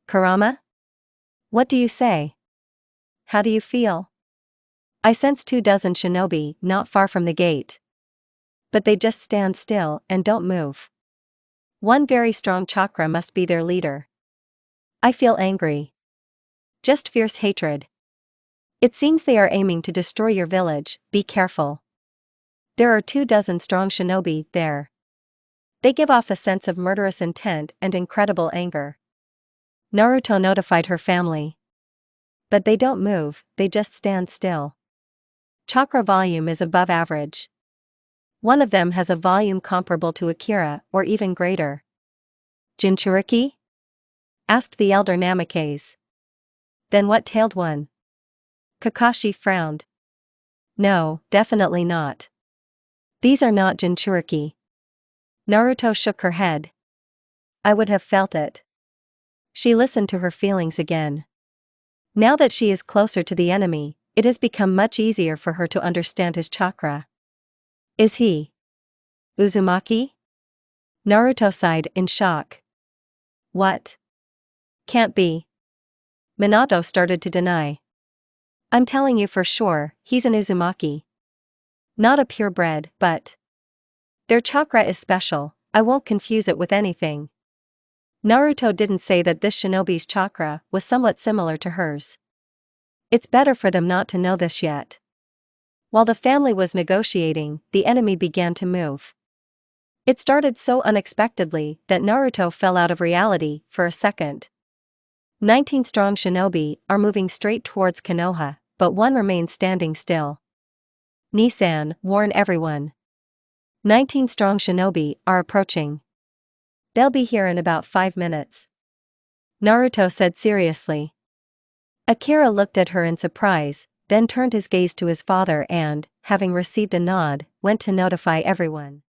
Kurama? What do you say? How do you feel? I sense 24 shinobi not far from the gate. But they just stand still and don't move. One very strong chakra must be their leader. I feel angry. Just fierce hatred. It seems they are aiming to destroy your village, be careful. There are 24 strong shinobi there. They give off a sense of murderous intent and incredible anger. Naruto notified her family. But they don't move, they just stand still. Chakra volume is above average. One of them has a volume comparable to Akira, or even greater. Jinchuriki? Asked the elder Namikaze. Then what tailed one? Kakashi frowned. No, definitely not. These are not Jinchuriki. Naruto shook her head. I would have felt it. She listened to her feelings again. Now that she is closer to the enemy, it has become much easier for her to understand his chakra. Is he Uzumaki? Naruto sighed in shock. What? Can't be. Minato started to deny. I'm telling you for sure, he's an Uzumaki. Not a purebred, but their chakra is special, I won't confuse it with anything. Naruto didn't say that this shinobi's chakra was somewhat similar to hers. It's better for them not to know this yet. While the family was negotiating, the enemy began to move. It started so unexpectedly that Naruto fell out of reality for a second. 19 strong shinobi are moving straight towards Konoha, but one remains standing still. Nissan, warn everyone. 19 strong shinobi are approaching. They'll be here in about 5 minutes. Naruto said seriously. Akira looked at her in surprise, then turned his gaze to his father and, having received a nod, went to notify everyone.